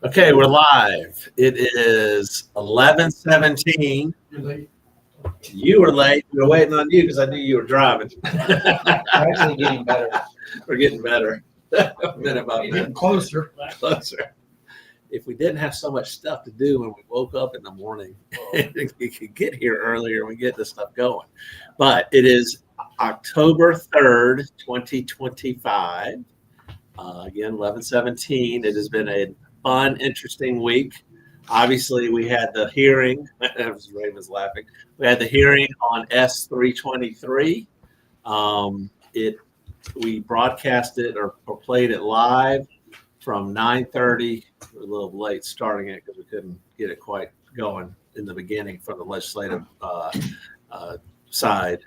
Okay, we're live. It is 11:17. You were late. We were waiting on you because I knew you were driving. Actually getting better. We're getting better. Minute by minute. Getting closer. Closer. If we didn't have so much stuff to do when we woke up in the morning, we could get here earlier and we get this stuff going. But it is October 3rd, 2025. Again, 11:17. It has been a fun, interesting week. Obviously, we had the hearing. Raven's laughing. We had the hearing on S323. We broadcast it or played it live from 9:30. We're a little late starting it because we couldn't get it quite going in the beginning from the legislative side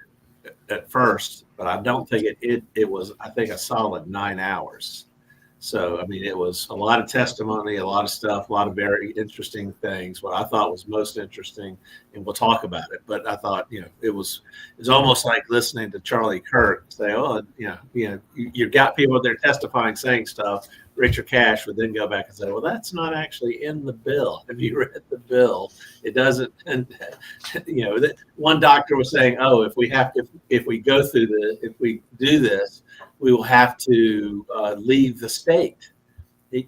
at first. But I don't think it was, I think, a solid 9 hours. So, I mean, it was a lot of testimony, a lot of stuff, a lot of very interesting things. What I thought was most interesting, and we'll talk about it, but I thought, it's almost like listening to Charlie Kirk say, oh, you've got people there testifying, saying stuff. Richard Cash would then go back and say, well, that's not actually in the bill. If you read the bill, it doesn't, and, one doctor was saying, oh, if we do this, we will have to leave the state.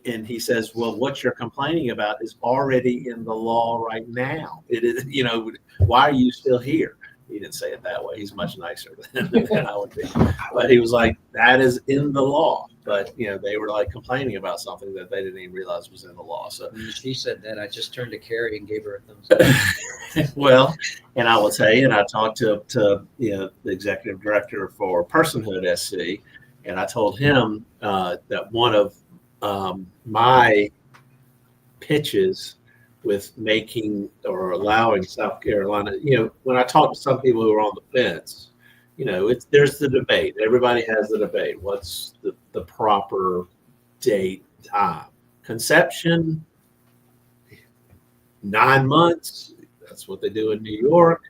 And he says, well, what you're complaining about is already in the law right now. It is, why are you still here? He didn't say it that way. He's much nicer than I would be. But he was like, that is in the law. But, they were like complaining about something that they didn't even realize was in the law. So when she said that, I just turned to Carrie and gave her a thumbs up. Well, and I will tell you, and I talked to the executive director for Personhood SC, and I told him that one of my pitches with making or allowing South Carolina, when I talk to some people who are on the fence, there's the debate. Everybody has the debate. What's the proper date, time? Conception, 9 months. That's what they do in New York.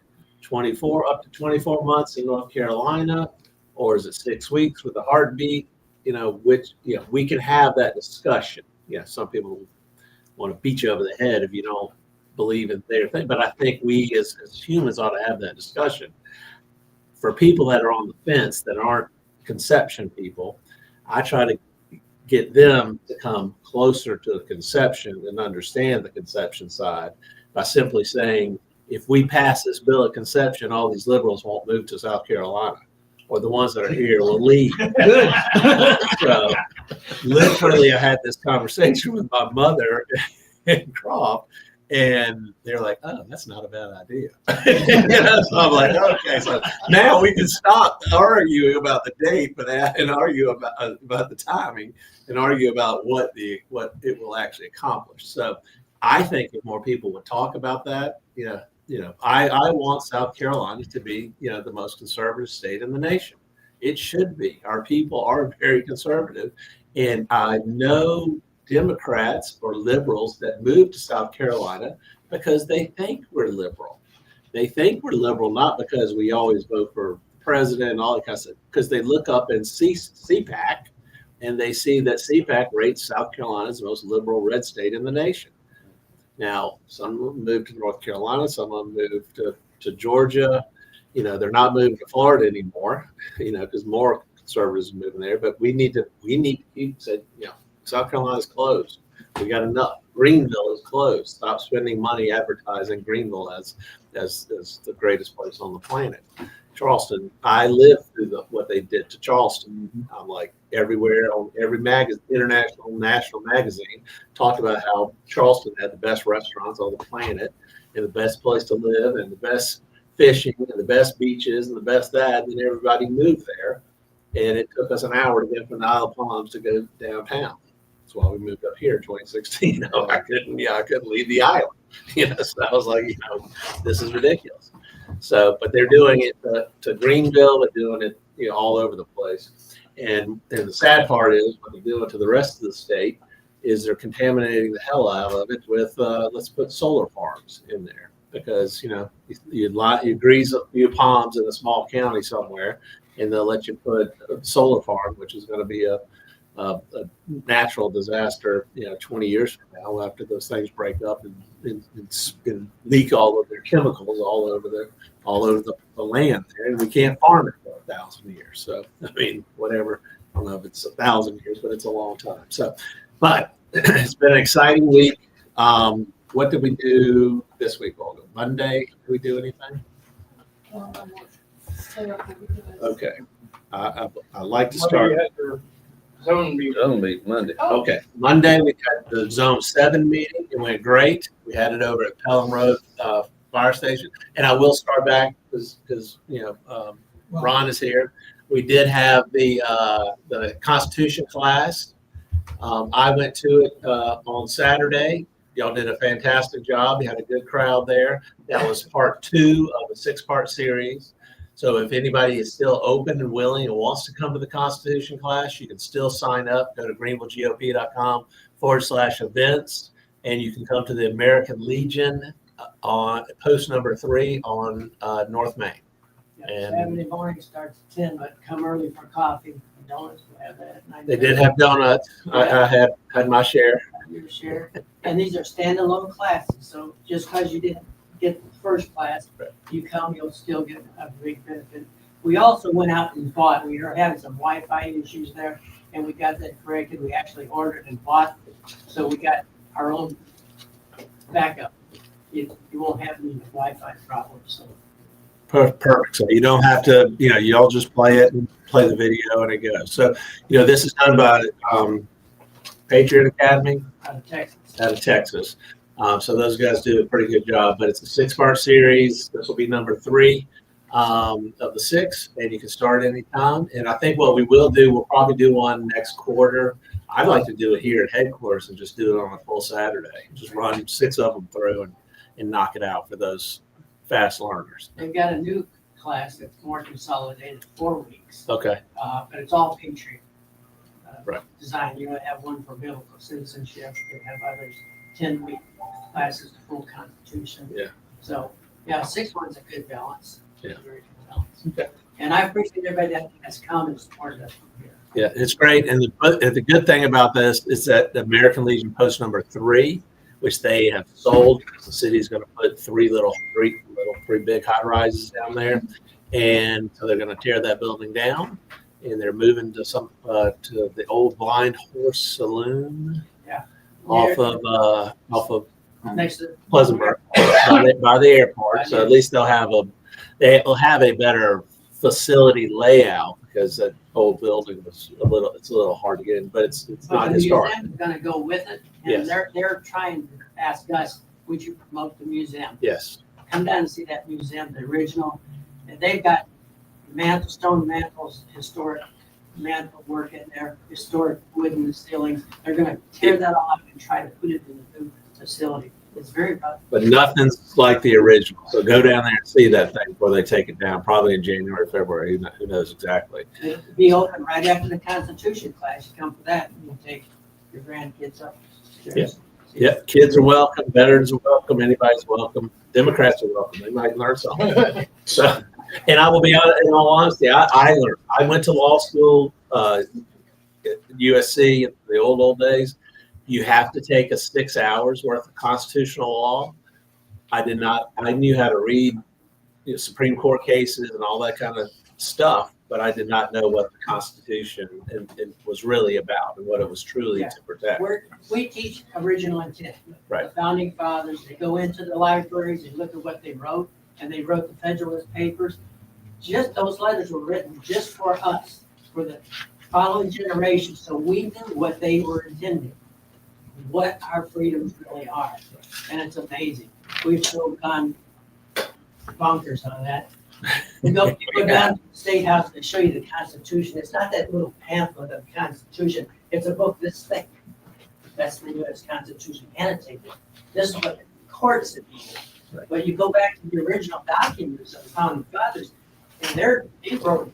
24 up to 24 months in North Carolina, or is it 6 weeks with a heartbeat? We can have that discussion. Some people want to beat you over the head if you don't believe in their thing, but I think we as humans ought to have that discussion. For people that are on the fence that aren't conception people, I try to get them to come closer to the conception and understand the conception side by simply saying, if we pass this bill at conception, all these liberals won't move to South Carolina, or the ones that are here will leave. Good. So, literally, I had this conversation with my mother in Croft, and they're like, "Oh, that's not a bad idea." So I'm like, "Okay, so now we can stop arguing about the date, and argue about the timing, and argue about what it will actually accomplish." So, I think if more people would talk about that, I want South Carolina to be, the most conservative state in the nation. It should be. Our people are very conservative, and I know Democrats or liberals that move to South Carolina because they think we're liberal. They think we're liberal not because we always vote for president and all that kind of stuff, because they look up and see CPAC, and they see that CPAC rates South Carolina as the most liberal red state in the nation. Now, some of them moved to North Carolina, some of them moved to Georgia. They're not moving to Florida anymore, because more conservatives are moving there. But we need to keep saying, South Carolina's closed. We got enough. Greenville is closed. Stop spending money advertising Greenville as the greatest place on the planet. Charleston, I lived through what they did to Charleston. I'm like everywhere on every international, national magazine talked about how Charleston had the best restaurants on the planet and the best place to live and the best fishing and the best beaches and the best that, and everybody moved there. And it took us an hour to get from the Isle of Palms to go downtown. That's why we moved up here in 2016. I couldn't leave the island. So I was like, this is ridiculous. So, but they're doing it to Greenville. They're doing it, all over the place. And the sad part is what they're doing to the rest of the state is they're contaminating the hell out of it with let's put solar farms in there, because you grease a few palms in a small county somewhere, and they'll let you put a solar farm, which is going to be a a natural disaster, 20 years from now, after those things break up and leak all of their chemicals all over the land there, and we can't farm it for 1,000 years. So, I mean, whatever. I don't know if it's 1,000 years, but it's a long time. So, but it's been an exciting week. What did we do this week, Olga? Monday, did we do anything? Okay. I like to start. Zone meeting Monday. Okay. Monday, we had the Zone 7 meeting. It went great. We had it over at Pelham Road Fire Station. And I will start back because Ron is here. We did have the Constitution class. I went to it on Saturday. Y'all did a fantastic job. You had a good crowd there. That was part 2 of a 6-part series. So if anybody is still open and willing and wants to come to the Constitution class, you can still sign up. Go to greenvillegop.com/events, and you can come to the American Legion on post number 3 on North Main. Yeah, Saturday morning starts at 10, but come early for coffee and donuts. We'll have that at 9. They did have donuts. I had my share. Your share. And these are standalone classes, so just because you didn't get the first class, you come, you'll still get a big benefit. We also went out and bought. We were having some Wi-Fi issues there, and we got that corrected. We actually ordered and bought, so we got our own backup. You won't have any Wi-Fi problems. So. Perfect. So you don't have to, you all just play it and play the video and it goes. So, this is done by Patriot Academy Out of Texas. So those guys do a pretty good job, but it's a 6-part series. This will be number 3 of the 6, and you can start anytime. And I think what we will do, we'll probably do one next quarter. I'd like to do it here at headquarters and just do it on a full Saturday. Just run 6 of them through and knock it out for those fast learners. They've got a new class that's more consolidated, 4 weeks. Okay. But it's all Patriot Right. design. You have one for biblical citizenship. They have others 10-week classes, the full Constitution. Yeah. So 6 months a good balance. Yeah. Very good balance. Okay. And I appreciate everybody that has come and supported us from here. Yeah, it's great. And the good thing about this is that the American Legion post number 3, which they have sold, the city's going to put 3 big high rises down there, and so they're going to tear that building down, and they're moving to to the old Blind Horse Saloon. Yeah. Off of Next to Pleasantburg by the airport. So at least they'll have a better facility layout, because that old building was it's a little hard to get in, but it's not historic. The museum is going to go with it, and Yes. they're trying to ask us, would you promote the museum? Yes. Come down and see that museum, the original. And they've got stone mantles, historic mantle work in there, historic wood in the ceilings. They're going to tear that all up and try to put it in the new facility. It's very tough. But nothing's like the original. So go down there and see that thing before they take it down, probably in January, February. Who knows exactly. It'll be open right after the Constitution class. You come for that, and you take your grandkids up. Yeah. Yep, kids are welcome, veterans are welcome, anybody's welcome, Democrats are welcome. They might learn something. So, and I will be honest, in all honesty, I learned. I went to law school at USC in the old days. You have to take a 6 hours worth of constitutional law. I did not. I knew how to read Supreme Court cases and all that kind of stuff, but I did not know what the Constitution was really about and what it was truly to protect. We teach original intent. Right. The founding fathers, they go into the libraries, they look at what they wrote, and they wrote the Federalist Papers. Just those letters were written just for us, for the following generation, so we knew what they were intending, what our freedoms really are. And it's amazing. We've so gone bonkers on that. You go down to the State House, they show you the Constitution. It's not that little pamphlet of the Constitution. It's a book this thick. That's the U.S. Constitution annotated. This is what the court said. Right. But you go back to the original documents of the founding fathers, and they wrote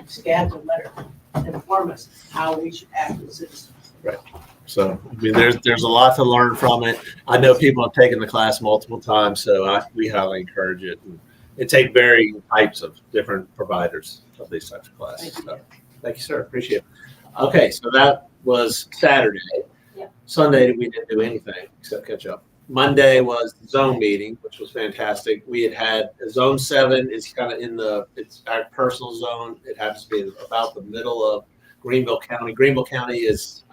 scabs of letters to inform us how we should act as citizens. Right. So I mean, there's a lot to learn from it. I know people have taken the class multiple times, so we highly encourage it. And it takes varying types of different providers of these types of classes. Thank you. So, thank you, sir. Appreciate it. Okay, so that was Saturday. Yeah. Sunday, we didn't do anything except catch up. Monday was the zone meeting, which was fantastic. We had zone 7 is kind of it's our personal zone. It happens to be about the middle of Greenville County. Greenville County is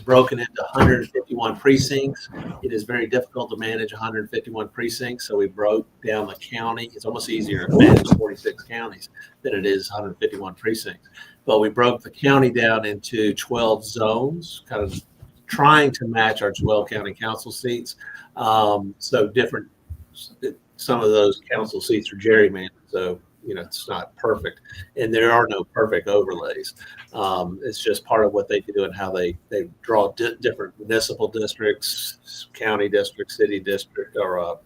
broken into 151 precincts. It is very difficult to manage 151 precincts, so we broke down the county. It's almost easier to manage 46 counties than it is 151 precincts. But we broke the county down into 12 zones, kind of trying to match our 12 county council seats. So different, some of those council seats are gerrymandered, so it's not perfect, and there are no perfect overlays. It's just part of what they do and how they draw different municipal districts, county districts, city district, or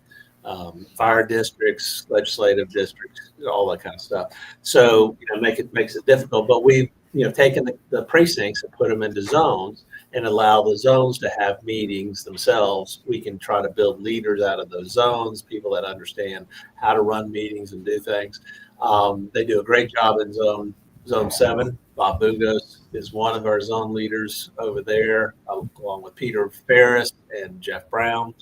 fire districts, legislative districts, all that kind of stuff. So makes it difficult. But we've taken the precincts and put them into zones and allow the zones to have meetings themselves. We can try to build leaders out of those zones, people that understand how to run meetings and do things. They do a great job in zone 7. Bob Bugos is one of our zone leaders over there, along with Peter Ferris and Jeff Brown.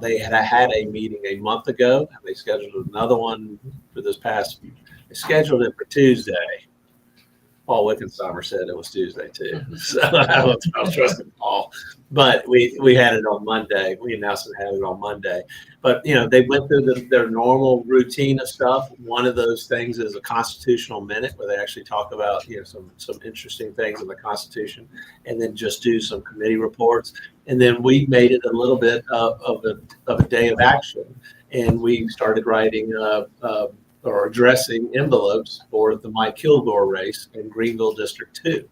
They had a meeting a month ago. They scheduled another one for this past. They scheduled it for Tuesday. Paul Wickensheimer said it was Tuesday too, so I was trusting Paul. But we had it on Monday. We announced it, had it on Monday. But they went through their normal routine of stuff. One of those things is a constitutional minute, where they actually talk about some interesting things in the Constitution, and then just do some committee reports. And then we made it a little bit of a day of action, and we started writing or addressing envelopes for the Mike Kilgore race in Greenville District 2.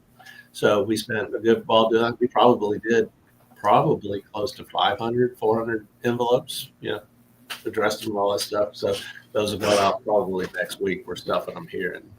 So we spent a good ball doing that. We probably did close to 400 envelopes, addressed them, all that stuff. So those will go out probably next week. We're stuffing them here and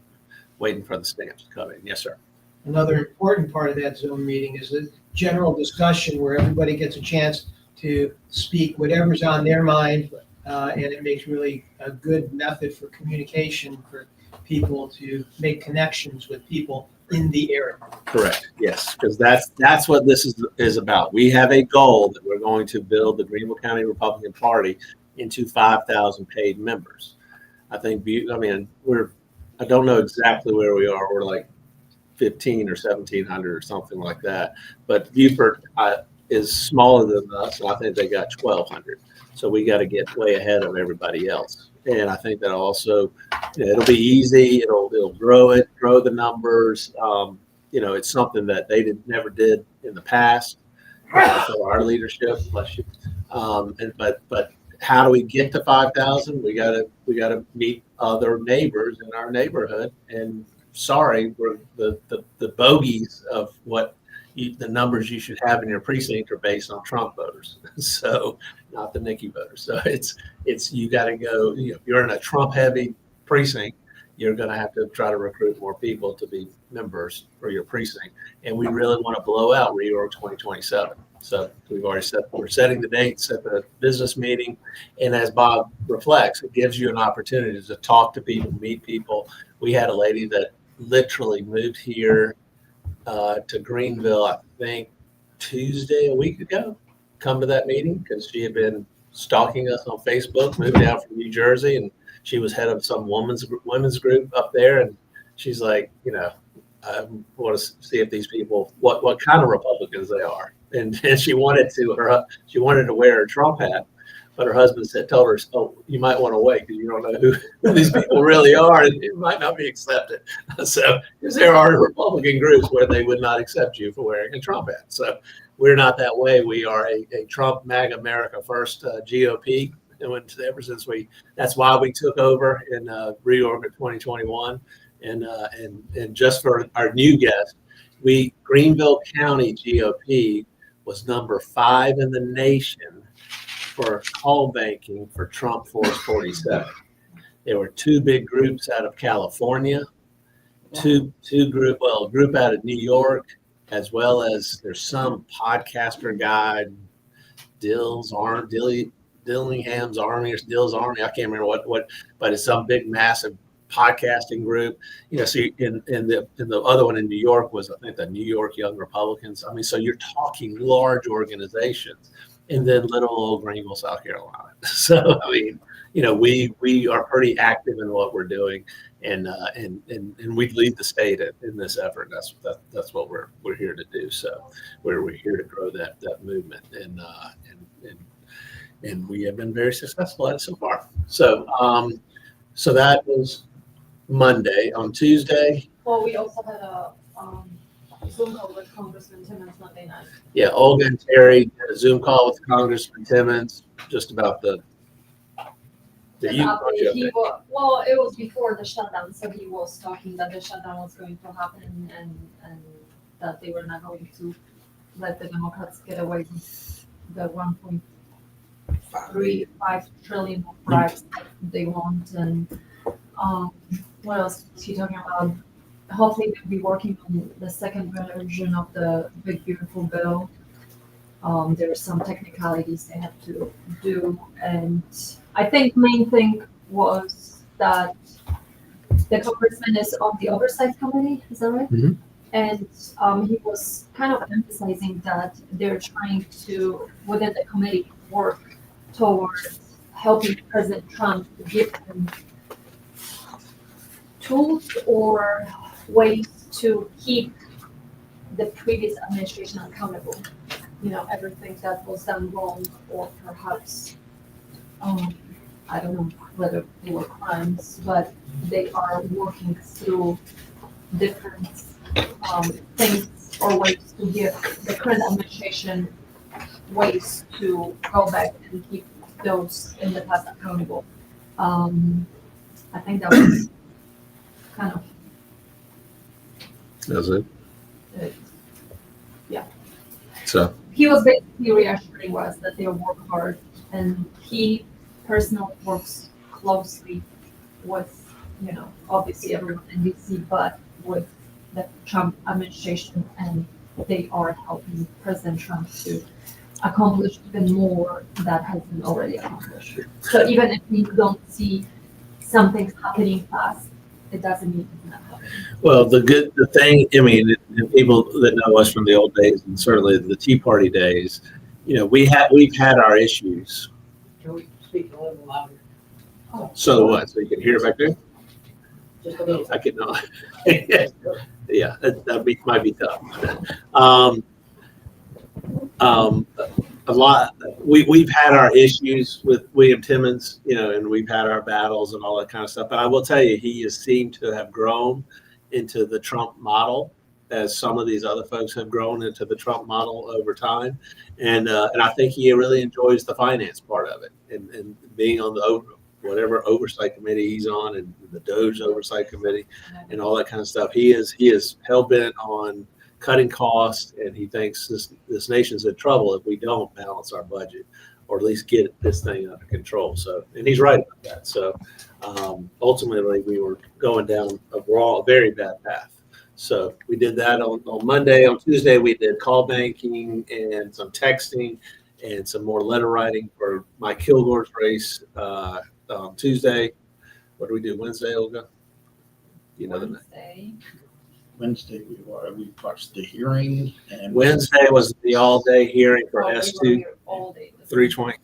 waiting for the stamps to come in. Yes, sir. Another important part of that Zoom meeting is the general discussion where everybody gets a chance to speak whatever's on their mind. And it makes really a good method for communication for people to make connections with people in the area. Correct. Yes, because that's what this is about. We have a goal that we're going to build the Greenville County Republican Party into 5,000 paid members. I think. I don't know exactly where we are. We're like 15 or 1,700 or something like that. But Beaufort is smaller than us, and I think they got 1,200. So we got to get way ahead of everybody else. And I think that also, it'll be easy. It'll grow the numbers. It's something that they never did in the past for our leadership. Bless you. But how do we get to 5,000? We gotta meet other neighbors in our neighborhood. And sorry, we're the bogeys of what the numbers you should have in your precinct are based on Trump voters. So not the Nikki voters. So it's you got to go. If you're in a Trump heavy precinct, you're going to have to try to recruit more people to be members for your precinct. And we really want to blow out reorg 2027. So we're setting the date, set the business meeting, and as Bob reflects, it gives you an opportunity to talk to people, meet people. We had a lady that literally moved here to Greenville, I think Tuesday a week ago, come to that meeting because she had been stalking us on Facebook, moved down from New Jersey, and she was head of some women's group up there. And she's like, I want to see if these people, what kind of Republicans they are. And she wanted to wear her Trump hat, but her husband told her, "Oh, you might want to wait because you don't know who these people really are, and it might not be accepted." So, because there are Republican groups where they would not accept you for wearing a Trump hat. So, we're not that way. We are a Trump MAGA America First GOP. And ever since that's why we took over in reorg of 2021. And just for our new guest, Greenville County GOP was number 5 in the nation for call banking for Trump Force 47. There were 2 big groups out of California, a group out of New York, as well as there's some podcaster guy, Dillingham's Army or Dill's Army. I can't remember what, but it's some big massive podcasting group. So in the other one in New York was, I think, the New York Young Republicans. I mean, so you're talking large organizations, and then little old Greenville, South Carolina. So I mean, we are pretty active in what we're doing, and we lead the state in this effort. That's what we're here to do. So we're here to grow that movement, and we have been very successful at it so far. So so that was Monday. On Tuesday, Well, we also had a Zoom call with Congressman Timmons Monday night. yeah, Olga and Terry had a Zoom call with Congressman Timmons just about the Just update. Well, it was before the shutdown, so he was talking that the shutdown was going to happen and that they were not going to let the Democrats get away with the 1.35 trillion of bribes that they want. And what else was he talking about? Hopefully they'll be working on the second version of the big beautiful bill. There are some technicalities they have to do, and I think main thing was that the congressman is on the oversight committee. Is that right? Mhm. And he was kind of emphasizing that they're trying to, within the committee, work towards helping President Trump give them tools or ways to keep the previous administration accountable. Everything that was done wrong, or perhaps, I don't know whether they were crimes, but they are working through different things or ways to give the current administration ways to go back and keep those in the past accountable. I think that was kind of That's it. it. So He was basically reassuring us that they work hard, and he personally works closely with, obviously everyone in DC, but with the Trump administration, and they are helping President Trump to accomplish even more that has been already accomplished. So even if we don't see something happening fast, it doesn't mean it's not happening. well, the thing, I mean, and people that know us from the old days, and certainly the Tea Party days, we've had our issues. Can we speak a little louder? So what? So you can hear back there? Just a little. I could not. Yeah, might be tough. A lot. We've had our issues with William Timmons, and we've had our battles and all that kind of stuff. But I will tell you, he has seemed to have grown into the Trump model, as some of these other folks have grown into the Trump model over time. And I think he really enjoys the finance part of it, and being on the whatever oversight committee he's on, and the DOJ oversight committee, and all that kind of stuff. He is hell bent on cutting costs, and he thinks this nation's in trouble if we don't balance our budget, or at least get this thing under control. So, and he's right about that. So, ultimately, we were going down a very bad path. So we did that on Monday. On Tuesday, we did call banking and some texting and some more letter writing for Mike Kilgore's race. On Tuesday, what do we do? Wednesday, Olga? The Wednesday. we watched the hearing, and Wednesday was the all-day hearing for Oh, we were S2 here all day. 320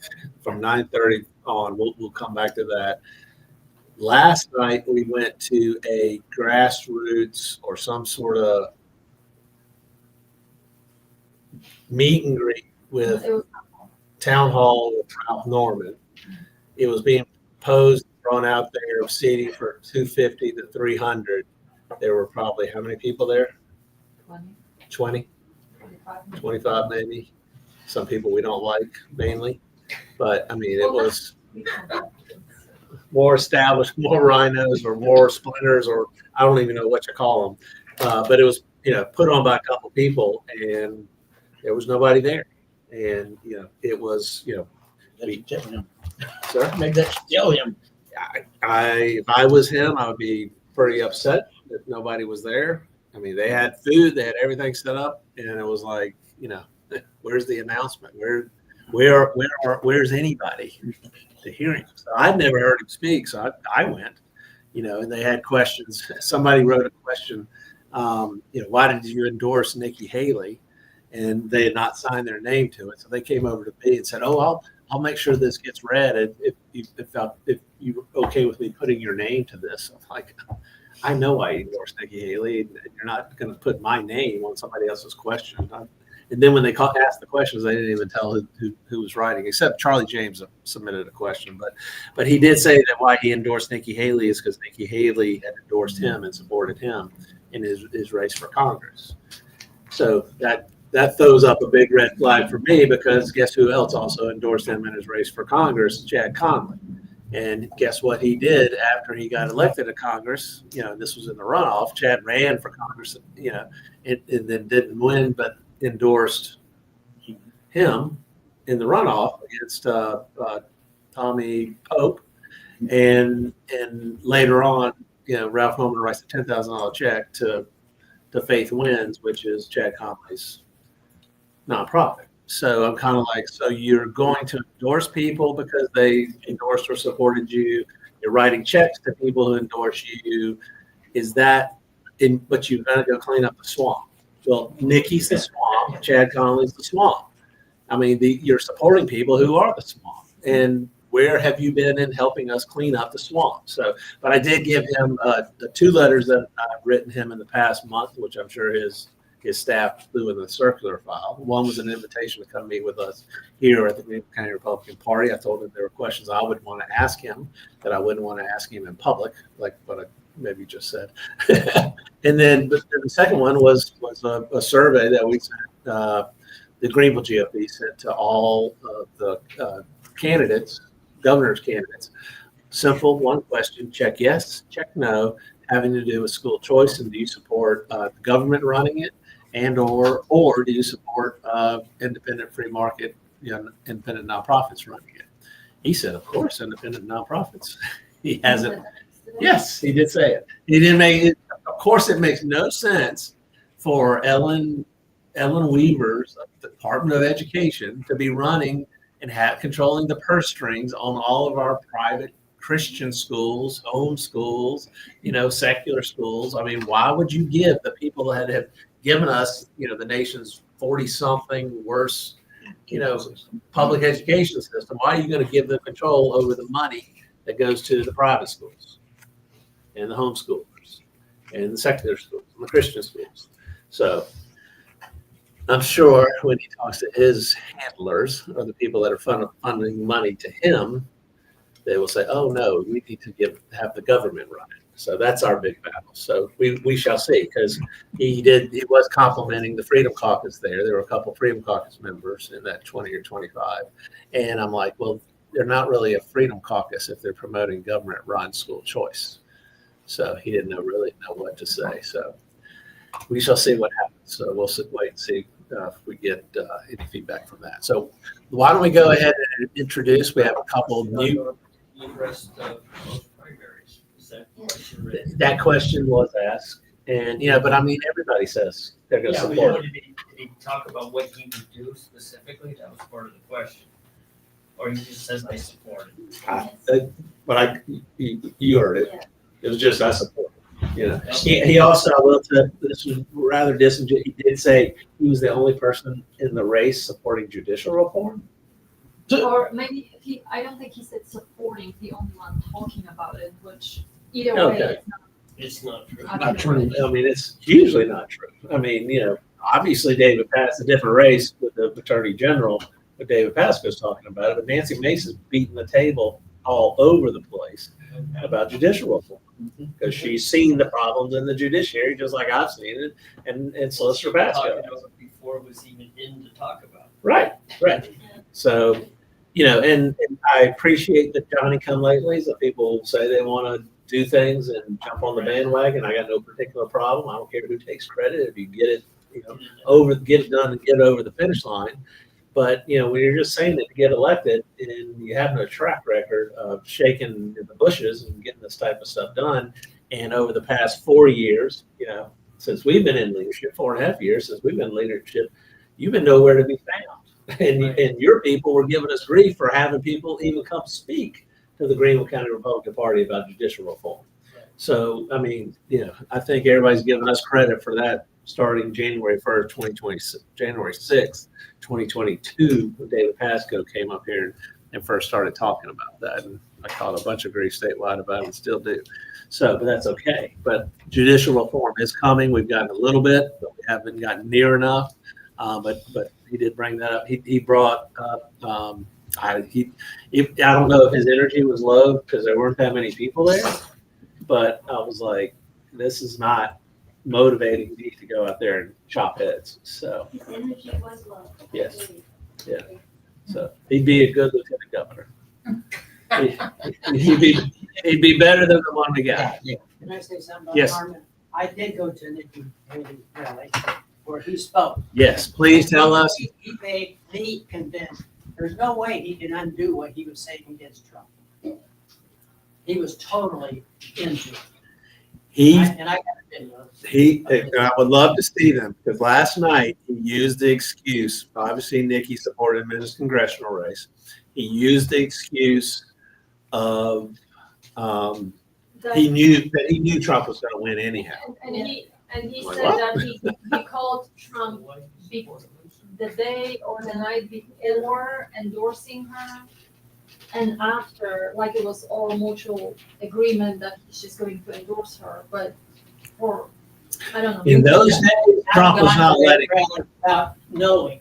from 9:30 on. We'll come back to that. Last night we went to a grassroots or some sort of meet and greet with It was Town Hall with Ralph Norman. It was being posed, thrown out there of seating for 250 to 300. There were probably how many people there? 20, 25 maybe. Some people we don't like mainly, but I mean, it was more established, more rhinos or more splinters, or I don't even know what you call them. But it was, put on by a couple people, and there was nobody there. And, it was, tell him. sir, Maybe that should tell him. if I was him, I would be pretty upset that nobody was there. I mean, they had food, they had everything set up, and it was like, where's the announcement? Where's anybody to hear him? So I'd never heard him speak, so I went, and they had questions. Somebody wrote a question, why did you endorse Nikki Haley? And they had not signed their name to it. So they came over to me and said, oh, I'll make sure this gets read if you're okay with me putting your name to this. I'm like, I know I endorsed Nikki Haley. You're not going to put my name on somebody else's question. And then when they asked the questions, they didn't even tell who was writing, except Charlie James submitted a question. But he did say that why he endorsed Nikki Haley is because Nikki Haley had endorsed him and supported him in his race for Congress. So that throws up a big red flag for me, because guess who else also endorsed him in his race for Congress? Chad Conley. And guess what he did after he got elected to Congress? This was in the runoff. Chad ran for Congress, and then didn't win, but endorsed him in the runoff against Tommy Pope. And later on, Ralph Norman writes a $10,000 check to Faith Wins, which is Chad Conley's nonprofit. So I'm kind of like, so you're going to endorse people because they endorsed or supported you. You're writing checks to people who endorse you. Is that but you've got to go clean up the swamp. Well, Nikki's the swamp. Chad Conley's the swamp. I mean, you're supporting people who are the swamp. And where have you been in helping us clean up the swamp? So, but I did give him the 2 letters that I've written him in the past month, which I'm sure his staff flew in the circular file. One was an invitation to come meet with us here at the Greenville County Republican Party. I told him there were questions I would want to ask him that I wouldn't want to ask him in public, like what I maybe just said. And then the second one was a survey that we sent, the Greenville GOP sent to all of the candidates, governor's candidates. Simple, one question, check yes, check no, having to do with school choice, and do you support the government running it, and or do you support independent free market, independent nonprofits running it? He said, of course, independent nonprofits. He hasn't. Yes, he did say it. He didn't make it. Of course, it makes no sense for Ellen Weaver's Department of Education to be running and controlling the purse strings on all of our private Christian schools, home schools, secular schools. I mean, why would you give the people that have given us, the nation's 40-something worst, public education system? Why are you going to give them control over the money that goes to the private schools and the homeschoolers and the secular schools and the Christian schools? So I'm sure when he talks to his handlers, or the people that are funding money to him, they will say, oh, no, we need to have the government run it. So that's our big battle. So we shall see, because he was complimenting the Freedom Caucus there. There were a couple of Freedom Caucus members in that 20 or 25. And I'm like, well, they're not really a Freedom Caucus if they're promoting government-run school choice. So he didn't really know what to say. So we shall see what happens. So we'll wait and see if we get any feedback from that. So why don't we go ahead and introduce? We have a couple of new. That question was asked, and but I mean, everybody says they're going to support. Did he talk about what he would do specifically? That was part of the question, or he just says I support it. But you heard it. Yeah. It was just I support it. He also, this was rather disingenuous. He did say he was the only person in the race supporting judicial reform. Or maybe I don't think he said supporting, the only one talking about it, which either way, it's not true. Not true. I mean, it's usually not true. I mean, obviously David Pass, a different race with the Attorney General, but David Pascoe's talking about it. But Nancy Mason's beating the table all over the place about judicial reform, because she's seen the problems in the judiciary just like I've seen it, and Solicitor Pascoe. Before it was even in to talk about. Right. So, and I appreciate the Johnny come latelys, that people say they want to do things and jump on the bandwagon. I got no particular problem. I don't care who takes credit if you get it, get it done and get over the finish line. But when you're just saying it to get elected and you have no track record of shaking the bushes and getting this type of stuff done, and over the past 4 years, since we've been in leadership, 4.5 years since we've been in leadership, you've been nowhere to be found. And your people were giving us grief for having people even come speak to the Greenville County Republican Party about judicial reform. So, I mean, I think everybody's giving us credit for that starting January 1st, 2020, January 6th, 2022, when David Pascoe came up here and first started talking about that. And I caught a bunch of grief statewide about it and still do. So, but that's okay. But judicial reform is coming. We've gotten a little bit, but we haven't gotten near enough. But he did bring that up. He brought up, I don't know if his energy was low because there weren't that many people there, but I was like, this is not motivating me to go out there and chop heads. So His energy was low. Yes. Yeah. So he'd be a good lieutenant governor. He'd be better than the one we got. Can I say something about Yes. Harmon? I did go to Nikki Haley's rally where he spoke. Yes, please tell us. He made me convinced, there's no way he can undo what he was saying against Trump. He was totally into it. And I got a video. I would love to see them because last night he used the excuse. Obviously, Nikki supported him in his congressional race. He used the excuse of he knew Trump was going to win anyhow. And he Like said what? that he called Trump the day or the night before endorsing her, and after, like it was all mutual agreement that she's going to endorse her, but I don't know. In those days, Trump was not letting. Without knowing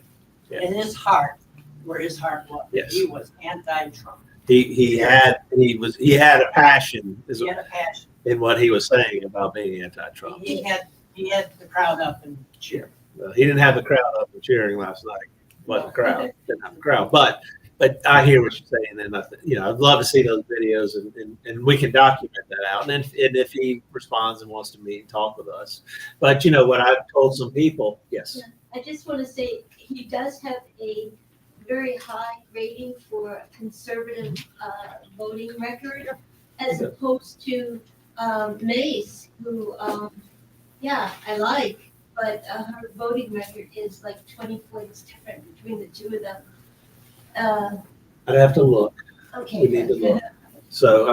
Yeah. in his heart where his heart was. Yes. He was anti-Trump. He had a passion He had a passion. in what he was saying about being anti-Trump. He had the crowd up and cheering. Well, he didn't have the crowd up and cheering last night. Wasn't the crowd? Didn't have the crowd. But I hear what you're saying, and I'd love to see those videos, and we can document that out. And if he responds and wants to meet and talk with us, but what I've told some people, yes, I just want to say he does have a very high rating for a conservative voting record, as opposed to Mace, who, I like, but her voting record is like 20 points different between the two of them. I'd have to look. Okay. We need to look. So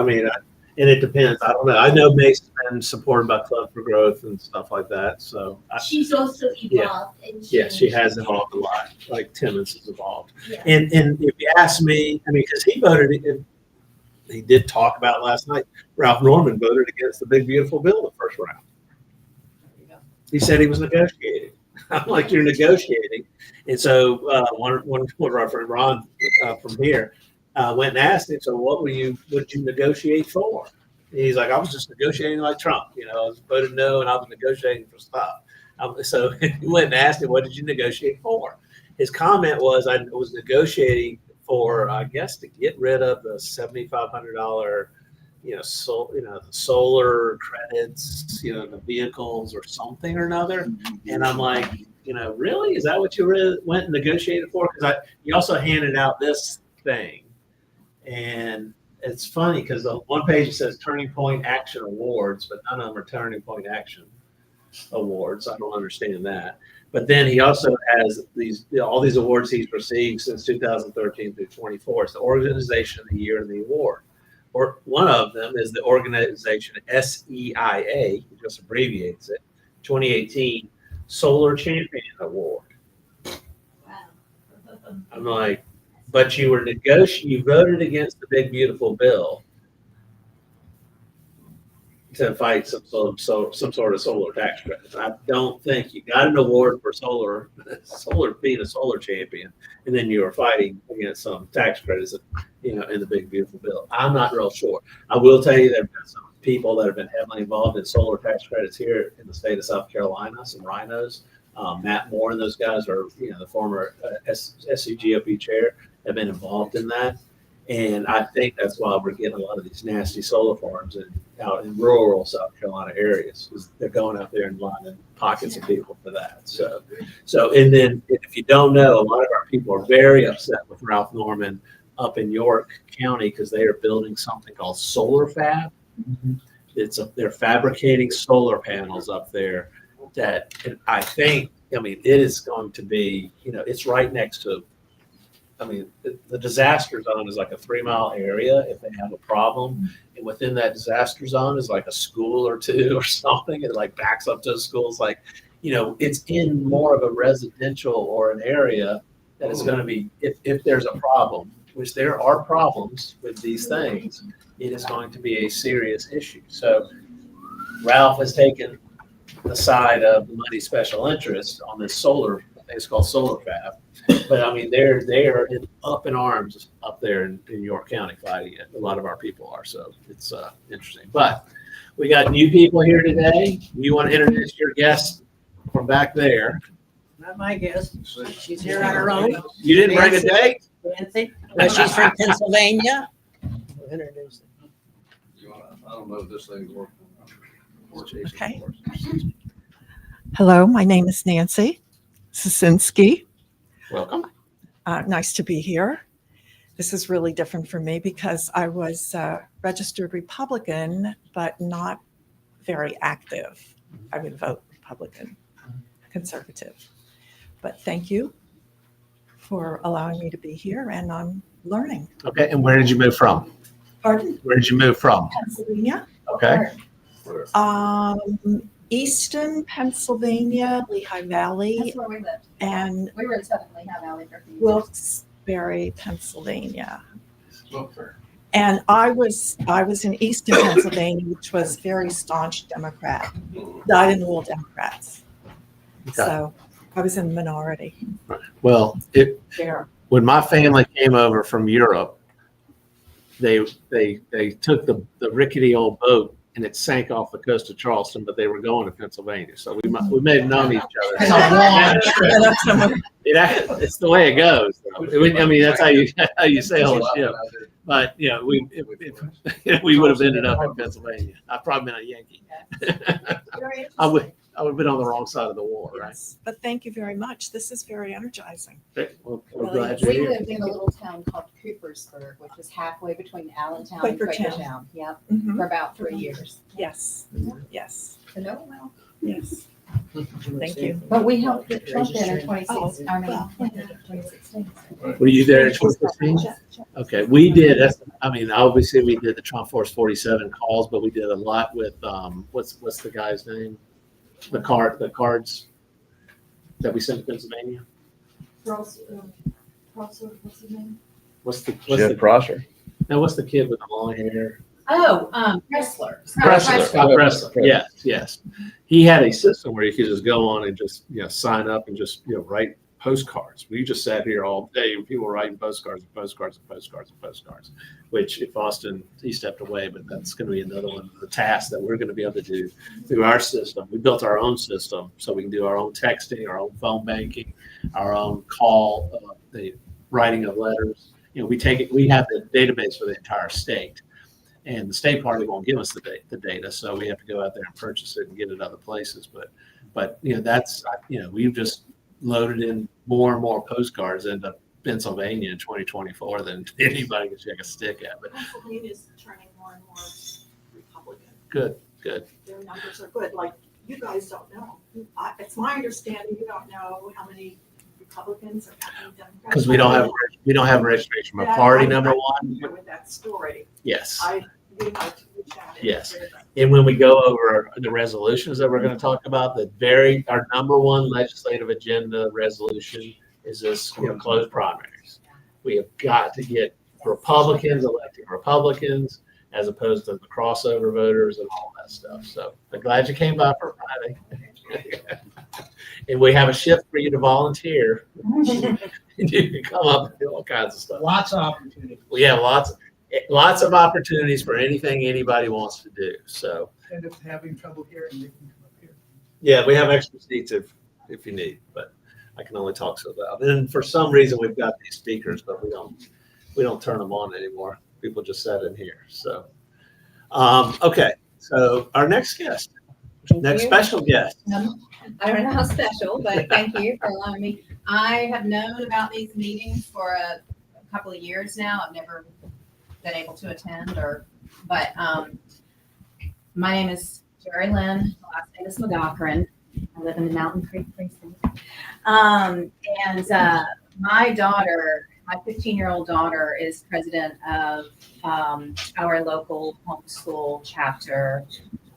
and it depends. I don't know. I know Mason's been supported by Club for Growth and stuff like that. So She's also evolved. And she has evolved a lot. Like Timmons has evolved. Yeah. And if you ask me, because he voted. He did talk about last night. Ralph Norman voted against the big beautiful bill in the first round. He said he was negotiating. I'm like, you're negotiating. And so one of our friend Ron from here went and asked him, so what did you negotiate for? And he's like, I was just negotiating like Trump. I was voted no, and I was negotiating for stuff. So he went and asked him, what did you negotiate for? His comment was, I was negotiating for, I guess, to get rid of the $7,500 the solar credits, the vehicles or something or another. And I'm like, really? Is that what you really went and negotiated for? Because you also handed out this thing. And it's funny because on one page it says Turning Point Action Awards, but none of them are Turning Point Action Awards. I don't understand that. But then he also has all these awards he's received since 2013 through 24. It's the Organization of the Year and the award. Or one of them is the organization SEIA, it just abbreviates it, 2018 Solar Champion Award. Wow. I'm like, but you voted against the big beautiful bill to fight some sort of solar tax credit. I don't think you got an award for solar being a solar champion, and then you were fighting against some tax credits, in the big beautiful bill. I'm not real sure. I will tell you there have been some people that have been heavily involved in solar tax credits here in the state of South Carolina, some rhinos. Matt Moore and those guys are, the former SCGOP chair, have been involved in that. And I think that's why we're getting a lot of these nasty solar farms out in rural South Carolina areas, because they're going out there and lining pockets of people for that. So, and then if you don't know, a lot of our people are very upset with Ralph Norman up in York County because they are building something called Solar Fab. They're fabricating solar panels up there that, and I think, it is going to be, it's right next to I mean, the disaster zone is like a 3-mile area if they have a problem. And within that disaster zone is like a school or two or something. It like backs up to a school. It's like, it's in more of a residential or an area that is going to be, if there's a problem, which there are problems with these things, it is going to be a serious issue. So Ralph has taken the side of the money special interest on this solar, I think it's called solar fab. But I mean, they're up in arms up there in York County fighting it. A lot of our people are, so it's interesting. But we got new people here today. You want to introduce your guest from back there? Not my guess. She's here on her own. You didn't bring a date? Nancy? No, she's from Pennsylvania. We'll introduce her. I don't know if this thing's working. Okay. Hello, my name is Nancy Sasinski. Welcome. Nice to be here. This is really different for me because I was registered Republican, but not very active. I would vote Republican, conservative. But thank you for allowing me to be here, and I'm learning. Okay, and where did you move from? Pardon? Where did you move from? Pennsylvania. Okay. Easton, Pennsylvania, Lehigh Valley, That's where we lived. and We were in Southern Lehigh Valley for a few years. Wilkes-Barre, Pennsylvania. And I was in Easton, Pennsylvania, which was very staunch Democrat, dyed-in-the-wool Democrats. Okay. So I was in the minority Well, there. when my family came over from Europe, they took the rickety old boat and it sank off the coast of Charleston, but they were going to Pennsylvania. So we may have known each other. It's the way it goes. Though. I mean, that's how you sail a ship. But we would have ended up in Pennsylvania. I've probably been a Yankee. I would have been on the wrong side of the war, right? Yes. But thank you very much. This is very energizing. Okay. Well, we're Really, glad you're We here. lived in a little town called Coopersburg, which was halfway between Allentown and Quakertown. Quakertown. Yep, Mhm. for about 3 years. Yes, yes, So no, well, yes. Thank you. but we helped get Trump in 2016. Oh, I mean, well. 2016. Were you there in 2016? Okay, we did. I mean, obviously we did the Trump Force 47 calls, but we did a lot with what's the guy's name? The cards that we sent to Pennsylvania. What's his name? What's the Prosser. now? What's the kid with the long hair? Oh, Pressler. Scott Pressler. Yes. He had a system where you could just go on and just sign up and just write postcards. We just sat here all day. People were writing postcards. Which, if he stepped away, but that's going to be another one of the tasks that we're going to be able to do through our system. We built our own system so we can do our own texting, our own phone banking, our own call, the writing of letters. We take it. We have the database for the entire state. And the state party won't give us the data, so we have to go out there and purchase it and get it other places. But we've just loaded in more and more postcards into Pennsylvania in 2024 than anybody can shake a stick at. But Pennsylvania is turning more and more Republican. good. Their numbers are good. Like, you guys don't know. It's my understanding you don't know how many Republicans or how many Democrats. Because we don't have registration of a party, number one. With that story, Yes. we like to reach out. Yes. And when we go over the resolutions that we're going to talk about, our number one legislative agenda resolution is this closed primaries. We have got to get Republicans electing Republicans as opposed to the crossover voters and all that stuff. So I'm glad you came by for Friday. And we have a shift for you to volunteer. You can come up and do all kinds of stuff. Lots of opportunity. We have lots of opportunities for anything anybody wants to do. So End up having trouble here and they can come up here. yeah, we have extra seats if you need, but I can only talk so loud. And for some reason we've got these speakers, but we don't turn them on anymore. People just sat in here. So okay. So our next special guest. I don't know how special, but thank you for allowing me. I have known about these meetings for a couple of years now. I've never been able to attend but my name is Jerry Lynn. My last name is McGockran. I live in the Mountain Creek precinct. And my daughter my 15-year-old daughter is president of our local homeschool chapter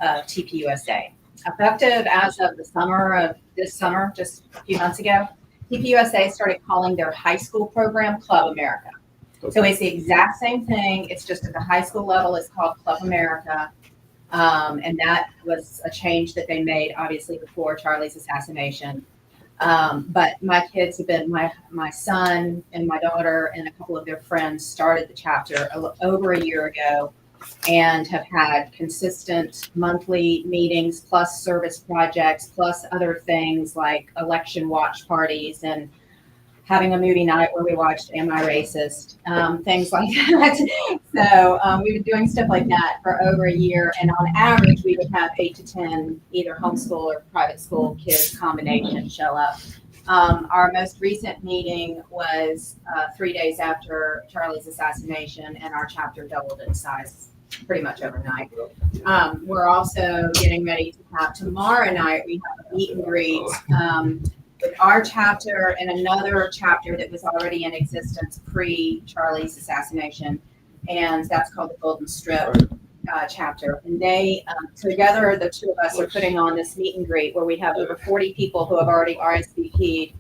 of TPUSA. Effective as of the summer of this summer, just a few months ago, TPUSA started calling their high school program Club America. So it's the exact same thing. It's just at the high school level. It's called Club America. And that was a change that they made, obviously, before Charlie's assassination. But my kids have been, my son and my daughter and a couple of their friends started the chapter over a year ago and have had consistent monthly meetings, plus service projects, plus other things like election watch parties and having a movie night where we watched Am I Racist? Things like that. So we've been doing stuff like that for over a year. And on average, we would have 8 to 10 either homeschool or private school kids combination show up. Our most recent meeting was 3 days after Charlie's assassination, and our chapter doubled in size pretty much overnight. We're also getting ready to have tomorrow night, we have a meet and greet with our chapter and another chapter that was already in existence pre-Charlie's assassination, and that's called the Golden Strip chapter. And they, together, the two of us are putting on this meet and greet where we have over 40 people who have already RSVP'd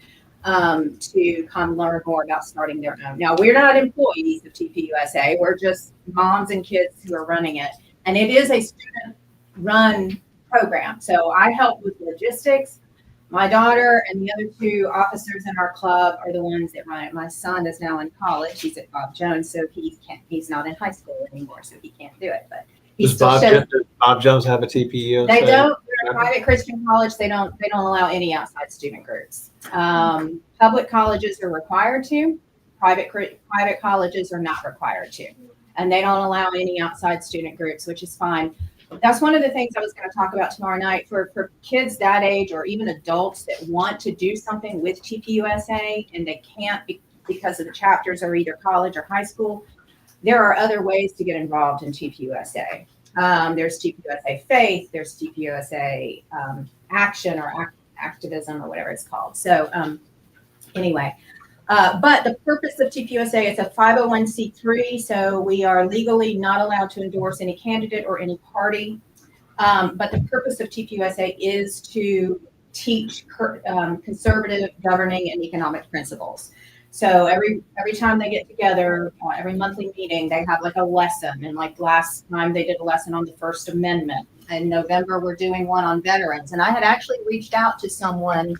to come learn more about starting their own. Now, we're not employees of TPUSA. We're just moms and kids who are running it. And it is a student-run program. So I help with logistics. My daughter and the other 2 officers in our club are the ones that run it. My son is now in college. He's at Bob Jones, so he's not in high school anymore, so he can't do it. But Does Bob Jones have a TPU? They don't. They're a private Christian college. They don't allow any outside student groups. Public colleges are required to. Private colleges are not required to, and they don't allow any outside student groups, which is fine. That's one of the things I was going to talk about tomorrow night for kids that age, or even adults that want to do something with TPUSA and they can't because of the chapters are either college or high school. There are other ways to get involved in TPUSA. There's TPUSA Faith, there's TPUSA Action or Activism or whatever it's called. So anyway, but the purpose of TPUSA is a 501c3, so we are legally not allowed to endorse any candidate or any party. But the purpose of TPUSA is to teach conservative governing and economic principles. So every time they get together, every monthly meeting, they have like a lesson. And like last time they did a lesson on the First Amendment. In November, we're doing one on veterans. And I had actually reached out to someone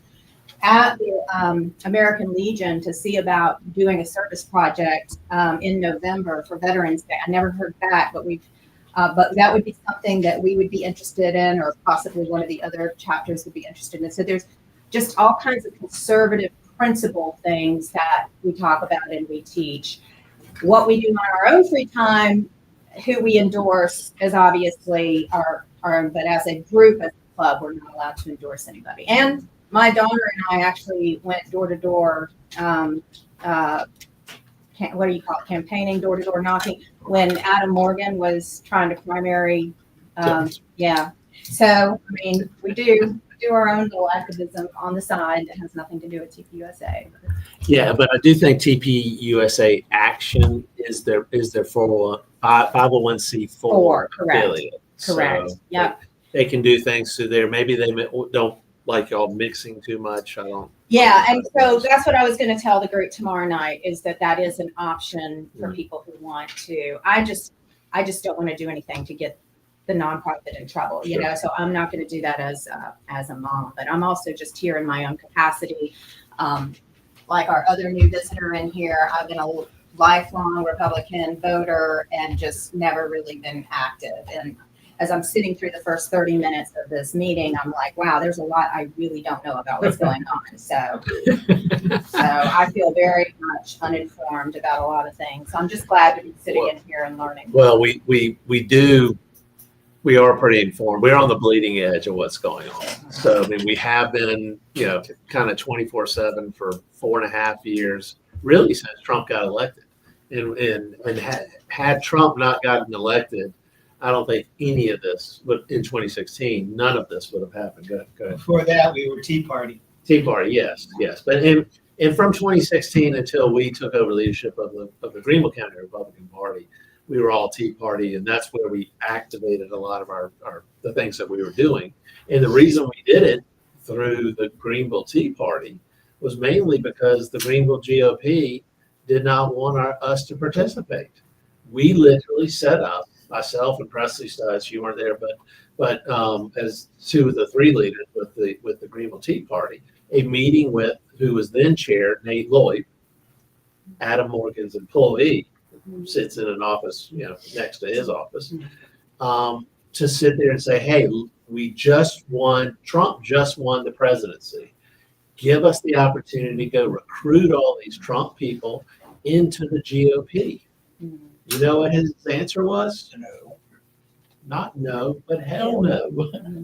at the American Legion to see about doing a service project in November for Veterans Day. I never heard back, but that would be something that we would be interested in, or possibly one of the other chapters would be interested in. So there's just all kinds of conservative principle things that we talk about and we teach. What we do on our own free time, who we endorse is obviously our but as a group, as a club, we're not allowed to endorse anybody. And my daughter and I actually went door to door, what do you call it, campaigning, door to door knocking, when Adam Morgan was trying to primary. Yeah. So, I mean, we do our own little activism on the side that has nothing to do with TPUSA. Yeah, but I do think TPUSA Action is their 501c4 correct. affiliate. Correct. So Yep. They can do things to there. Maybe they don't like y'all mixing too much. I don't. Yeah, and so that's what I was going to tell the group tomorrow night, is that is an option for people who want to. I just don't want to do anything to get the nonprofit in trouble, you know. So I'm not going to do that as a mom, but I'm also just here in my own capacity. Like our other new visitor in here, I've been a lifelong Republican voter and just never really been active. And as I'm sitting through the first 30 minutes of this meeting, I'm like, wow, there's a lot I really don't know about what's going on. So I feel very much uninformed about a lot of things. So I'm just glad to be sitting in here and learning. Well, we are pretty informed. We're on the bleeding edge of what's going on. So, I mean, we have been, kind of 24/7 for 4.5 years, really since Trump got elected. And had Trump not gotten elected, I don't think any of this would, in 2016, none of this would have happened. Go ahead. Before that, we were Tea Party. Tea Party, yes. But And from 2016 until we took over leadership of the Greenville County Republican Party, we were all Tea Party, and that's where we activated a lot of the things that we were doing. And the reason we did it through the Greenville Tea Party was mainly because the Greenville GOP did not want us to participate. We literally set up, myself and Presley Studs, you weren't there, but as two of the three leaders with the Greenville Tea Party, a meeting with who was then chair, Nate Lloyd, Adam Morgan's employee, sits in an office, next to his office, to sit there and say, hey, Trump just won the presidency. Give us the opportunity to go recruit all these Trump people into the GOP. You know what his answer was? No. Not no, but hell no.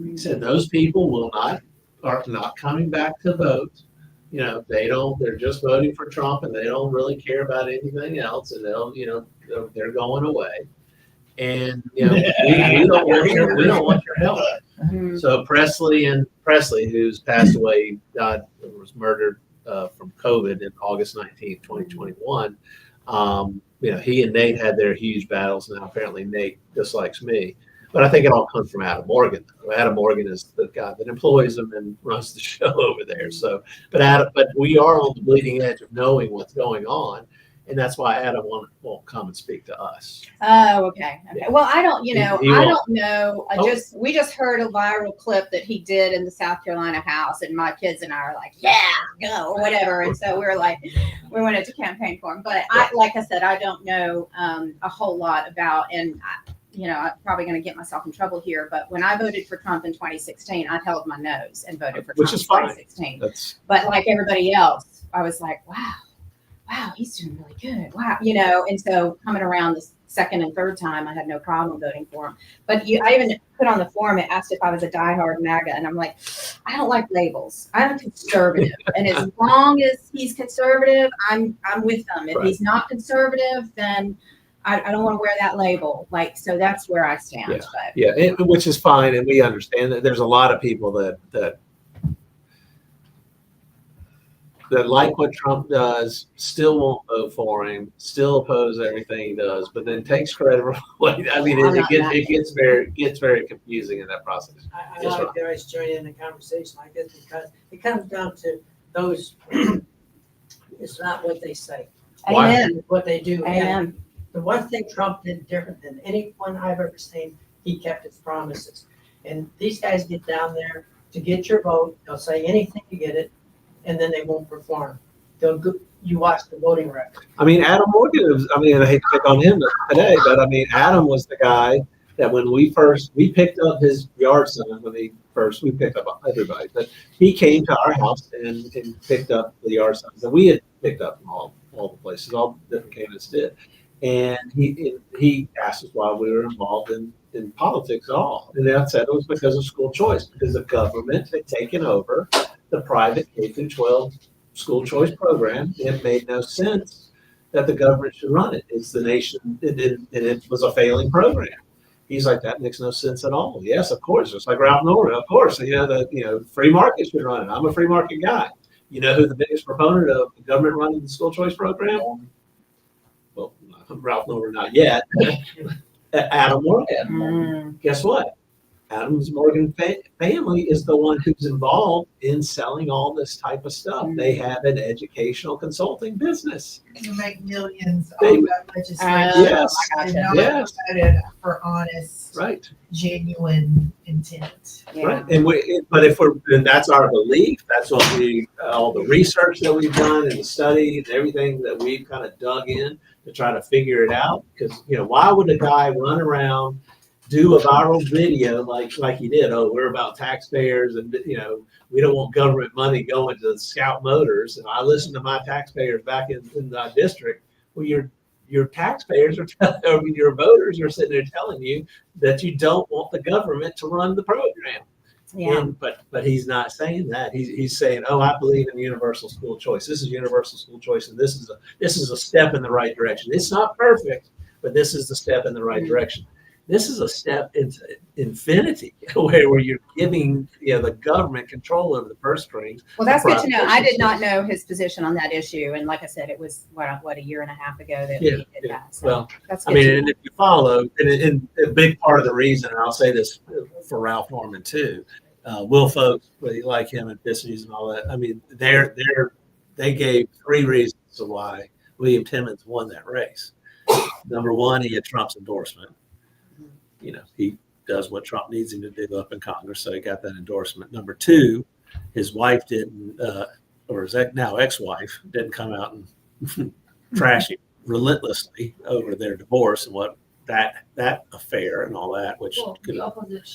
He said those people are not coming back to vote. They're just voting for Trump and they don't really care about anything else, and they're going away. And we don't want your help. So Presley, who's passed away, was murdered from COVID in August 19th, 2021. He and Nate had their huge battles. Now apparently Nate dislikes me. But I think it all comes from Adam Morgan. Adam Morgan is the guy that employs him and runs the show over there. So, but we are on the bleeding edge of knowing what's going on, and that's why Adam won't come and speak to us. Oh, okay. Well, I don't, He I won't. don't know. We just heard a viral clip that he did in the South Carolina house, and my kids and I are like, yeah, go, or whatever. And so we were like, we wanted to campaign for him. But like I said, I don't know a whole lot about, and I'm probably going to get myself in trouble here, but when I voted for Trump in 2016, I held my nose and voted for Trump in 2016. But like everybody else, I was like, wow, he's doing really good. Wow, and so coming around the second and third time, I had no problem voting for him. But I even put on the form, it asked if I was a diehard MAGA, and I'm like, I don't like labels. I'm conservative, and as long as he's conservative, I'm with him. If he's not conservative, then I don't want to wear that label. So that's where I stand. Which is fine, and we understand that there's a lot of people that like what Trump does, still won't vote for him, still oppose everything he does, but then takes credit for what. I mean, it gets very confusing in that process. I like guys joining in the conversation like this because it comes down to those. It's not what they say. Amen. It's what they do. Amen. The one thing Trump did different than anyone I've ever seen, he kept his promises. And these guys get down there to get your vote. They'll say anything to get it, and then they won't perform. You watch the voting record. I mean, Adam Morgan I hate to pick on him today, but Adam was the guy that when we picked up his yard sign we picked up everybody, but he came to our house and picked up the yard signs that we had picked up in all the places, all the different candidates did. And he asked us why we were involved in politics at all. And I said it was because of school choice, because the government had taken over the private K-12 school choice program. It made no sense that the government should run it. It's the nation, it was a failing program. He's like, that makes no sense at all. Yes, of course. Just like Ralph Norman, of course. Free market should run it. I'm a free market guy. You know who the biggest proponent of the government running the school choice program? Well, Ralph Norman, not yet. Adam Morgan. Guess what? Adam's Morgan family is the one who's involved in selling all this type of stuff. They have an educational consulting business. You make millions off They- that legislation. Yes. And not Yes. voted for honest, Right. genuine intent. Right. And that's our belief. That's what all the research that we've done and the study and everything that we've kind of dug in to try to figure it out. Because, why would a guy run around, do a viral video like he did? Oh, we're about taxpayers and, we don't want government money going to Scout Motors. And I listen to my taxpayers back in the district. Well, your taxpayers your voters are sitting there telling you that you don't want the government to run the program. Yeah. But he's not saying that. He's saying, oh, I believe in universal school choice. This is universal school choice, and this is a step in the right direction. It's not perfect, but this is the step in the right direction. This is a step into infinity where you're giving the government control over the purse strings. Well, that's good to know. I did Private not know his position on that issue. And like I said, it was what a year and a half ago that Yeah, we did yeah. that. So Well, that's I good mean, to and know. if you follow, and a big part of the reason, and I'll say this for Ralph Norman too, Will folks like him and Pisses and all that. I mean, they gave 3 reasons to why William Timmons won that race. Number one, he had Trump's endorsement. He does what Trump needs him to do up in Congress, so he got that endorsement. Number 2, his wife didn't, or his now ex-wife didn't come out and trash him relentlessly over their divorce and what that affair and all that, which The opposite,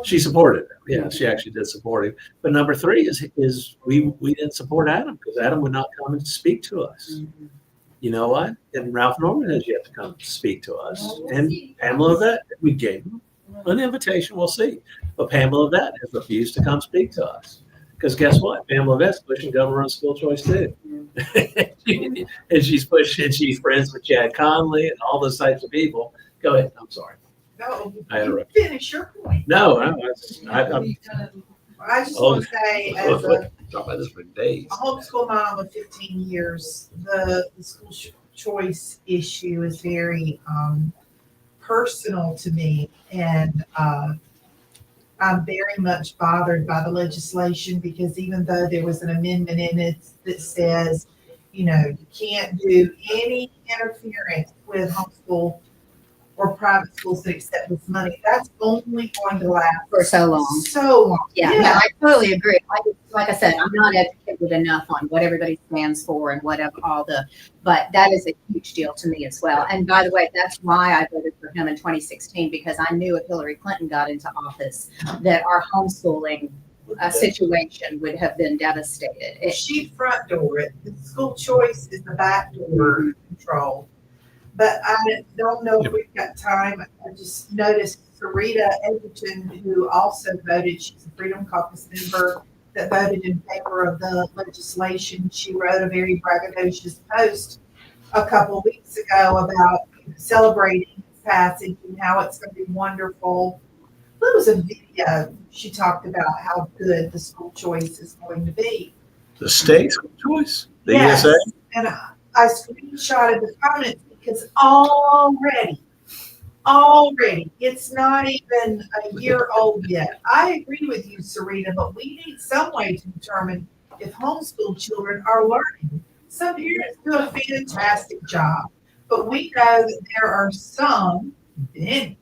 she supported him. Yeah, she actually did support him. But number 3 is we didn't support Adam because Adam would not come and speak to us. You know what? And Ralph Norman has yet to come speak to us. Well, we'll And see. Pamela Vet, we gave him an invitation. We'll see. But Pamela Vet has refused to come speak to us. Because guess what? Pamela Vet's pushing government school choice too. And she's friends with Chad Conley and all those types of people. Go ahead. I'm sorry. No, I you interrupted. finish your point. No, I just want to say, as a talk about this for days. homeschool mom of 15 years, the school choice issue is very personal to me. And I'm very much bothered by the legislation because even though there was an amendment in it that says, you can't do any interference with homeschool or private schools that accept this money, that's only going to last For so long. So long. Yeah, no, I totally agree. Like I said, I'm not educated enough on what everybody stands for and whatever but that is a huge deal to me as well. And by the way, that's why I voted for him in 2016, because I knew if Hillary Clinton got into office that our homeschooling situation would have been devastated. She front door it. The school choice is the back door control. But I don't know if we've got time. I just noticed Sarita Edgerton, who also voted, she's a Freedom Caucus member that voted in favor of the legislation. She wrote a very braggadocious post a couple of weeks ago about celebrating its passage and how it's going to be wonderful. There was a video. She talked about how good the school choice is going to be. The state school choice? The Yes. USA? And I screenshotted the comments because already, it's not even a year old yet. I agree with you, Sarita, but we need some way to determine if homeschool children are learning. Some parents do a fantastic job, but we know that there are some, many,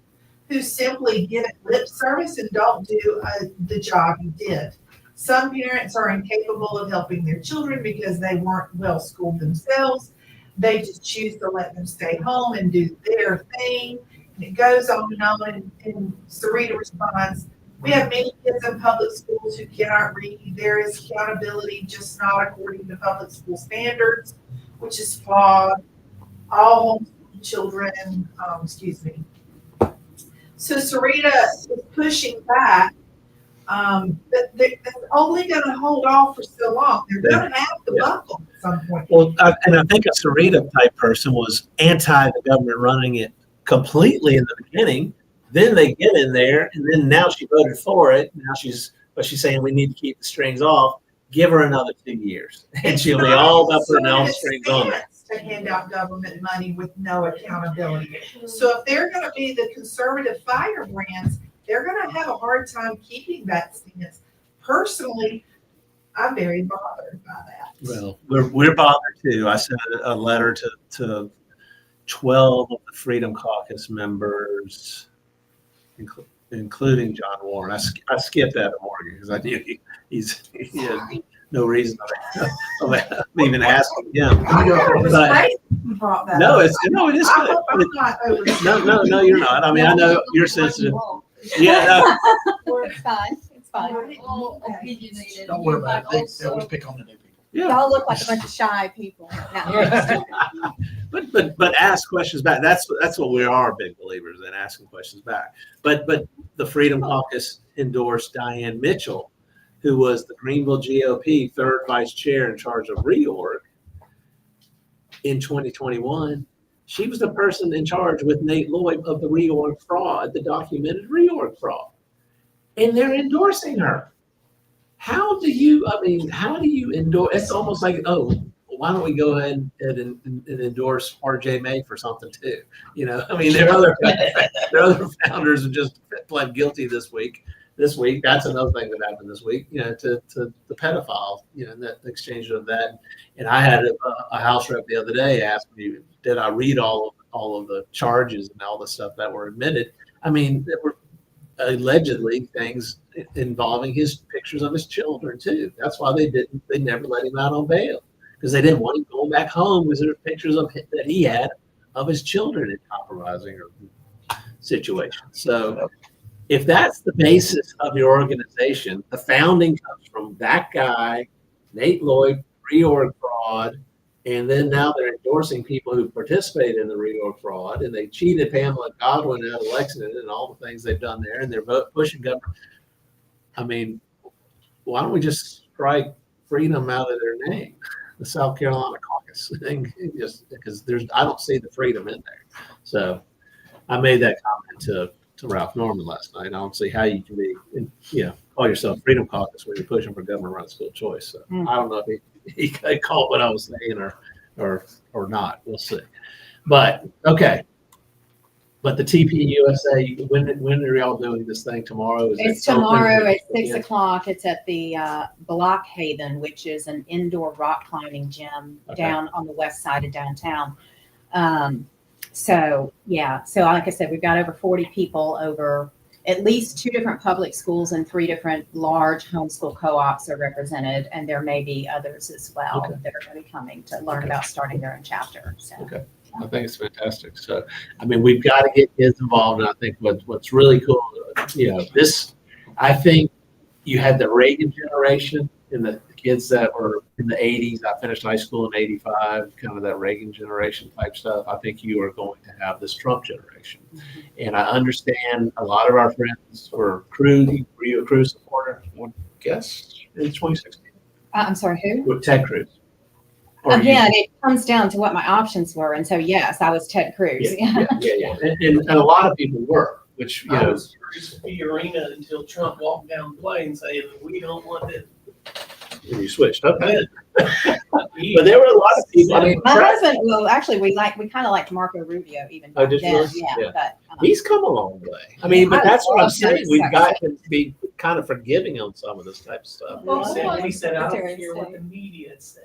who simply give it lip service and don't do the job you did. Some parents are incapable of helping their children because they weren't well schooled themselves. They just choose to let them stay home and do their thing. And it goes on and on. And Sarita responds, we have many kids in public schools who cannot read. There is accountability, just not according to public school standards, which is flawed. All homeschool children, So Sarita is pushing back. But they're only going to hold off for so long. They're going to have to buckle at some point. Well, and I think a Sarita type person was anti the government running it completely in the beginning. Then they get in there, and then now she voted for it. Now she's saying we need to keep the strings off. Give her another 2 years, and she'll be all about putting all the strings on it. To hand out government money with no accountability. So if they're going to be the conservative firebrands, they're going to have a hard time keeping that stance. Personally, I'm very bothered by that. Well, we're bothered too. I sent a letter to 12 of the Freedom Caucus members, including John Warren. I skipped Adam Morgan because I knew he had no reason of even asking him. But, no, it is good. No, you're not. I mean, I know you're sensitive. Yeah, It's fine. It's fine. All opinionated. Don't worry about but it. They always pick on the new people. yeah. Y'all look like a bunch of shy people. No. But ask questions back. That's what we are big believers in, asking questions back. But the Freedom Caucus endorsed Diane Mitchell, who was the Greenville GOP third vice chair in charge of reorg in 2021, She was the person in charge with Nate Lloyd of the reorg fraud, the documented reorg fraud. And they're endorsing her. How do you endorse? It's almost like, oh, why don't we go ahead and endorse RJ May for something too? I mean, there are other founders who just pled guilty this week. That's another thing that happened this week, to the pedophile, and that exchange of that. And I had a House rep the other day ask me, did I read all of the charges and all the stuff that were admitted? I mean, there were allegedly things involving his pictures of his children too. That's why they never let him out on bail, because they didn't want him going back home because there were pictures of him that he had of his children in compromising situations. So if that's the basis of your organization, the founding comes from that guy, Nate Lloyd, reorg fraud, and then now they're endorsing people who participated in the reorg fraud, and they cheated Pamela Godwin out of Lexington and all the things they've done there, and they're pushing government. I mean, why don't we just strike freedom out of their name, the South Carolina caucus thing, just because I don't see the freedom in there. So I made that comment to Ralph Norman last night. I don't see how you can be, call yourself Freedom Caucus when you're pushing for government-run school choice. So I don't know if he caught what I was saying or not. We'll see. But okay. But the TPUSA, when are y'all doing this thing tomorrow? It's tomorrow at 6 o'clock. It's at the Blockhaven, which is an indoor rock climbing gym down on the west side of downtown. So like I said, we've got over 40 people over at least 2 different public schools and 3 different large homeschool co-ops are represented, and there may be others as well that are going to be coming to learn about starting their own chapter. So. Okay. I think it's fantastic. So, I mean, we've got to get kids involved. And I think what's really cool, I think you had the Reagan generation and the kids that were in the 80s. I finished high school in 85, kind of that Reagan generation type stuff. I think you are going to have this Trump generation. Mm-hmm. And I understand a lot of our friends were Cruz. Were you a Cruz supporter? I guess in 2016. I'm sorry, who? With Ted Cruz. Again, it comes down to what my options were, and so yes, I was Ted Cruz. Yeah. And a lot of people were, which I was Cruz Arena until Trump walked down the plane saying we don't want it. And you switched, okay. But there were a lot of people. I mean, my husband, well, actually, we kind of liked Marco Rubio even. Oh, did you? Yeah. But he's come a long way. I mean, but that's what I'm saying. We've got to be kind of forgiving on some of this type of stuff. We said I don't care what the media says.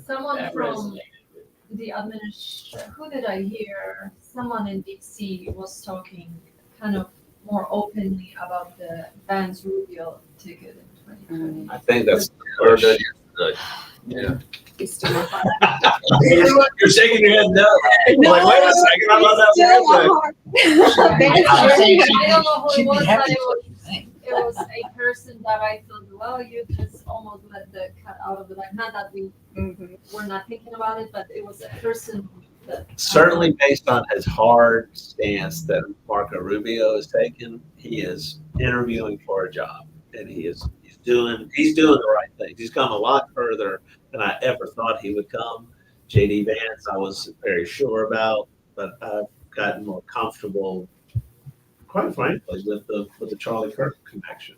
Someone That from resonated with the administration, who did I hear? Someone in DC was talking kind of more openly about the Vance Rubio ticket in 2020. I think that's heard that yesterday. Yeah. You're shaking your head no. No, Like, wait a second, I'm not that. I don't know who it was, but it was a person that I thought, well, you just almost let the cat out of the bag. Not that we were not thinking about it, but it was a person that certainly based on his hard stance that Marco Rubio has taken, he is interviewing for a job, and he's doing the right thing. He's come a lot further than I ever thought he would come. JD Vance, I was very sure about, but I've gotten more comfortable, quite frankly, with the Charlie Kirk connection.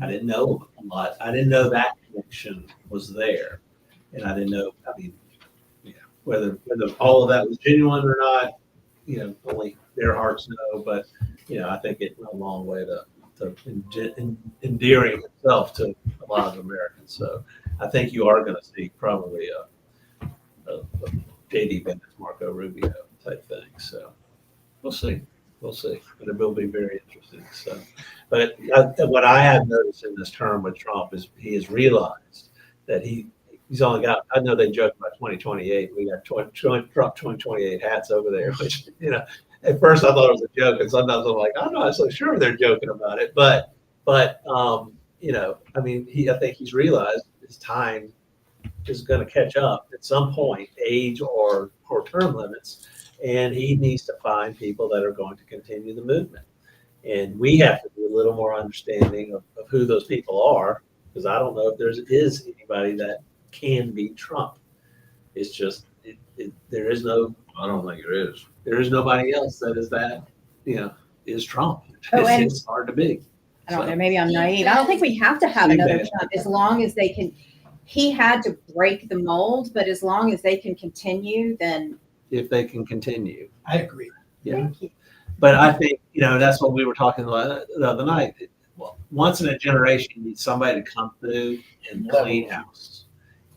I didn't know a lot. I didn't know that connection was there, and I didn't know. I mean, whether all of that was genuine or not, only their hearts know. But I think it went a long way to endearing itself to a lot of Americans. So I think you are going to see probably a JD Vance, Marco Rubio type thing. So we'll see. But it will be very interesting. So, but what I have noticed in this term with Trump is he has realized that he's only got. I know they joke about 2028. We got Trump 2028 hats over there, which at first I thought it was a joke, and sometimes I'm like, I'm not so sure they're joking about it. But I mean, I think he's realized his time is going to catch up at some point, age or term limits. And he needs to find people that are going to continue the movement. And we have to be a little more understanding of who those people are, because I don't know if there is anybody that can beat Trump. It's just, there is no, I don't think it is. there is nobody else that is that, is Trump. Oh, and- It's hard to be. I don't So- know, maybe I'm naive. I don't think we have to have another Trump as long as they can, he had to break the mold, but as long as they can continue, then. If they can continue. I agree. Yeah. Thank you. But I think, that's what we were talking about the other night. Well, once in a generation, you need somebody to come through and clean house.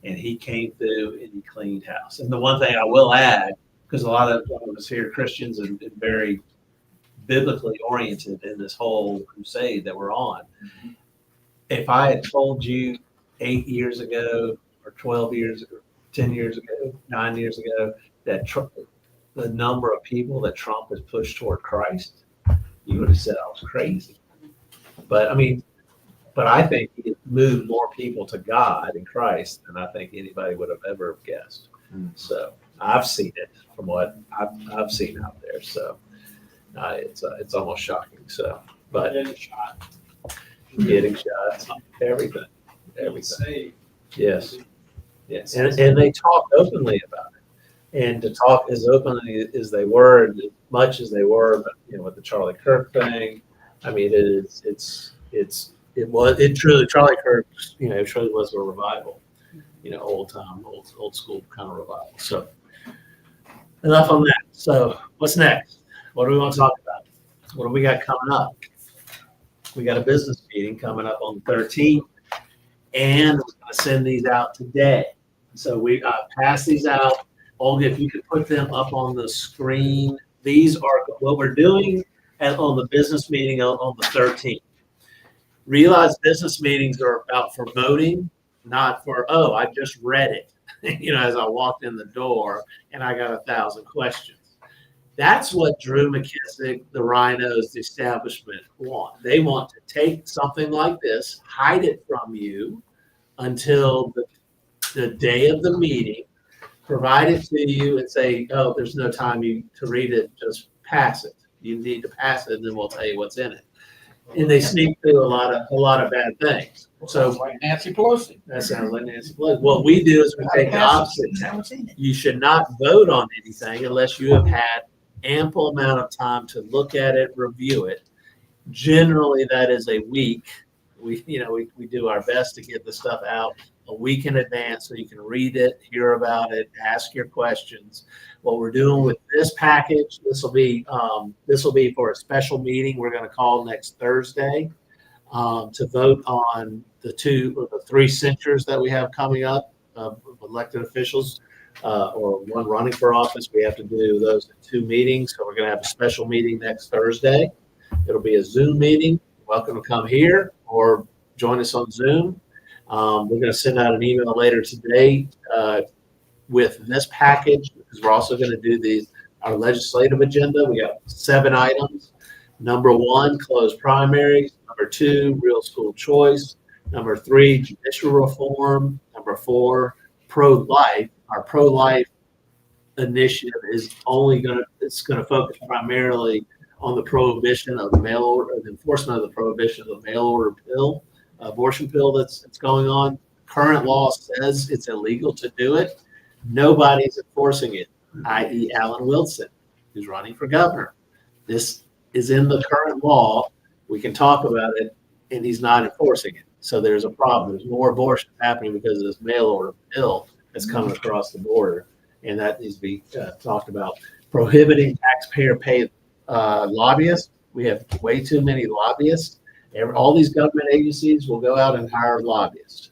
And he came through and he cleaned house. And the one thing I will add, because a lot of us here are Christians and very biblically oriented in this whole crusade that we're on. If I had told you 8 years ago or 12 years ago, 10 years ago, 9 years ago, that the number of people that Trump has pushed toward Christ, you would have said I was crazy. But I think he moved more people to God and Christ than I think anybody would have ever guessed. So I've seen it from what I've seen out there. So it's almost shocking. So, but getting shots, everything. Yes. And they talk openly about it. And to talk as openly as they were, and as much as they were, but with the Charlie Kirk thing, it truly, Charlie Kirk, it truly was a revival, old school kind of revival. So enough on that. So what's next? What do we want to talk about? What do we got coming up? We got a business meeting coming up on the 13th, and we're going to send these out today. So we pass these out. Olga, if you could put them up on the screen. These are what we're doing on the business meeting on the 13th. Realize business meetings are about for voting, not for, I just read it, as I walked in the door and I got 1,000 questions. That's what Drew McKissick, the Rhinos, the establishment want. They want to take something like this, hide it from you until the day of the meeting, provide it to you and say, there's no time to read it, just pass it. You need to pass it, and then we'll tell you what's in it. And they sneak through a lot of bad things. So like Nancy Pelosi. that sounds like Nancy Pelosi. What we do is we take the opposite tack. You should not vote on anything unless you have had ample amount of time to look at it, review it. Generally, that is a week. We do our best to get the stuff out a week in advance so you can read it, hear about it, ask your questions. What we're doing with this package, this will be for a special meeting we're going to call next Thursday to vote on the 2 or the 3 censures that we have coming up of elected officials or one running for office. We have to do those in 2 meetings, so we're going to have a special meeting next Thursday. It'll be a Zoom meeting. Welcome to come here or join us on Zoom. We're going to send out an email later today with this package because we're also going to do our legislative agenda. We got 7 items. Number 1, closed primaries. Number 2, real school choice. Number 3, judicial reform. Number 4, pro-life. Our pro-life initiative is going to focus primarily on the prohibition of the the enforcement of the prohibition of the mail order pill, abortion pill that's going on. Current law says it's illegal to do it. Nobody's enforcing it, i.e. Alan Wilson, who's running for governor. This is in the current law. We can talk about it, and he's not enforcing it. So there's a problem. There's more abortions happening because of this mail order pill that's coming across the border, and that needs to be talked about. Prohibiting taxpayer paid lobbyists. We have way too many lobbyists. All these government agencies will go out and hire lobbyists.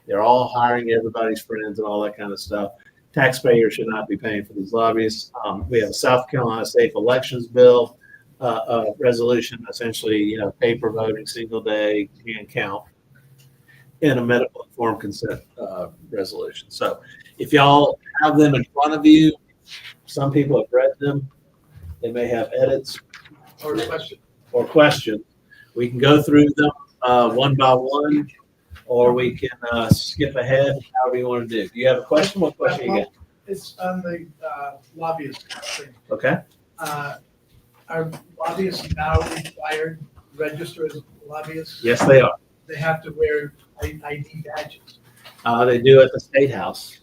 They're all hiring everybody's friends and all that kind of stuff. Taxpayers should not be paying for these lobbyists. We have a South Carolina safe elections bill resolution, essentially, paper voting, single day, hand count, and a medical informed consent resolution. So if y'all have them in front of you, some people have read them. They may have edits or questions. We can go through them one by one, or we can skip ahead, however you want to do. Do you have a question? What question you got? It's on the lobbyist thing. Okay. Are lobbyists now required to register as lobbyists? Yes, they are. They have to wear ID badges. They do at the State House.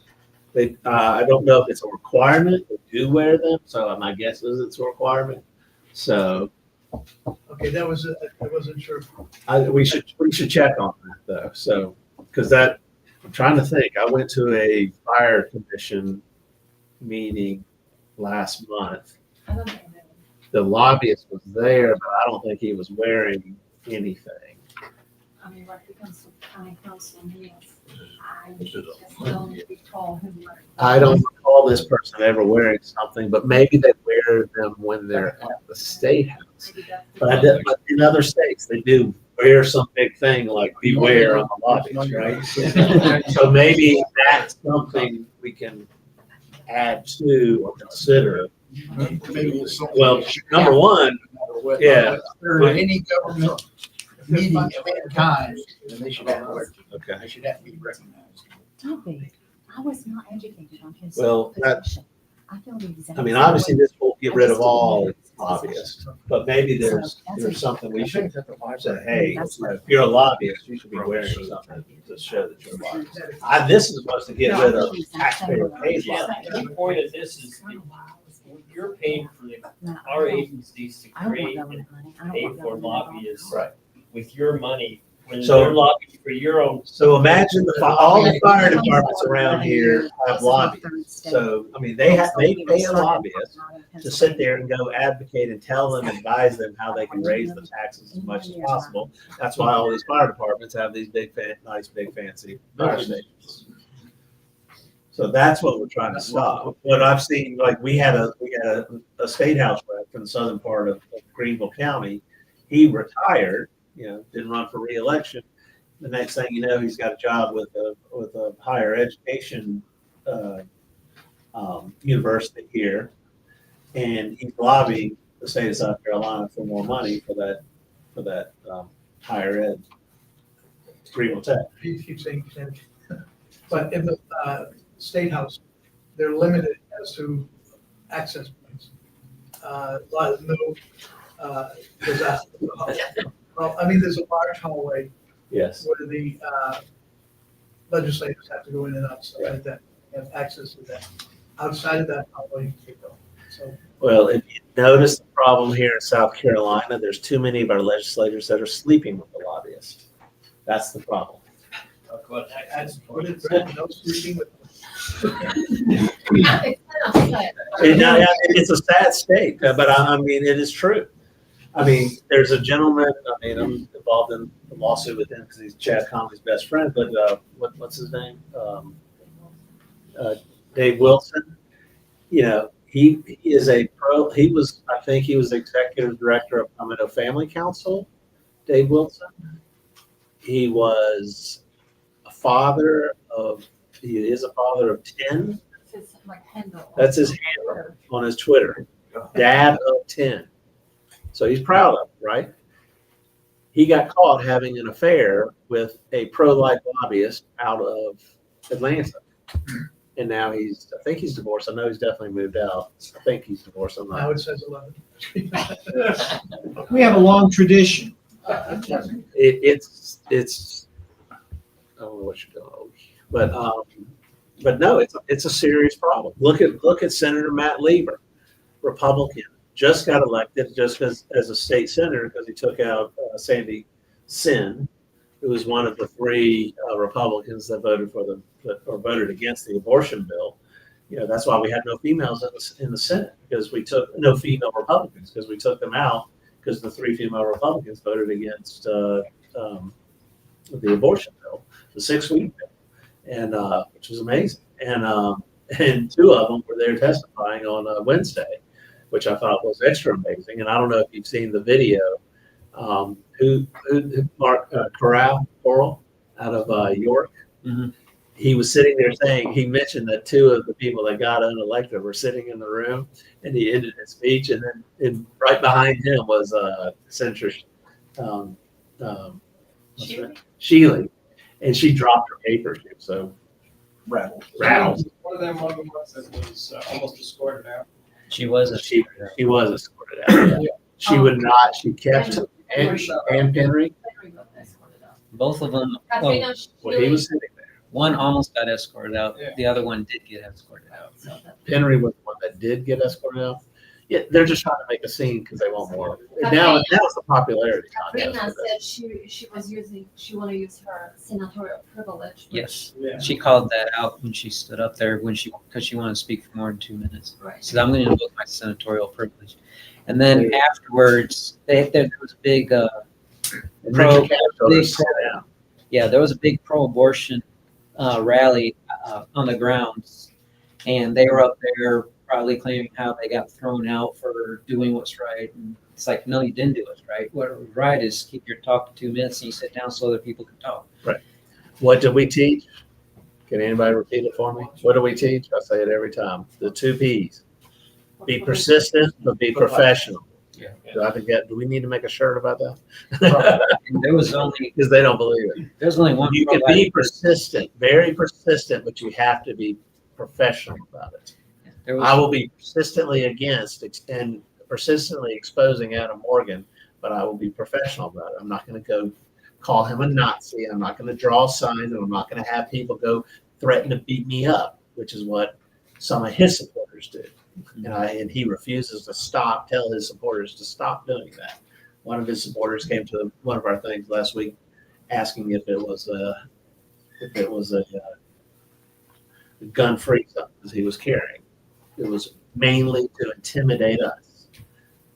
I don't know if it's a requirement. They do wear them, so my guess is it's a requirement. So Okay, I wasn't sure. we should check on that though. So because I'm trying to think. I went to a fire commission meeting last month. The lobbyist was there, but I don't think he was wearing anything. I mean, what becomes of county council meetings? I just don't recall him wearing. I don't recall this person ever wearing something, but maybe they wear them when they're at the state house. But in other states, they do wear some big thing like beware on the lobbies, right? So maybe that's something we can add to or consider. Well, number one, yeah. If there are any government meeting of any kind, then they should have to wear. Okay. They should have to be recognized. Don't be. I was not educated on his Well, position. I feel the exact I mean, same obviously way. this will get rid of I just all didn't know lobbyists, but maybe there's something we should say, hey, That's if you're a lobbyist, you should be wearing something to show that you're a lobbyist. This is supposed to get rid of taxpayer paid Yeah, lobbyists. the point of this is that you're paying for our agencies to I don't want create government and money. I don't pay want for government lobbyists Right. with your money when So- they're lobbying for your own. So imagine all the fire departments around here have lobbyists. So, I mean, they pay a lobbyist to sit there and go advocate and tell them, advise them how they can raise the taxes as much as possible. That's why all these fire departments have these big, nice, big, fancy fire stations. So that's what we're trying to stop. What I've seen, like we had a state house rep from the southern part of Greenville County. He retired, didn't run for reelection. The next thing you know, he's got a job with a higher education university here, and he's lobbying the state of South Carolina for more money for that higher ed Greenville Tech. You keep saying, but in the State House, they're limited as to access points. Disaster. Well, I mean, there's a large hallway Yes. where the legislators have to go in and out, stuff like that, have access to that. Outside of that hallway, you can't go. So, Well, if you notice the problem here in South Carolina, there's too many of our legislators that are sleeping with the lobbyists. That's the problem. Talk about access what points. is that? No sleeping with. It's a sad state, but I mean, it is true. I mean, there's a gentleman, I'm involved in a lawsuit with him because he's Chad Conley's best friend, but what's his name? Dave Wilson. He is I think he was executive director of Palmetto Family Council, Dave Wilson. He was he is a father of 10. That's his handle on his Twitter. Dad of 10. So he's proud of it, right? He got caught having an affair with a pro-life lobbyist out of Atlanta. And now I think he's divorced. I know he's definitely moved out. I think he's divorced. I'm Now not. it says 11. We have a long tradition. It's I don't know what you're doing, but no, it's a serious problem. Look at Senator Matt Lieber, Republican, just got elected just as a state senator because he took out Sandy Sin, who was one of the 3 Republicans that voted against the abortion bill. That's why we had no females in the Senate, because we took no female Republicans, because we took them out because the 3 female Republicans voted against the abortion bill, the 6-week bill, and which was amazing. And 2 of them were there testifying on Wednesday, which I thought was extra amazing. And I don't know if you've seen the video. Who Mark Coral out of York. Mm-hmm. He was sitting there saying, he mentioned that 2 of the people that got unelected were sitting in the room, and he ended his speech, and then right behind him was Senator Shealy, and she dropped her papers. So rattled. One of them ones that was almost escorted out. She was She was escorted out. Yeah. She would not. She kept Ann Penry. both of them. Katrina Well, he was sitting there. One almost got escorted out. Yeah. The other one did get escorted out. So Henry was the one that did get escorted out. Yeah, they're just trying to make a scene because they want more. Now it's the popularity Katrina contest. said she wanna use her senatorial privilege. which- yes, Yeah. she called that out when she stood up there because she wanted to speak for more than 2 minutes. Right. So I'm going to invoke my senatorial privilege. And then afterwards, there was a big, And Richard Cash told her to big sit down. yeah, there was a big pro-abortion rally on the grounds, and they were up there probably claiming how they got thrown out for doing what's right. And it's like, no, you didn't do what's right. What was right is keep your talk to 2 minutes and you sit down so other people can talk. What did we teach? Can anybody repeat it for me? What do we teach? I say it every time. The 2 P's. Be persistent, but be professional. Yeah. Do we need to make a shirt about that? And there was only Because they don't believe it. there's only one. You can be persistent, very persistent, but you have to be professional about it. There was, I will be persistently against and persistently exposing Adam Morgan, but I will be professional about it. I'm not going to go call him a Nazi. I'm not going to draw signs, and I'm not going to have people go threaten to beat me up, which is what some of his supporters do. And he refuses to tell his supporters to stop doing that. One of his supporters came to one of our things last week asking if it was a gun-free something he was carrying. It was mainly to intimidate us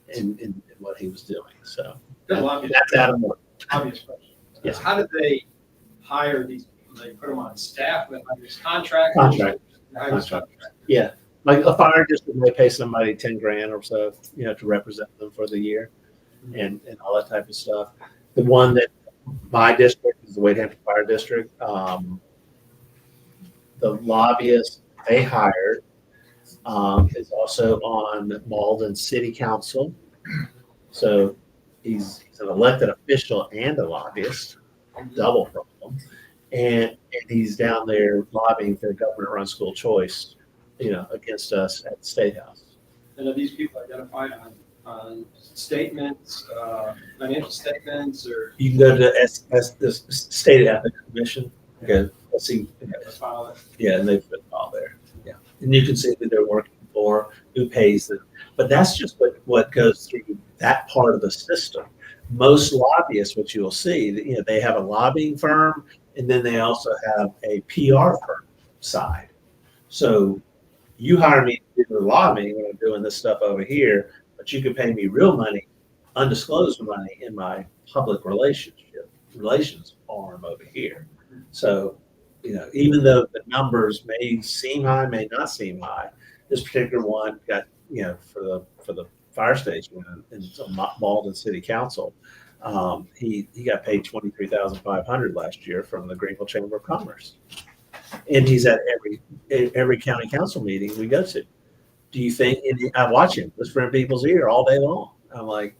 in what he was doing. So that's Adam Morgan. Obvious question. Yes. How did they hire these people? They put them on staff with these contractors? Contract. Contract. Yeah. Like a fire district, they pay somebody 10 grand or so, to represent them for the year and all that type of stuff. The one that my district is the Wade Hampton Fire District. The lobbyist they hired is also on Malden City Council. So he's an elected official and a lobbyist, double problem. And he's down there lobbying for the government-run school choice, against us at the State House. And are these people identified on statements, financial statements, or? You can go to the State Ethics Commission. Okay, let's see. File it? Yeah, and they've been all there. Yeah, and you can see who they're working for, who pays them. But that's just what goes through that part of the system. Most lobbyists, what you'll see, they have a lobbying firm, and then they also have a PR firm side. So you hire me to do the lobbying when I'm doing this stuff over here, but you can pay me real money, undisclosed money in my public relations arm over here. So, even though the numbers may seem high, may not seem high, this particular one got, for the fire station in Malden City Council, he got paid $23,500 last year from the Greenville Chamber of Commerce. And he's at every county council meeting we go to. Do you think? And I watch him whisper in people's ear all day long. I'm like,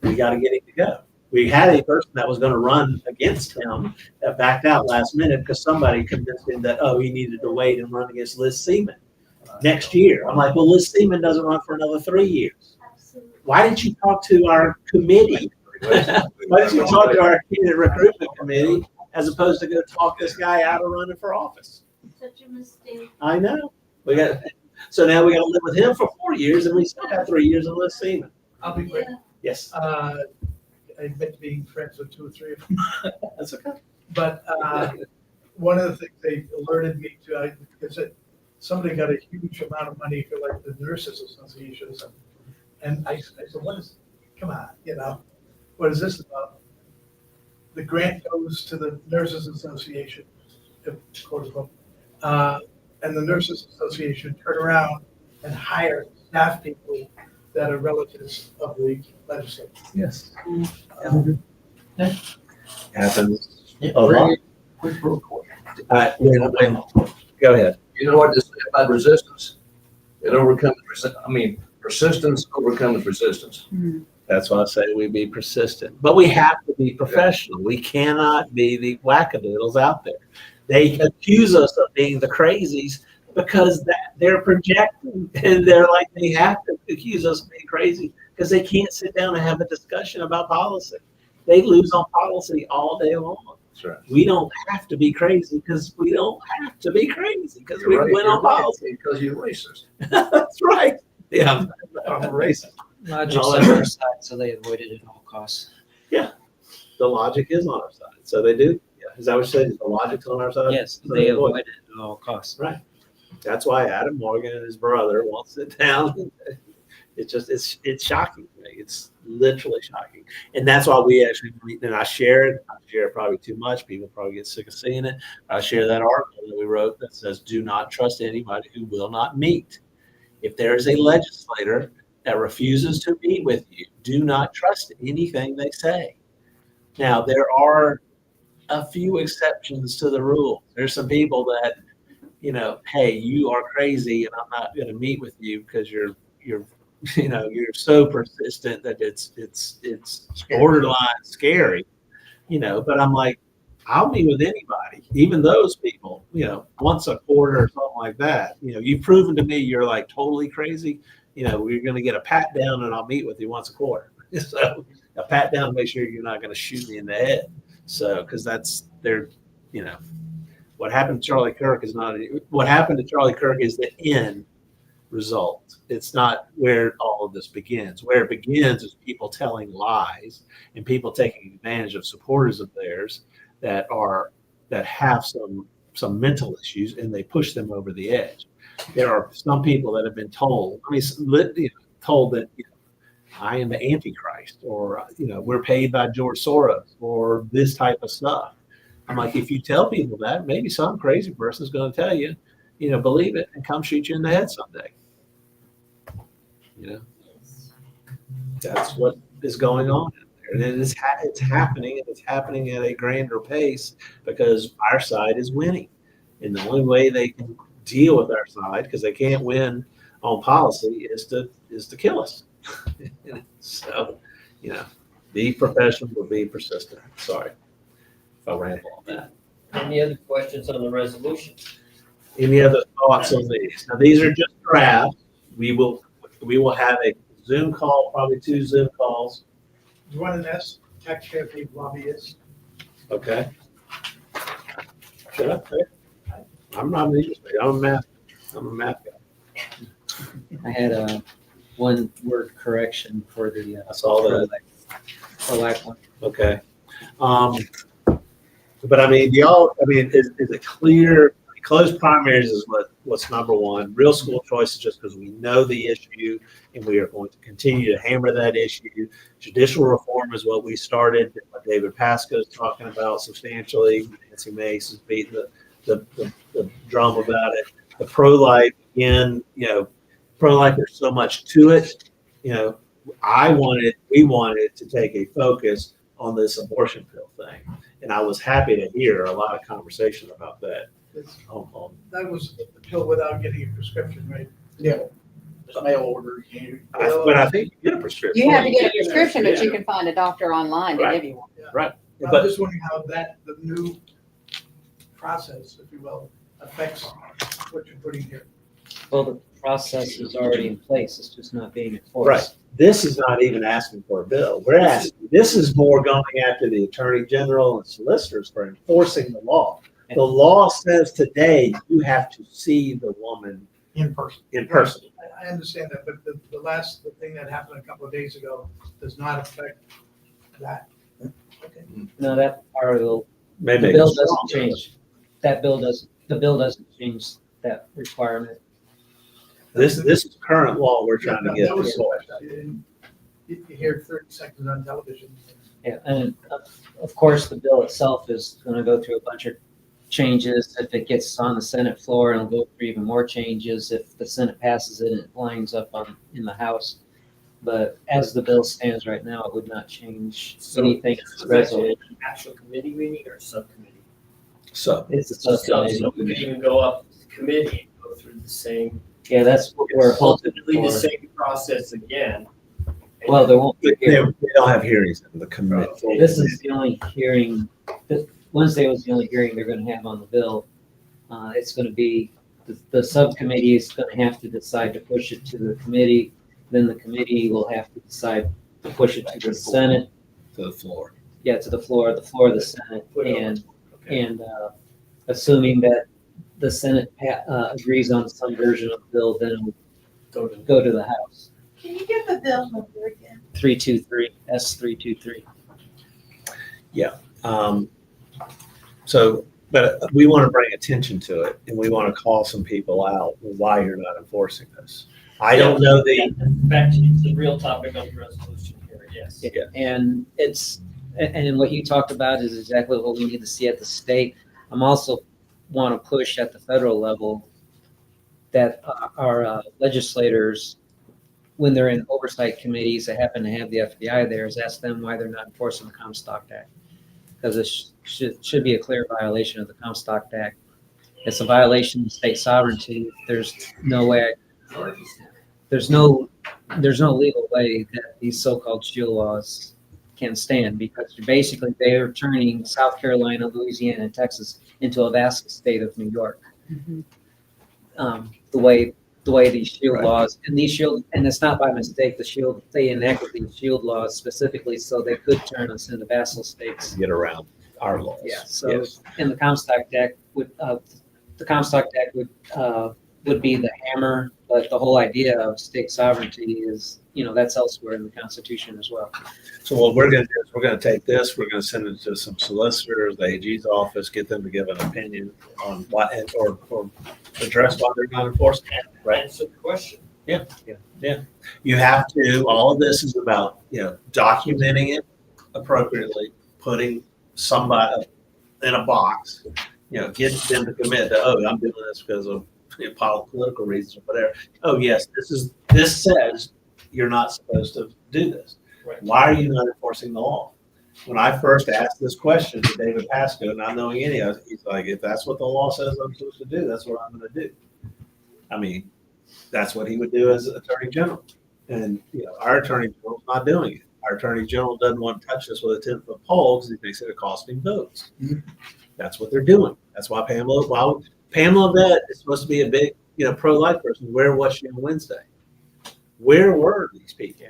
we got to get him to go. We had a person that was going to run against him that backed out last minute because somebody convinced him that he needed to wait and run against Liz Seaman next year. I'm like, well, Liz Seaman doesn't run for another 3 years. Why didn't you talk to our committee? Why didn't you talk to our candidate recruitment committee as opposed to go talk this guy out of running for office? Such a mistake. I know. So now we got to live with him for 4 years, and we still got 3 years of Liz Seaman. I'll be quick. Yes. I admit to being friends with 2 or 3 of them. That's okay. But one of the things they alerted me to, because somebody got a huge amount of money for like the nurses associations. And I said, come on, what is this about? The grant goes to the Nurses Association, quote unquote. And the Nurses Association turn around and hire staff people that are relatives of the legislature. Yes. Happens a lot. Go ahead. You know what they say about resistance? It overcomes, persistence overcomes resistance. That's why I say we be persistent. But we have to be professional. We cannot be the wackadoodles out there. They accuse us of being the crazies because they're projecting, and they're like, they have to accuse us of being crazy because they can't sit down and have a discussion about policy. They lose on policy all day long. That's right. We don't have to be crazy because we don't have to be crazy because we You're right, went on you're right, policy. because you're racist. That's right. Yeah, I'm a racist. Logic's all on that. their side, so they avoid it at all costs. The logic is on our side, so they do. Yeah, is that what you said? The logic's on our side. Yes, So they avoid it at all costs. Right. That's why Adam Morgan and his brother won't sit down. It's shocking to me. It's literally shocking. And that's why we actually meet, and I share it probably too much. People probably get sick of seeing it. I share that article that we wrote that says, do not trust anybody who will not meet. If there is a legislator that refuses to meet with you, do not trust anything they say. Now, there are a few exceptions to the rule. There's some people that, hey, you are crazy and I'm not going to meet with you because you're so persistent that it's borderline scary, but I'm like, I'll meet with anybody, even those people, once a quarter or something like that. You've proven to me you're like totally crazy. We're going to get a pat down and I'll meet with you once a quarter. So a pat down to make sure you're not going to shoot me in the head. So, because that's what happened to Charlie Kirk is not what happened to Charlie Kirk is the end result. It's not where all of this begins. Where it begins is people telling lies and people taking advantage of supporters of theirs that have some mental issues and they push them over the edge. There are some people that have been told, told that I am the Antichrist, or we're paid by George Soros, or this type of stuff. I'm like, if you tell people that, maybe some crazy person is going to tell you, believe it and come shoot you in the head someday. That's what is going on out there. And it's happening, and it's happening at a grander pace because our side is winning. And the only way they can deal with our side, because they can't win on policy, is to kill us. So, be professional or be persistent. Sorry if I ramble on that. Any other questions on the resolution? Any other thoughts on these? Now, these are just drafts. We will have a Zoom call, probably 2 Zoom calls. You want an S, taxpayer paid lobbyists? Okay. Should I say? I'm not an English major. I'm a math guy. I had a one word correction for the I saw that. pro-life one. Okay. But I mean, is it clear? Closed primaries is what's number one. Real school choice is just because we know the issue and we are going to continue to hammer that issue. Judicial reform is what we started, what David Pasco is talking about substantially. Nancy Mace is beating the drum about it. The pro-life, again, pro-life, there's so much to it. We wanted to take a focus on this abortion pill thing. And I was happy to hear a lot of conversation about that. That was the pill without getting a prescription, right? Yeah. Just mail order. But I think you get a prescription. You have to get a prescription, but you can find a doctor online to give you one. Right. I'm But just wondering how the new process, if you will, affects what you're putting here. Well, the process is already in place. It's just not being enforced. right. This is not even asking for a bill. We're asking, this is more going after the attorney general and solicitors for enforcing the law. The law says today you have to see the woman In person. in person. I understand that, but the thing that happened a couple of days ago does not affect that. Okay. No, that part of the Maybe bill doesn't change. The bill doesn't change that requirement. This is current law we're trying to get. That was the question. You hear 30 seconds on television. Yeah, and of course, the bill itself is going to go through a bunch of changes. If it gets on the Senate floor, it'll go through even more changes. If the Senate passes it and it lines up in the House. But as the bill stands right now, it would not change anything. So that's an actual committee meeting or subcommittee? So It's a So subcommittee. we could even go up to the committee and go through the same, Yeah, that's what we're hoping ultimately the for. same process again. Well, there won't be. they don't have hearings in the committee. This is the only hearing, Wednesday was the only hearing they're gonna have on the bill. It's gonna be, the subcommittee is gonna have to decide to push it to the committee. Then the committee will have to decide to push it to the Senate. To the floor. Yeah, to the floor of the Senate, and assuming that the Senate agrees on some version of the bill, then it'll go to the House. Can you give the bill number again? 323 S323. So, but we want to bring attention to it, and we want to call some people out why you're not enforcing this. I don't know Back to the real topic of the resolution here, yes. Yeah. And what you talked about is exactly what we need to see at the state. I'm also want to push at the federal level that our legislators, when they're in oversight committees that happen to have the FBI there, is ask them why they're not enforcing the Comstock Act. Because it should be a clear violation of the Comstock Act. It's a violation of state sovereignty. There's no way, there's no legal way that these so-called shield laws can stand, because basically they are turning South Carolina, Louisiana, and Texas into a vassal state of New York. The way these shield laws and it's not by mistake. They enacted these shield laws specifically so they could turn us into vassal states. get around our laws. Yeah. So, Yes. and the Comstock Act would be the hammer, but the whole idea of state sovereignty is, that's elsewhere in the Constitution as well. So what we're going to do is we're going to take this, we're going to send it to some solicitors, the AG's office, get them to give an opinion on what, or address why they're not enforcing it. Right. Answer the question. Yeah. You have to, all of this is about, documenting it appropriately, putting somebody in a box, get them to commit to, I'm doing this because of political reasons or whatever. Oh, yes, this says you're not supposed to do this. Right. Why are you not enforcing the law? When I first asked this question to David Pasco, not knowing any of it, he's like, if that's what the law says I'm supposed to do, that's what I'm going to do. I mean, that's what he would do as Attorney General. And, our Attorney General's not doing it. Our Attorney General doesn't want to touch this with a 10-foot pole because he thinks it'll cost him votes. Mhm. That's what they're doing. That's why Pamela Vett is supposed to be a big, pro-life person. Where was she on Wednesday? Where were these people?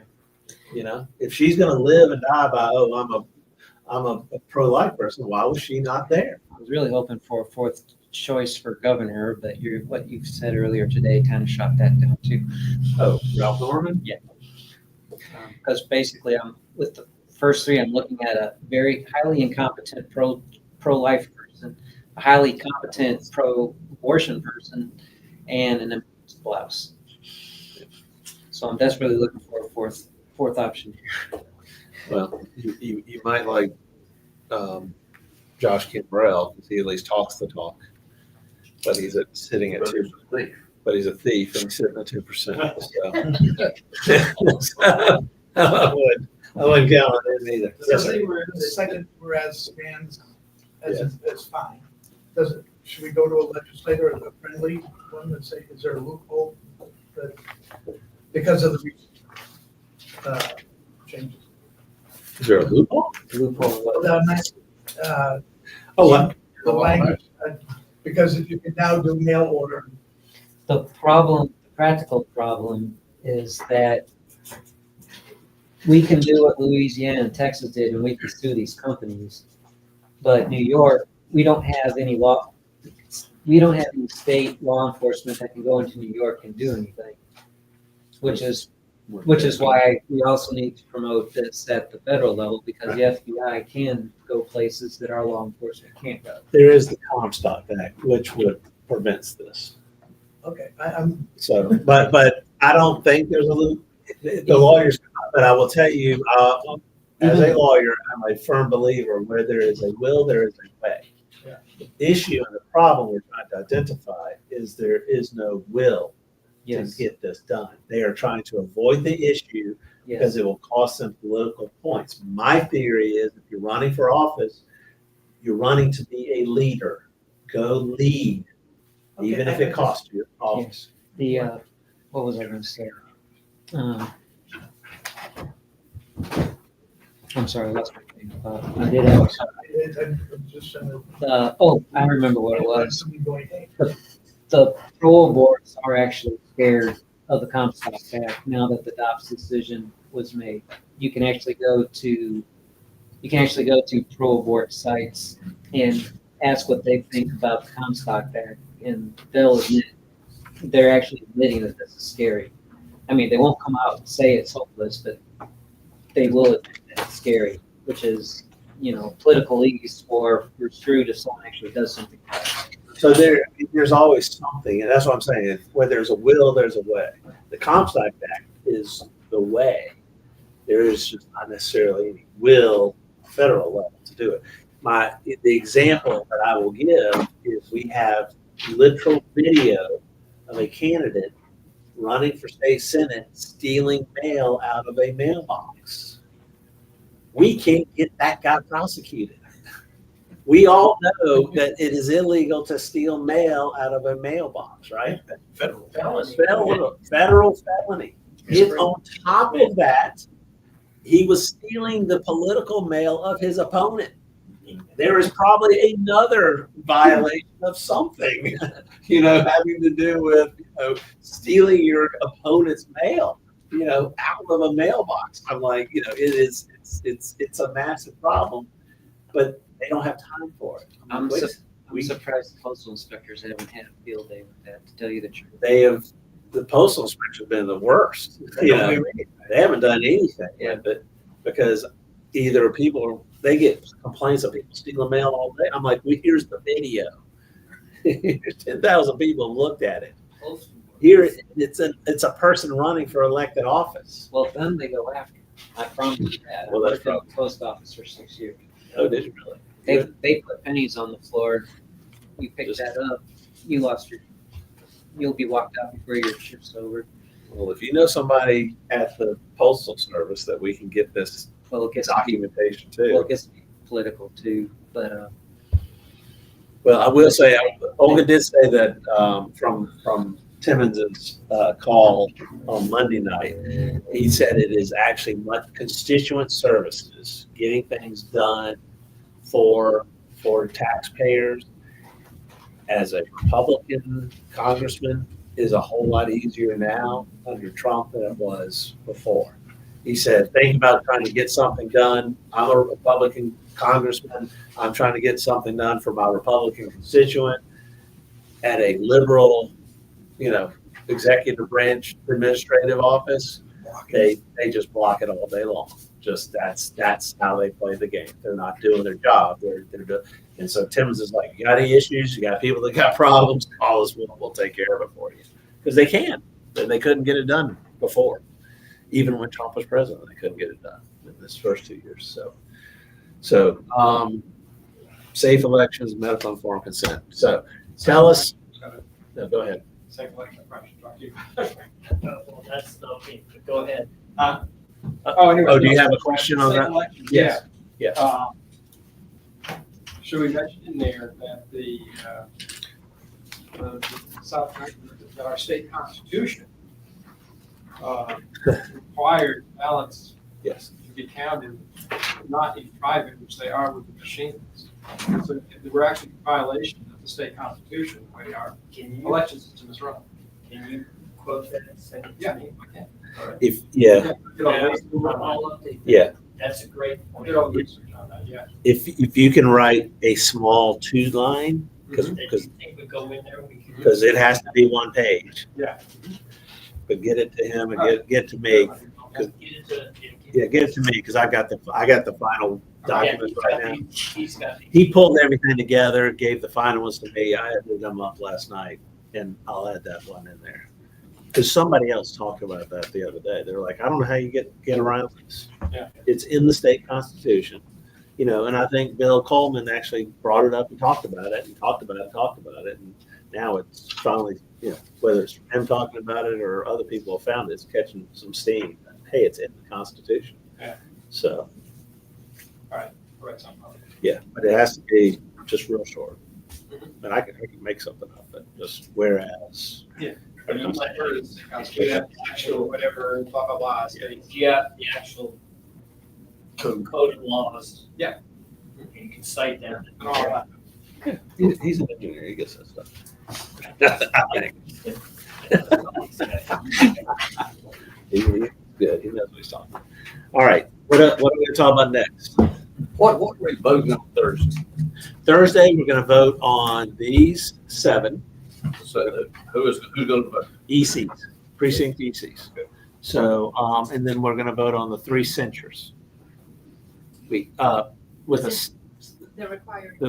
If she's going to live and die by, I'm a pro-life person, why was she not there? I was really hoping for a fourth choice for governor, but what you said earlier today kind of shot that down too. Oh, Ralph Norman? Yeah. Because basically, with the first three, I'm looking at a very highly incompetent pro-life person, a highly competent pro-abortion person, and an impeached blouse. So I'm desperately looking for a fourth option here. Well, you might like Josh Kimbrell, because he at least talks the talk, but he's sitting at 2%. But he's a thief and he's sitting at 2%. So I wouldn't count on him either. The second whereas stands as fine. Should we go to a legislator, a friendly one, and say, is there a loophole that, because of the recent changes? Is there a loophole? The language, because if you can now do mail order. The practical problem is that we can do what Louisiana and Texas did, and we can sue these companies. But New York, we don't have any law. We don't have any state law enforcement that can go into New York and do anything, which is why we also need to promote this at the federal level, because the FBI can go places that our law enforcement can't go. There is the Comstock Act, which prevents this. Okay, but I don't think there's a loop. The lawyers, but I will tell you, as a lawyer, I'm a firm believer where there is a will, there is a way. Yeah. The issue and the problem we're trying to identify is there is no will to get this done. They are trying to avoid the issue because it will cost them political points. My theory is if you're running for office, you're running to be a leader. Go lead, even if it costs you office. What was I going to say? I'm sorry, I lost my train of thought. I did have I remember what it was. The parole boards are actually scared of the Comstock Act now that the DOPS decision was made. You can actually go to You can actually go to pro-abort sites and ask what they think about the Comstock Act, and they're actually admitting that this is scary. I mean, they won't come out and say it's hopeless, but they will admit that it's scary, which is, political ease or we're screwed if someone actually does something. So there's always something, and that's what I'm saying. Where there's a will, there's a way. The Comstock Act is the way. There is just not necessarily any will federal level to do it. The example that I will give is we have literal video of a candidate running for state senate stealing mail out of a mailbox. We can't get that guy prosecuted. We all know that it is illegal to steal mail out of a mailbox, right? Federal. Federal felony. And on top of that, he was stealing the political mail of his opponent. There is probably another violation of something, having to do with, stealing your opponent's mail, out of a mailbox. I'm like, it's a massive problem, but they don't have time for it. I'm surprised the postal inspectors haven't had a field day with that, to tell you the truth. The postal inspectors have been the worst. They haven't done anything yet, but because either they get complaints of people stealing mail all day. I'm like, here's the video. 10,000 people looked at it. Here, it's a person running for elected office. Well, then they go after. I promise you that. Well, I that's worked at the post office for 6 years. Oh, did you really? They put pennies on the floor. You pick that up, you'll be walked out before your shift's over. Well, if you know somebody at the postal service that we can get this documentation too. Well, it gets to be political too, but. Well, I will say, Olga did say that from Timmons's call on Monday night, he said it is actually constituent services, getting things done for taxpayers. As a Republican congressman, is a whole lot easier now under Trump than it was before. He said, think about trying to get something done. I'm a Republican congressman. I'm trying to get something done for my Republican constituent at a liberal, executive branch administrative office. They just block it all day long. Just that's how they play the game. They're not doing their job. They're doing, and so Timmons is like, you got any issues? You got people that got problems? Call us. We'll take care of it for you, because they can. They couldn't get it done before. Even when Trump was president, they couldn't get it done in this first 2 years. So safe elections, medical informed consent. So tell us. No, go ahead. Second election, I probably should talk to you. Well, that's okay. Go ahead. Anyway, do you have a question on that? Election, Yes. yeah. Yeah. Should we mention in there that that our state constitution required ballots Yes. to be counted, not in private, which they are with the machines. So we're actually in violation of the state constitution the way our election system is run. Can you quote that and send it to me? I can. Yeah. That's a great point. Did all the research on that, yeah. If you can write a small 2-line, That you think would go in there, we can. because it has to be 1 page. Yeah. But get it to him and get to me. Get it to. Yeah, get it to me, because I got the final documents right now. He's got. He pulled everything together, gave the final ones to me. I had them up last night, and I'll add that one in there. Because somebody else talked about that the other day. They were like, I don't know how you get around this. Yeah. It's in the state constitution, and I think Bill Coleman actually brought it up and talked about it and talked about it. And now it's finally, whether it's him talking about it or other people have found it, it's catching some steam. Hey, it's in the Constitution. Yeah. So. All right. Something. Yeah, but it has to be just real short. And I can make something up, but just whereas. Yeah. But you might heard it, you have the actual whatever, blah, blah, blah. You have the actual code of laws. Yeah. And you can cite them. And all that. Yeah, he's an engineer. He gets that stuff. He's good. He knows what he's talking about. All right. What are we going to talk about next? What are we voting on Thursday? Thursday, we're gonna vote on these 7 So who's going to vote? ECs, precinct ECs. So, and then we're gonna vote on the 3 censures. With us, They're required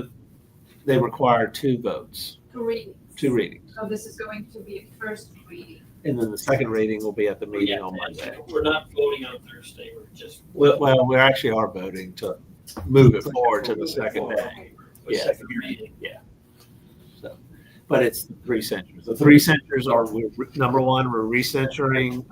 they require 2 votes, to read. 2 readings. So this is going to be a first reading. And then the second reading will be at the meeting on Monday. We're not voting on Thursday, we're just. Well, we actually are voting to move it forward to the second day. Yeah. Second reading. Yeah. So, but it's the 3 censures. The 3 censures are, number 1, we're recensuring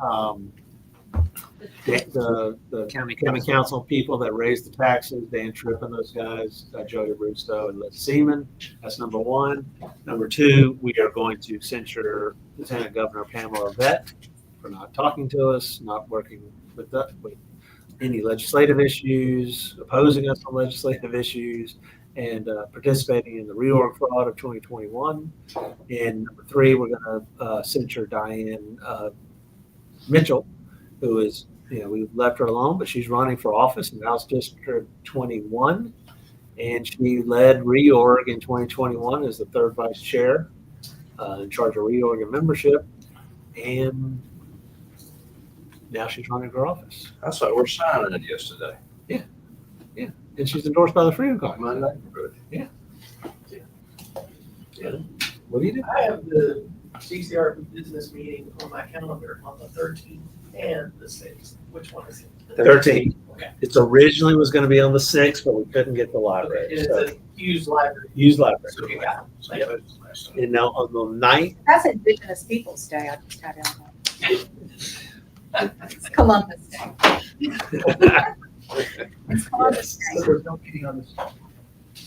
the county council people that raised the taxes, Dan Tripp and those guys, Jody Rusto and Liz Seaman. That's number 1. Number 2, we are going to censure Lieutenant Governor Pamela Vett for not talking to us, not working with any legislative issues, opposing us on legislative issues, and participating in the reorg fraud of 2021. And number 3, we're going to censure Diane Mitchell, who is, we left her alone, but she's running for office in House District 21. And she led reorg in 2021 as the 3rd vice chair, in charge of reorg and membership. And now she's running for office. I saw we're signing it yesterday. And she's endorsed by the Freedom Caucus. My neighborhood. Yeah. What do you do? I have the CCRP business meeting on my calendar on the 13th and the 6th. Which one is it? 13. Okay. It's originally was going to be on the 6th, but we couldn't get the Okay, library. and it's So a used library. use library. So you got it. Yep. And now on the 9th, That's Indigenous Peoples Day, I just had it on. It's Columbus Day. It's Columbus Day. So there's no meeting on this.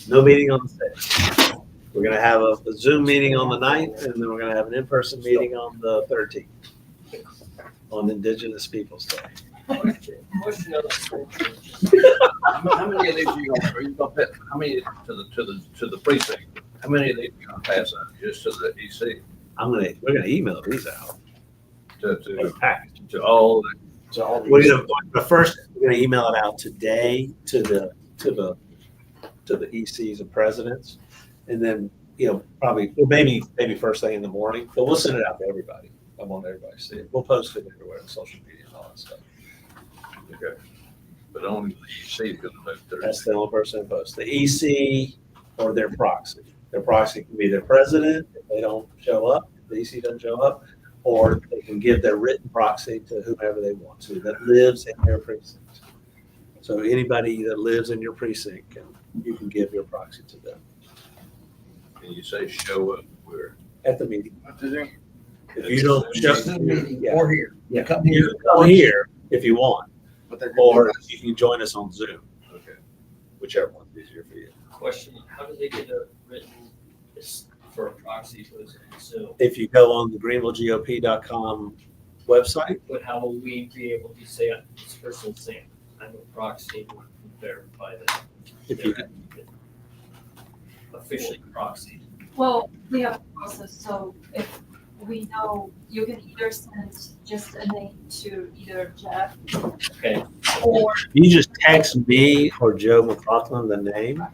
no meeting on the 6th. We're going to have a Zoom meeting on the 9th, and then we're going to have an in-person meeting on the 13th on Indigenous Peoples Day. Question of How many of these are you gonna pass? How many to the precinct? How many of these are you gonna pass out? Just to the EC? We're gonna email these out. To Package. to all the First, we're gonna email it out today to the ECs and presidents, and then probably maybe first thing in the morning. But we'll send it out to everybody. I want everybody to see it. We'll post it everywhere on social media and all that stuff. Okay. But only the EC is gonna vote Thursday. That's the only person that votes. The EC or their proxy. Their proxy can be their president if they don't show up, if the EC doesn't show up, or they can give their written proxy to whomever they want to that lives in their precinct. So anybody that lives in your precinct, you can give your proxy to them And you say show up where? at the meeting. If you don't show up, Or here. yeah, Come you here. can come here if you want, But they're or you can join us on Zoom, Okay. whichever one's easier for you. question, how do they get a written, for a proxy to Zoom? If you go on the GreenvilleGOP.com website, But how will we be able to say, this person's saying, I'm a proxy, and verify that if you they're officially proxy? Well, we have a process, so if we know, you can either send just a name to either Jeff Okay. or you just text me or Joe McLaughlin the name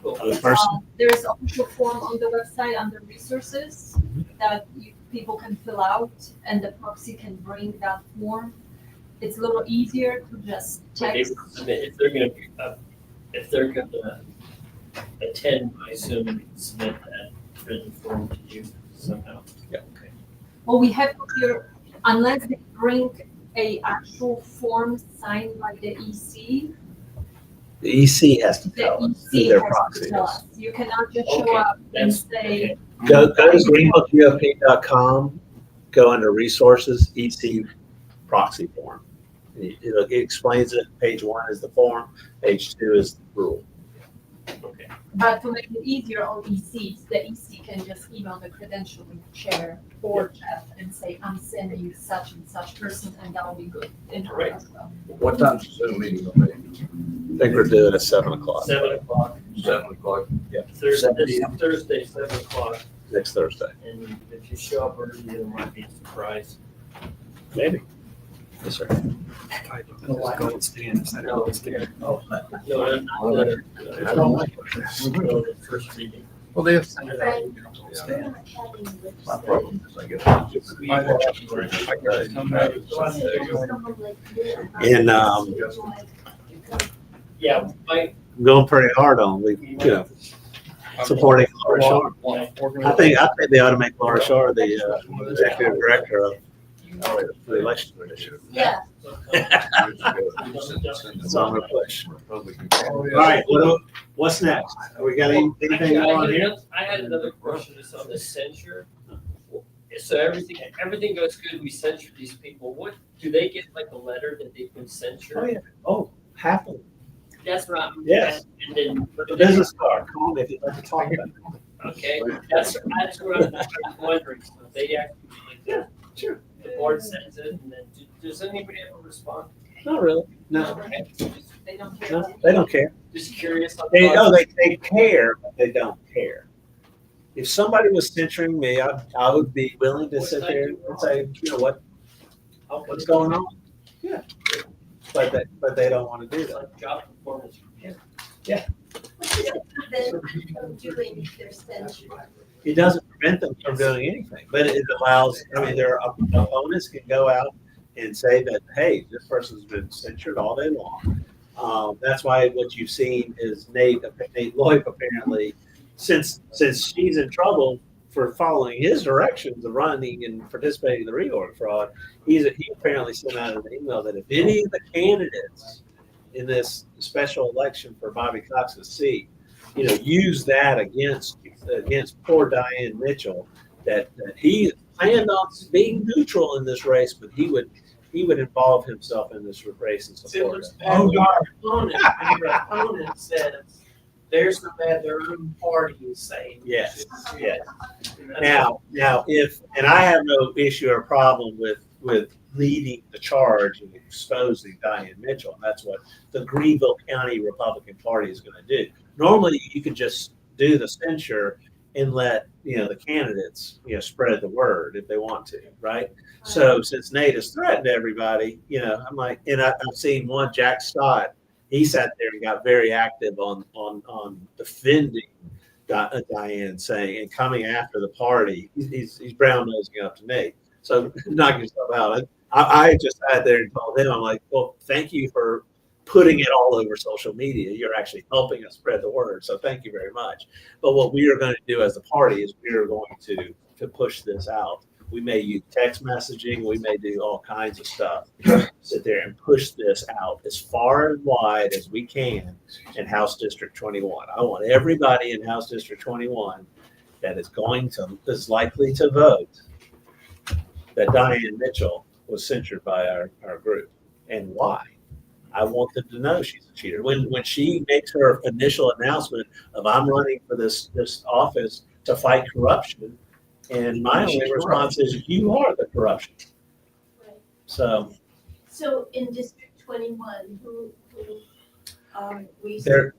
of the person. there's also a form on the website under resources that people can fill out, and the proxy can bring that form. It's a little easier to just text. If they're gonna be, if they're gonna attend, I assume we can submit that written form to you somehow. Yeah. Okay. Well, we have here, unless they bring a actual form signed by the EC, The EC has to the tell us who EC their has proxy to tell is. us. You cannot just show Okay, up and that's- say, Go to GreenvilleGOP.com, go under resources, EC proxy form. It explains it. Page 1 is the form, page 2 is the rule. Okay. but to make it easier on ECs, the EC can just email the credentialing chair or Jeff and say, I'm sending you such and such person, and that will be good in her as well. What time's the Zoom meeting gonna be? I think we're doing it at 7 o'clock 7:00. 7 o'clock? Thursday, 7:00, next Thursday. and if you show up early, it might be a surprise. Maybe. Yes, sir. Gold stands. I know it's there. No, not the, I don't like the first reading. Well, they have. Frank, we're not having which My say. problem is I get. Someone like you, And, Yeah, my, I'm going pretty hard on, supporting Laura Shore. I think they ought to make Laura Shore the executive director of the election commission. yeah, That's all I'm gonna push. All right, what's next? We got anything going on here? I had another question just on the censure. So everything goes good, we censure these people, what, do they get like a letter that they've been censured? Oh, yeah. Oh, happily. That's what I'm. Yes. And then. The business card, call me if you'd like to talk about it. Okay, that's what I'm wondering, so they actually, like, Sure. the board sends it, and then, does anybody ever respond? Not really, no, Okay, They don't care. no, they don't care. just curious. on They thoughts. care, but they don't care. If somebody was censuring me, I would be willing to sit there and say, you know what, what's going on? Yeah. But they don't want to do It's that. like job performance. what does it prevent them from doing their censure? It doesn't prevent them from doing anything, but it allows, their opponents can go out and say that, hey, this person's been censured all day long. That's why what you've seen is Nate Loeb apparently, since she's in trouble for following his directions of running and participating in the reorg fraud, he apparently sent out an email that if any of the candidates in this special election for Bobby Cox's seat, use that against poor Diane Mitchell, that he planned on being neutral in this race, but he would involve himself in this race and It support looks it. bad when your opponent says they're so bad their own party is saying. Yes, yes. Now, and I have no issue or problem with leading the charge and exposing Diane Mitchell. And that's what the Greenville County Republican Party is going to do. Normally, you could just do the censure and let the candidates spread the word if they want to, right? So since Nate has threatened everybody, I'm like, and I've seen one, Jack Stott. He sat there and got very active on defending Diane, saying and coming after the party. He's brown nosing up to Nate. So knock yourself out. I just sat there and told him, I'm like, well, thank you for putting it all over social media. You're actually helping us spread the word. So thank you very much. But what we are going to do as a party is we are going to push this out. We may use text messaging. We may do all kinds of stuff. Sit there and push this out as far and wide as we can in House District 21. I want everybody in House District 21 that is likely to vote that Diane Mitchell was censured by our group, and why. I want them to know she's a cheater. When she makes her initial announcement of I'm running for this office to fight corruption, and my only response is you are the corruption. Right. So in District 21, who we. there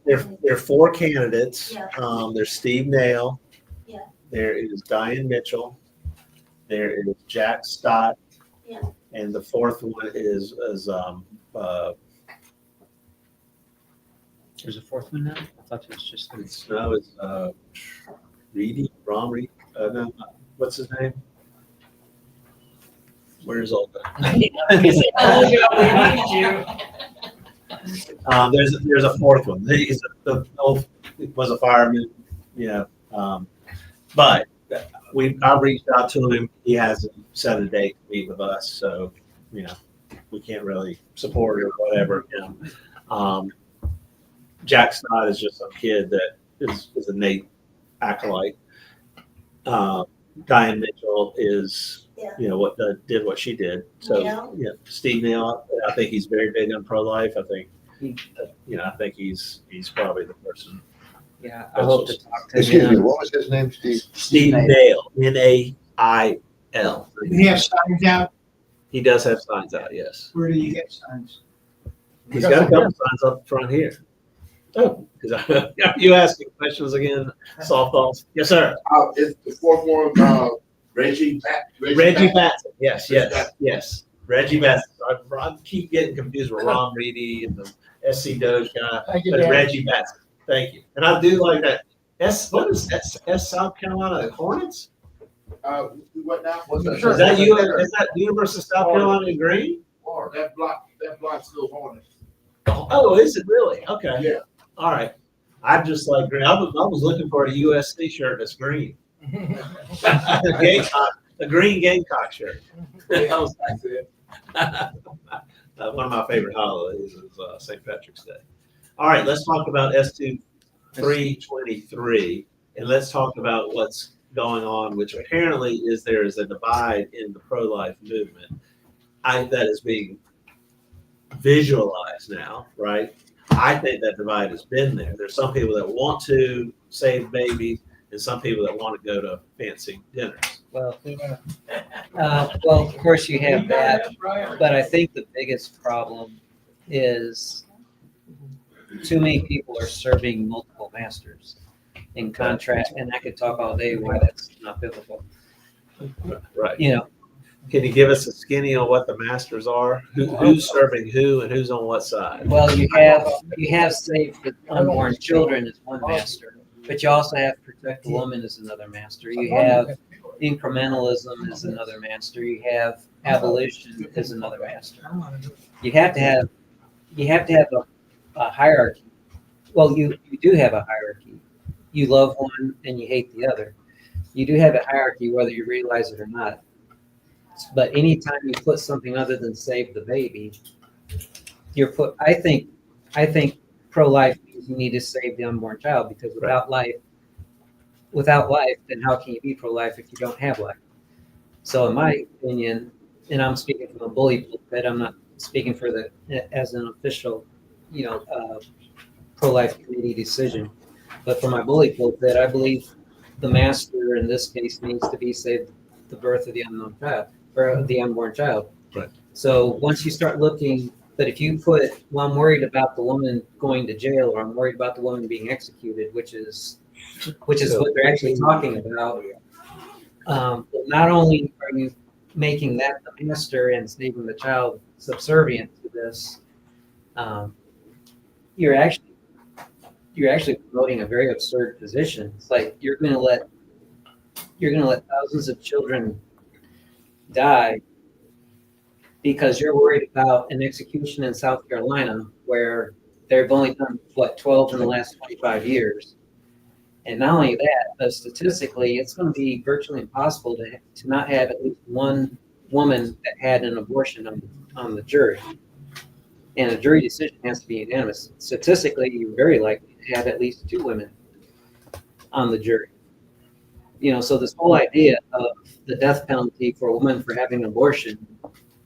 are four candidates. Yeah. There's Steve Nail. Yeah. There is Diane Mitchell. There is Jack Stott. Yeah. And the fourth one is There's a fourth one now? I thought it was just three. it's Reedy, Ron Reed, no, what's his name? Where's old guy? There's a fourth one. He's was a fireman, but I've reached out to him. He hasn't set a date to meet with us, so we can't really support or whatever. Jack Stott is just some kid that is a Nate acolyte. Diane Mitchell is, did what she did. So, Neil? Steve Neal, I think he's very big on pro-life. I think, I think he's probably the person. Yeah, I hope to talk to Excuse me, him. what was his name, Steve? Steve Nail, Nail. Do you have signs out? He does have signs out, yes. Where do you get signs? He's got a couple signs up front here. Oh, are you asking questions again? Softballs? Yes, sir. It's the fourth one, Reggie Reggie Batson. Yes. Reggie Betts. I keep getting confused with Ron Reedy and the SC Doge guy, Thank you, but Dan. Reggie Betts. Thank you. And I do like that. What is S South Carolina Hornets? What now? Is that you? Is that University of South Carolina in green? That block still Hornets. Oh, is it really? Okay. Yeah. All right. I'm just like green. I was looking for a USC shirt that's green. A green Gamecock shirt. That was one of my favorite holidays is St. Patrick's Day. All right, let's talk about S2 323, and let's talk about what's going on, which apparently is there is a divide in the pro-life movement. That is being visualized now, right? I think that divide has been there. There's some people that want to save babies, and some people that want to go to fancy dinners. Well, of course you have that, but I think the biggest problem is too many people are serving multiple masters. In contrast, and I could talk all day why that's not biblical. Right. You know, can you give us a skinny on what the masters are? Who's serving who, and who's on what side? well, you have Save the Unborn Children as one master, but you also have Protect the Woman as another master. You have incrementalism as another master. You have abolition as another master. You have to have a hierarchy. Well, you do have a hierarchy. You love one and you hate the other. You do have a hierarchy whether you realize it or not. But anytime you put something other than save the baby, I think pro-life means you need to save the unborn child, because without life, then how can you be pro-life if you don't have life? So in my opinion, and I'm speaking from a bully pulpit, I'm not speaking as an official, pro-life committee decision. But for my bully pulpit, I believe the master in this case needs to be save the birth of the unknown child, or the unborn child. Right. So once you start looking, but if you put, well, I'm worried about the woman going to jail, or I'm worried about the woman being executed, which is what they're actually talking about. Not only are you making that the master and saving the child subservient to this, you're actually promoting a very absurd position. It's like you're going to let thousands of children die because you're worried about an execution in South Carolina where they've only done 12 in the last 25 years. And not only that, but statistically, it's going to be virtually impossible to not have at least one woman that had an abortion on the jury. And a jury decision has to be unanimous. Statistically, you're very likely to have at least 2 women on the jury. So this whole idea of the death penalty for a woman for having an abortion,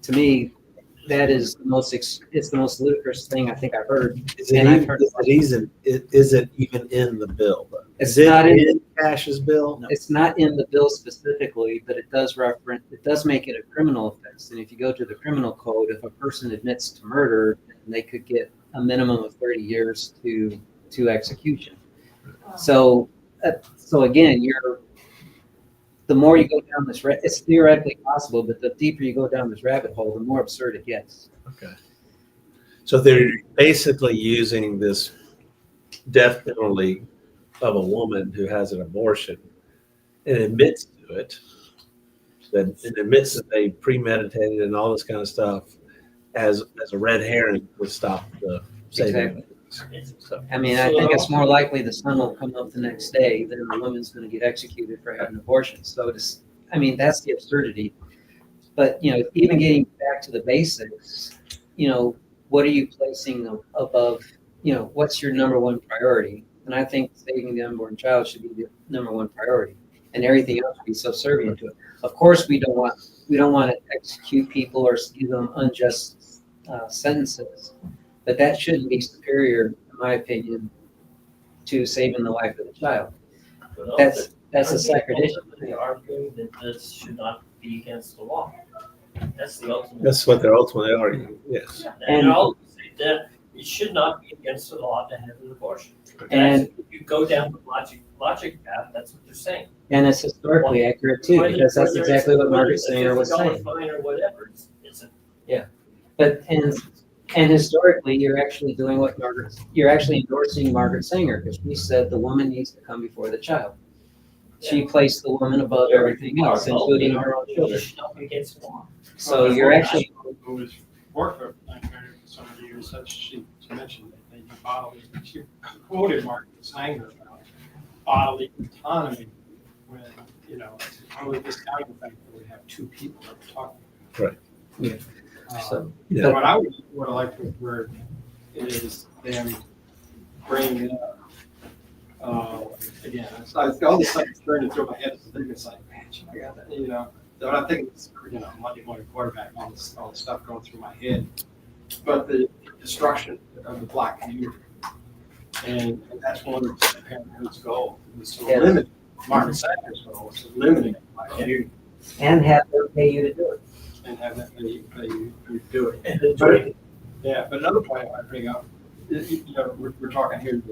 to me, that is it's the most ludicrous thing I think I've heard. Is it even in the bill? It's not in Cash's bill. No. It's not in the bill specifically, but it does make it a criminal offense. And if you go to the criminal code, if a person admits to murder, they could get a minimum of 30 years to execution. So again, the more you go down this, it's theoretically possible, but the deeper you go down this rabbit hole, the more absurd it gets. Okay. So they're basically using this death penalty of a woman who has an abortion and admits to it, and admits that they premeditated and all this kind of stuff as a red herring to stop the saving. So, I think it's more likely the sun will come up the next day than the woman's going to get executed for having an abortion. So that's the absurdity. But, even getting back to the basics, what are you placing above, what's your number one priority? And I think saving the unborn child should be the number one priority, and everything else should be subservient to it. Of course, we don't want to execute people or give them unjust sentences. But that shouldn't be superior, in my opinion, to saving the life of the child. That's a sacred issue. They're arguing that this should not be against the law. That's the ultimate. That's what they're ultimately arguing. Yes. And they're all saying that it should not be against the law to have an abortion. And if you go down the logic path, that's what they're saying. And it's historically accurate too, because that's exactly what Margaret Sanger was saying. Fine or whatever, But, and historically, you're actually doing what you're actually endorsing Margaret Sanger, because she said the woman needs to come before the child. She placed the woman above everything else, including her own children. Against law. So you're actually, Who was worked for so many years, such she mentioned that they bodily, she quoted Margaret Sanger about bodily autonomy when, you know, it's totally discounting the fact that we have two people that we're talking about. Right. Yeah. So, Yeah. what I would have liked to have heard is them bringing up, again, it's like all this stuff is turning through my head. It's like, man, I got that, you know. But I think it's, you know, Monday morning quarterback, all this stuff going through my head. But the destruction of the Black community, and that's one of the Parenthood's goal, was to eliminate, Margaret Sanger's goal was to eliminate the Black community. and have them pay you to do it. And have that pay you to do it. And enjoy it. Yeah, but another point I bring up, you know, we're talking here,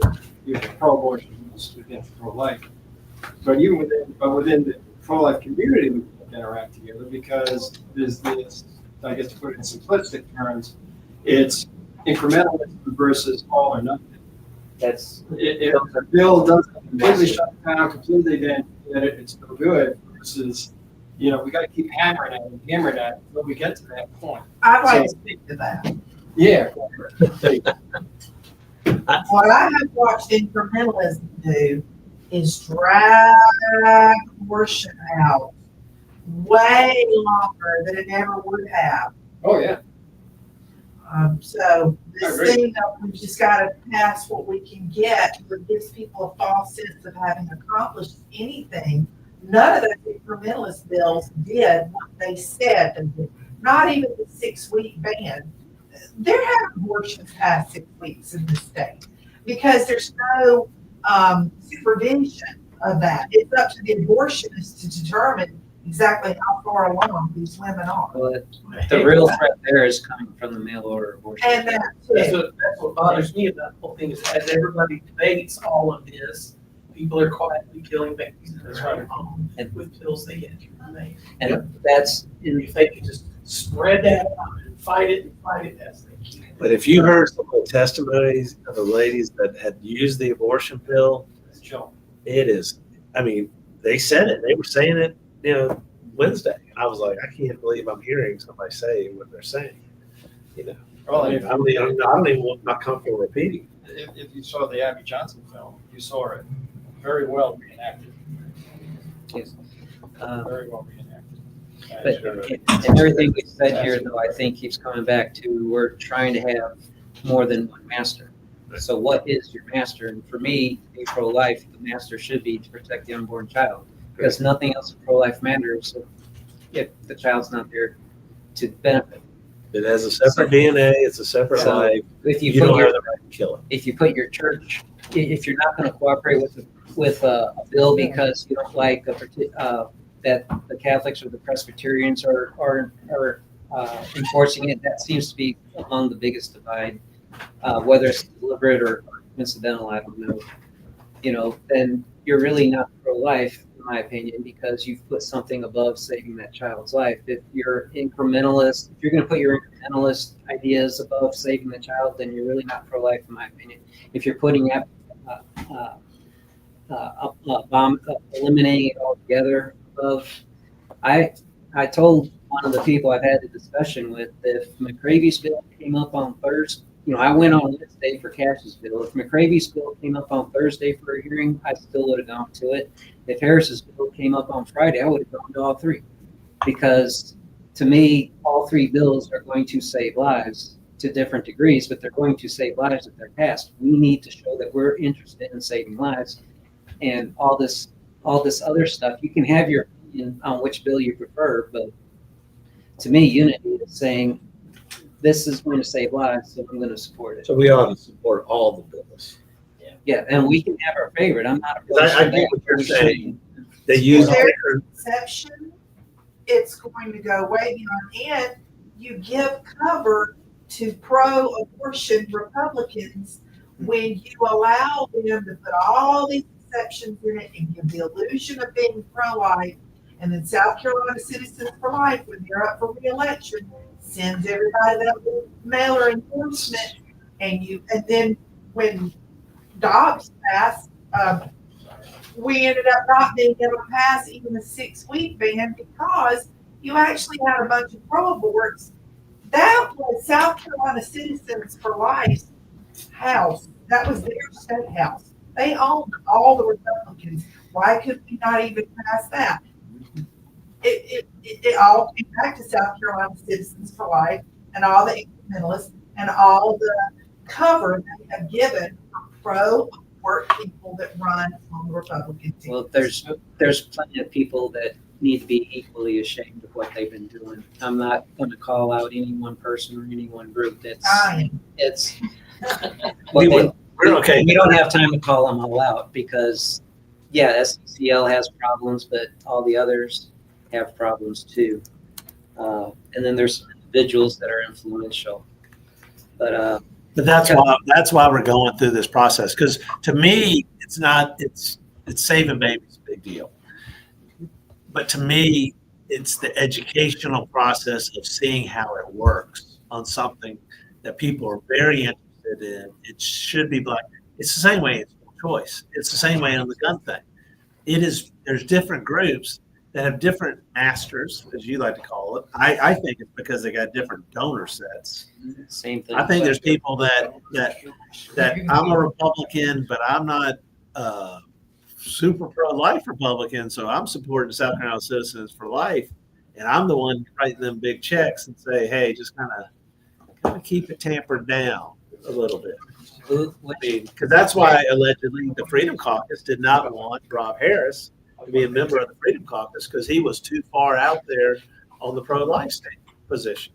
you know, pro-abortion, against pro-life. But even within the pro-life community, we can interact together, because there's this, I guess to put it in simplistic terms, it's incrementalism versus all or nothing. That's, If the bill doesn't completely shut down completely, then it's no good, versus, you know, we got to keep hammering at it until we get to that point. I'd like to speak to that. Yeah. What I have watched incrementalism do is drag abortion out way longer than it ever would have. Oh, yeah. So I this agree. thing that we've just got to pass what we can get that gives people a false sense of having accomplished anything. None of those incrementalist bills did what they said they did. Not even the 6-week ban. They're having abortions past 6 weeks in this state because there's no supervision of that. It's up to the abortionist to determine exactly how far along these women are. well, the real threat there is coming from the mail order abortion. And That's what bothers me about the whole thing is as everybody debates all of this, people are quietly killing babies in their own home with pills they get through the mail. And that's, If they could just spread that out and fight it as they can. But if you heard some of the testimonies of the ladies that had used the abortion pill, it is, I mean, they said it. They were saying it, you know, Wednesday. And I was like, I can't believe I'm hearing somebody say what they're saying. You know, Well, I don't even not comfortable repeating. If you saw the Abby Johnson film, you saw it very well reenacted. Yes. Very well reenacted. But and everything we said here, though, I think keeps coming back to we're trying to have more than one master. So what is your master? And for me, to be pro-life, the master should be to protect the unborn child, because nothing else in pro-life matters if the child's not there to benefit. It has a separate DNA. It's a separate So life. if you don't put have your the right to kill it. if you put your church, if you're not going to cooperate with a bill because you don't like that the Catholics or the Presbyterians are enforcing it, that seems to be among the biggest divide. Whether it's deliberate or incidental, I don't know. You know, then you're really not pro-life, in my opinion, because you've put something above saving that child's life. If you're incrementalist, if you're going to put your incrementalist ideas above saving the child, then you're really not pro-life, in my opinion. If you're putting eliminating it altogether above, I told one of the people I've had a discussion with, if McCravy's bill came up on Thursday, you know, I went on Wednesday for Cash's bill. If McCravy's bill came up on Thursday for a hearing, I still would have gone to it. If Harris's bill came up on Friday, I would have gone to all three. Because to me, all three bills are going to save lives to different degrees, but they're going to save lives if they're passed. We need to show that we're interested in saving lives. And all this other stuff, you can have your opinion on which bill you prefer, but to me, unity is saying, this is going to save lives, so I'm going to support it. So we ought to support all the bills. Yeah, and we can have our favorite. I'm not Because opposed I to get that. what you're We saying. shouldn't. They use There's different. exception, it's going to go way beyond, and you give cover to pro-abortion Republicans when you allow them to put all these exceptions in it and give the illusion of being pro-life. And then South Carolina Citizens for Life, when they're up for re-election, sends everybody that little mailer endorsement, and then when Dobbs passed, we ended up not being able to pass even a 6-week ban because you actually had a bunch of pro aborts. That was South Carolina Citizens for Life's house. That was their state house. They owned all the Republicans. Why could we not even pass that? It all came back to South Carolina Citizens for Life and all the incrementalists and all the cover they have given pro-work people that run on the Republican team. Well, there's plenty of people that need to be equally ashamed of what they've been doing. I'm not going to call out any one person or any one group. It's We're okay. We don't have time to call them all out because, yeah, SCCL has problems, but all the others have problems too. And then there's individuals that are influential. But that's why we're going through this process. Because to me, it's saving babies, a big deal. But to me, it's the educational process of seeing how it works on something that people are very interested in. It should be black. It's the same way in school choice. It's the same way on the gun thing. There's different groups that have different masters, as you like to call it. I think it's because they got different donor sets. Same thing. I think there's people that I'm a Republican, but I'm not super pro-life Republican, so I'm supporting South Carolina Citizens for Life, and I'm the one writing them big checks and say, hey, just kind of keep it tampered down a little bit. I mean, because that's why allegedly the Freedom Caucus did not want Rob Harris to be a member of the Freedom Caucus because he was too far out there on the pro-life position.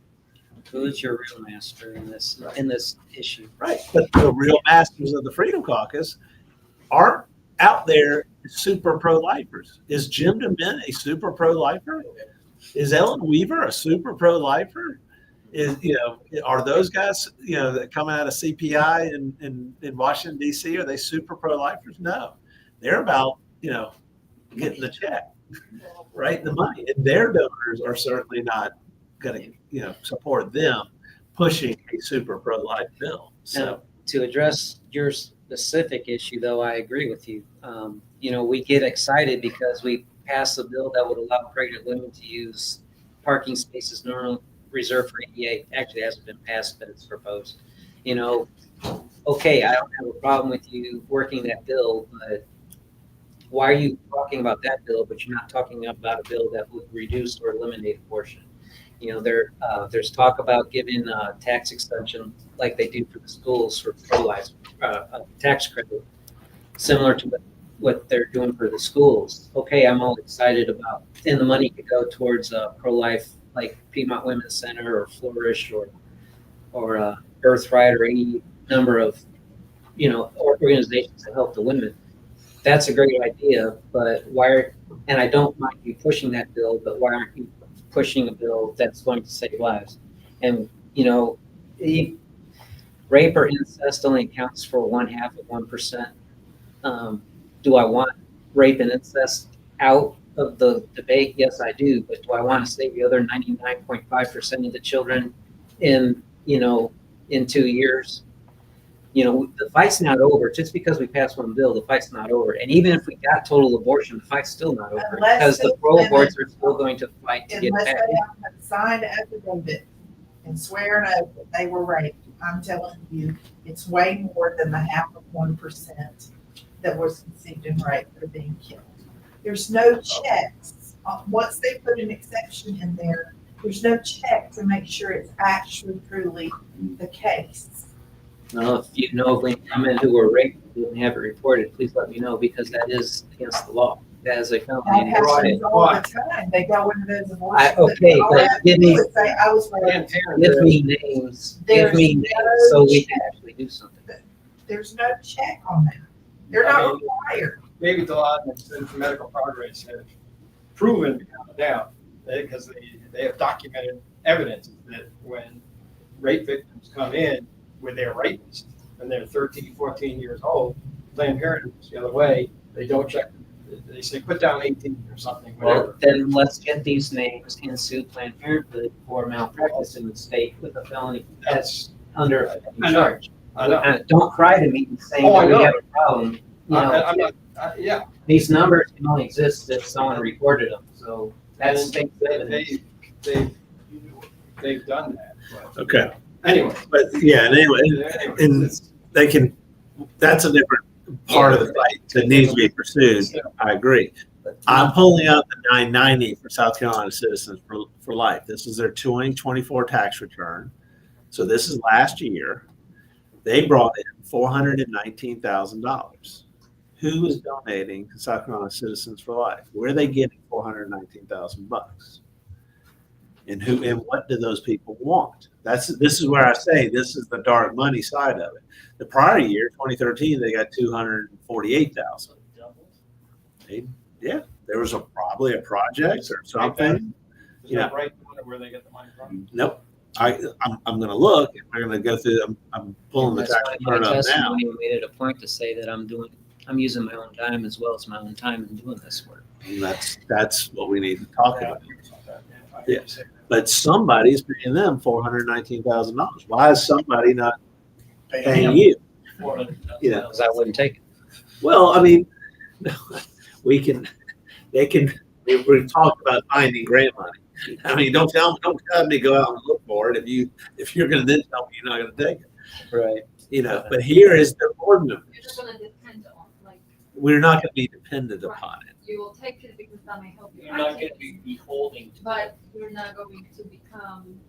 Who is your real master in this issue? Right, but the real masters of the Freedom Caucus aren't out there super pro-lifers. Is Jim DeMint a super pro-lifer? Is Ellen Weaver a super pro-lifer? Are those guys, that come out of CPI in Washington, D.C., are they super pro-lifers? No. They're about, getting the check, right? The money. And their donors are certainly not going to, support them pushing a super pro-life bill. So now, to address your specific issue, though, I agree with you. We get excited because we passed a bill that would allow pregnant women to use parking spaces normally reserved for ADA. Actually, it hasn't been passed, but it's proposed. Okay, I don't have a problem with you working that bill, but why are you talking about that bill, but you're not talking about a bill that would reduce or eliminate abortion? There's talk about giving a tax extension like they do for the schools for pro-life tax credit, similar to what they're doing for the schools. Okay, I'm all excited about, and the money could go towards pro-life, like Piedmont Women's Center or Flourish or Birthright or any number of organizations that help the women. That's a great idea, but and I don't mind you pushing that bill, but why aren't you pushing a bill that's going to save lives? And rape or incest only accounts for 0.5%. Do I want rape and incest out of the debate? Yes, I do. But do I want to save the other 99.5% of the children in 2 years? The fight's not over. Just because we pass one bill, the fight's not over. And even if we got total abortion, the fight's still not over because the pro-aborts are still going to fight to get back. Unless they have a signed affidavit and swear an oath that they were raped, I'm telling you, it's way more than the 0.5% that was conceived in rape that are being killed. There's no checks. Once they put an exception in there, there's no check to make sure it's actually truly the case. Well, if you know of any women who were raped and didn't have it reported, please let me know because that is against the law. That is a felony. That happens all the time. They go into those abortions. Okay, but give me I was raped. Give me names so we can actually do something. There's no check on that. They're not required. Maybe the law and medical progress have proven beyond a doubt because they have documented evidence that when rape victims come in with their rapists and they're 13, 14 years old, Planned Parenthood is the other way. They don't check they say put down 18 or something, Well, whatever. then let's get these names and sue Planned Parenthood for malpractice in the state with a felony that's under a I know. charge. I know. And don't cry to me saying Oh, I that we know. have a problem. You know, I'm not, yeah. these numbers can only exist if someone reported them, so that's And state evidence. they've done that. But, Okay. anyway. But yeah, and anyway, and they can, that's a different part of the fight that needs to be pursued. I agree. I'm pulling out the 990 for South Carolina Citizens for Life. This is their 2024 tax return. So this is last year. They brought in $419,000. Who is donating to South Carolina Citizens for Life? Where are they getting $419,000? And what do those people want? This is where I say this is the dark money side of it. The prior year, 2013, they got $248,000. Yeah, there was probably a project or something. Is that right where they get the money from? Nope. I'm going to look. We're going to go through. I'm pulling the That's tax why my return up now. testimony made it a point to say that I'm using my own dime as well as my own time in doing this work. And that's what we need to talk about. Yeah. But somebody's paying them $419,000. Why is somebody not paying you? You know, Because I wouldn't take it. well, I mean, we talked about finding grant money. I mean, don't tell me to go out and look for it if you're going to then tell me you're not going to take it. Right. You know, but here is the board members. You're just gonna depend on, like, We're not going to be dependent upon it. you will take it because that may help you. You're not gonna be beholding to But you're not going to become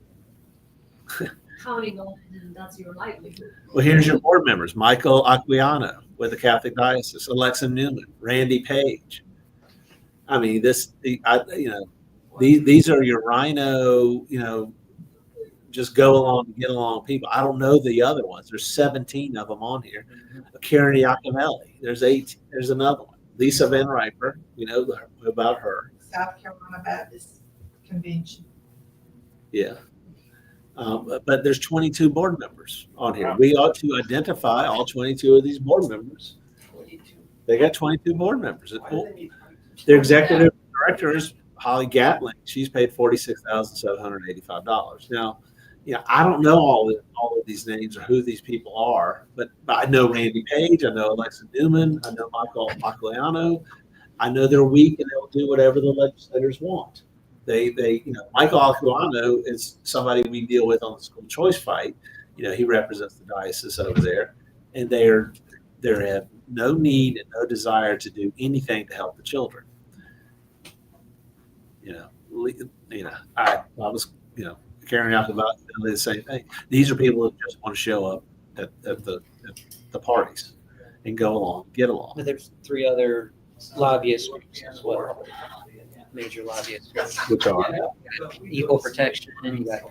counting on it, and that's your livelihood. Well, here's your board members: Michael Acquiano with the Catholic Diocese, Alexa Newman, Randy Page. I mean, these are your Rhino, just go along, get along people. I don't know the other ones. There's 17 of them on here. Karen Iacomelli. There's 8. There's another one. Lisa Van Riper. You know about her. South Carolina Baptist Convention. Yeah. But there's 22 board members on here. We ought to identify all 22 of these board members. They got 22 board members. Their executive director is Holly Gatling. She's paid $46,785. Now, I don't know all of these names or who these people are, but I know Randy Page. I know Alexa Newman. I know Michael Acquiano. I know they're weak and they'll do whatever the legislators want. Michael Acquiano is somebody we deal with on the school choice fight. He represents the diocese over there, and they have no need and no desire to do anything to help the children. I was, carrying out the same thing. These are people that just want to show up at the parties and go along, get along. But there's 3 other lobbyist groups as well. Major lobbyist groups. Which are? Equal Protection, and you got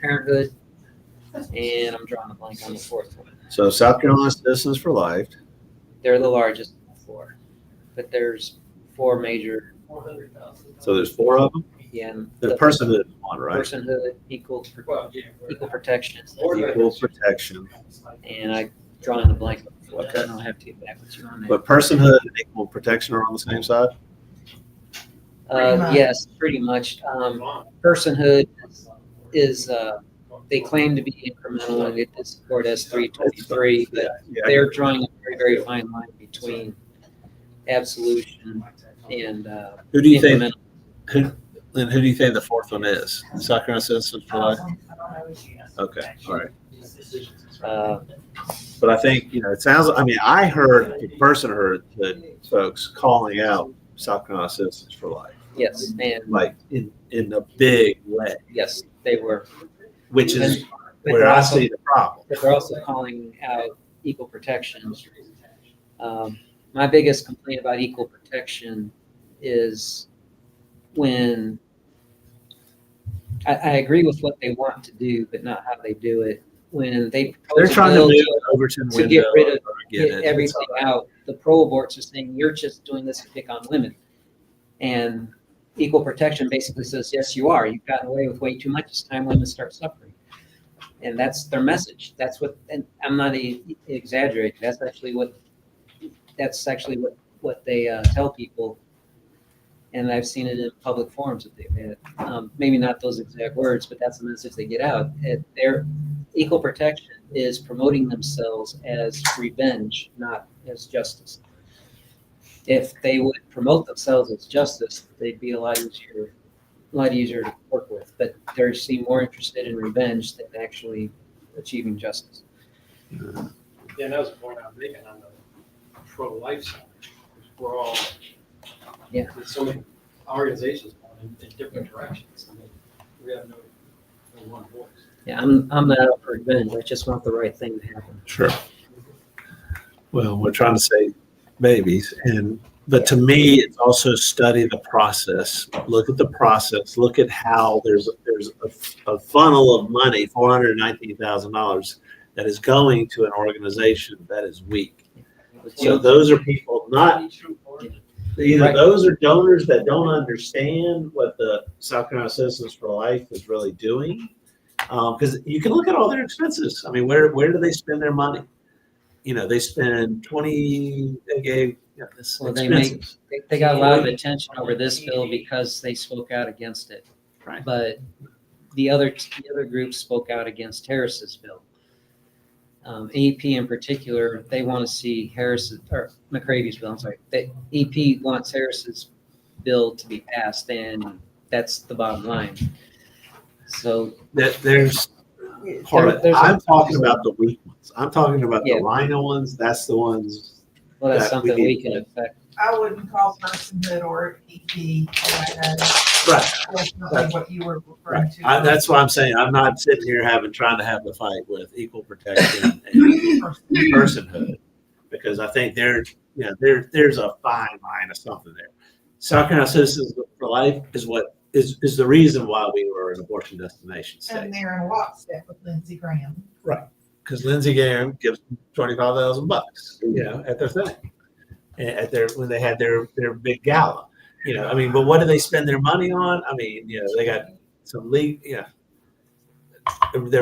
Parenthood, and I'm drawing a blank on the 4th one. So South Carolina Citizens for Life. They're the largest of the 4, but there's 4 major. So there's 4 of them. Yeah. The personhood one, right? Personhood, equal protection. Equal protection. And I drawing a blank. Okay. I'll have to get back with you on that. But personhood and equal protection are on the same side. Yes, pretty much. Personhood is they claim to be incremental and get the support as 323, but they're drawing a very, very fine line between absolution and who do you think? Who do you think the 4th one is? South Carolina Citizens for Life. Okay, all right. But I think it sounds. I mean, I heard the folks calling out South Carolina Citizens for Life. Yes, and like in a big way. Yes, they were. Which is where I see the problem. But they're also calling out equal protection. My biggest complaint about equal protection is when I agree with what they want to do, but not how they do it. When they're trying to move Overton to get rid of everything out, the pro-aborts are saying you're just doing this to pick on women, and equal protection basically says yes, you are. You've gotten away with way too much. It's time women start suffering, and that's their message. That's what, and I'm not exaggerating. That's actually what what they tell people. And I've seen it in public forums that they've had. Maybe not those exact words, but that's the message they get out. Their equal protection is promoting themselves as revenge, not as justice. If they would promote themselves as justice, they'd be a lot easier to work with. But they seem more interested in revenge than actually achieving justice. Yeah, and that was the point I'm making on the pro-life side. We're all, there's so many organizations going in different directions. I mean, we have no one voice. Yeah, I'm not up for revenge. I just want the right thing to happen. Sure. Well, we're trying to save babies, but to me, it's also study the process. Look at the process. Look at how there's a funnel of money, $419,000, that is going to an organization that is weak. So those are people not either those are donors that don't understand what the South Carolina Citizens for Life is really doing. Because you can look at all their expenses. I mean, where do they spend their money? They spend they gave Well, they got a lot of attention over this bill because they spoke out against it. Right. But the other groups spoke out against Harris's bill. EP in particular, they want to see McCravy's bill. I'm sorry. The EP wants Harris's bill to be passed, and that's the bottom line. So there's part of it. I'm talking about the weak ones. I'm talking about the rhino ones. That's the ones. Well, that's something we can affect. I wouldn't call personhood or EP right. Definitely what you were referring to. That's why I'm saying I'm not sitting here trying to have the fight with equal protection and personhood, because I think there's a fine line of something there. South Carolina Citizens for Life is the reason why we were an abortion destination state. And they're in lockstep with Lindsey Graham. Right. Because Lindsey Graham gives $25,000, at their thing, when they had their big gala, but what do they spend their money on? I mean, they got some their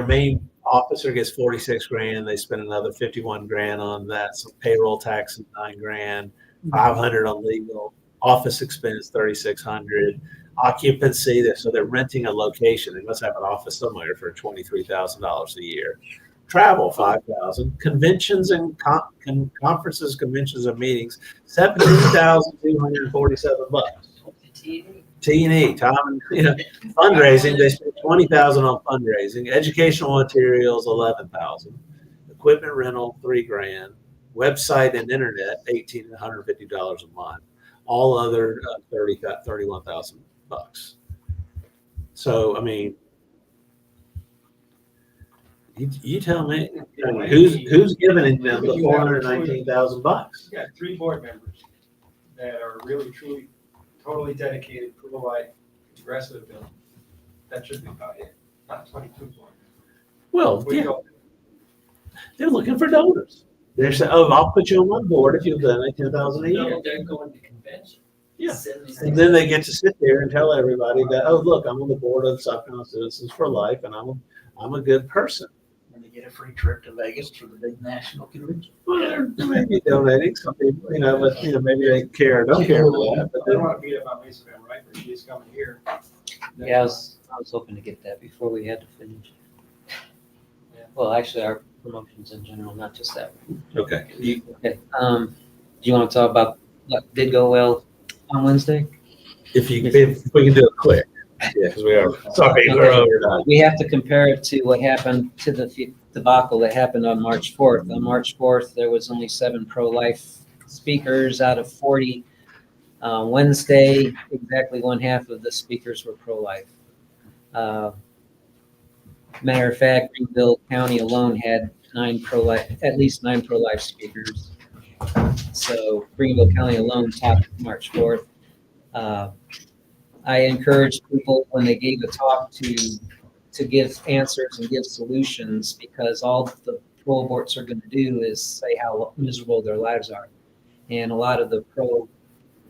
main officer gets $46,000. They spend another $51,000 on that. Some payroll taxes, $9,000, $500 on legal, office expense, $3,600. Occupancy, so they're renting a location. They must have an office somewhere for $23,000 a year. Travel, $5,000. Conventions and conferences, conventions and meetings, $17,247. T&E, time and fundraising. They spend $20,000 on fundraising. Educational materials, $11,000. Equipment rental, $3,000. Website and internet, $1,850 a month. All other $31,000. So I mean, you tell me who's giving them the $419,000? You got 3 board members that are really, truly, totally dedicated to the life, progressive bill. That should be about it. Not 22 board. Well, they're looking for donors. They're saying, "Oh, I'll put you on one board if you'll donate $10,000 a year." No, they're going to convention. Yeah, and then they get to sit there and tell everybody that, "Oh, look, I'm on the board of South Carolina Citizens for Life, and I'm a good person." And they get a free trip to Vegas for the big national convention. Well, they may be donating. Some people, but maybe they care or don't care for that. But They want to beat up on Lisa Van Riper. She's coming here. Yeah, I was hoping to get that before we had to finish. Well, actually, our promotions in general, not just that. Okay. Okay. Do you want to talk about what did go well on Wednesday? If we can do it quick. Yeah, because we are sorry, we're overdone. We have to compare it to what happened to the debacle that happened on March 4th. On March 4th, there was only 7 pro-life speakers out of 40. Wednesday, exactly 1/2 of the speakers were pro-life. Matter of fact, Greenville County alone had at least 9 pro-life speakers. So Greenville County alone topped March 4th. I encourage people when they gave a talk to give answers and give solutions, because all the pro-aborts are going to do is say how miserable their lives are. And a lot of the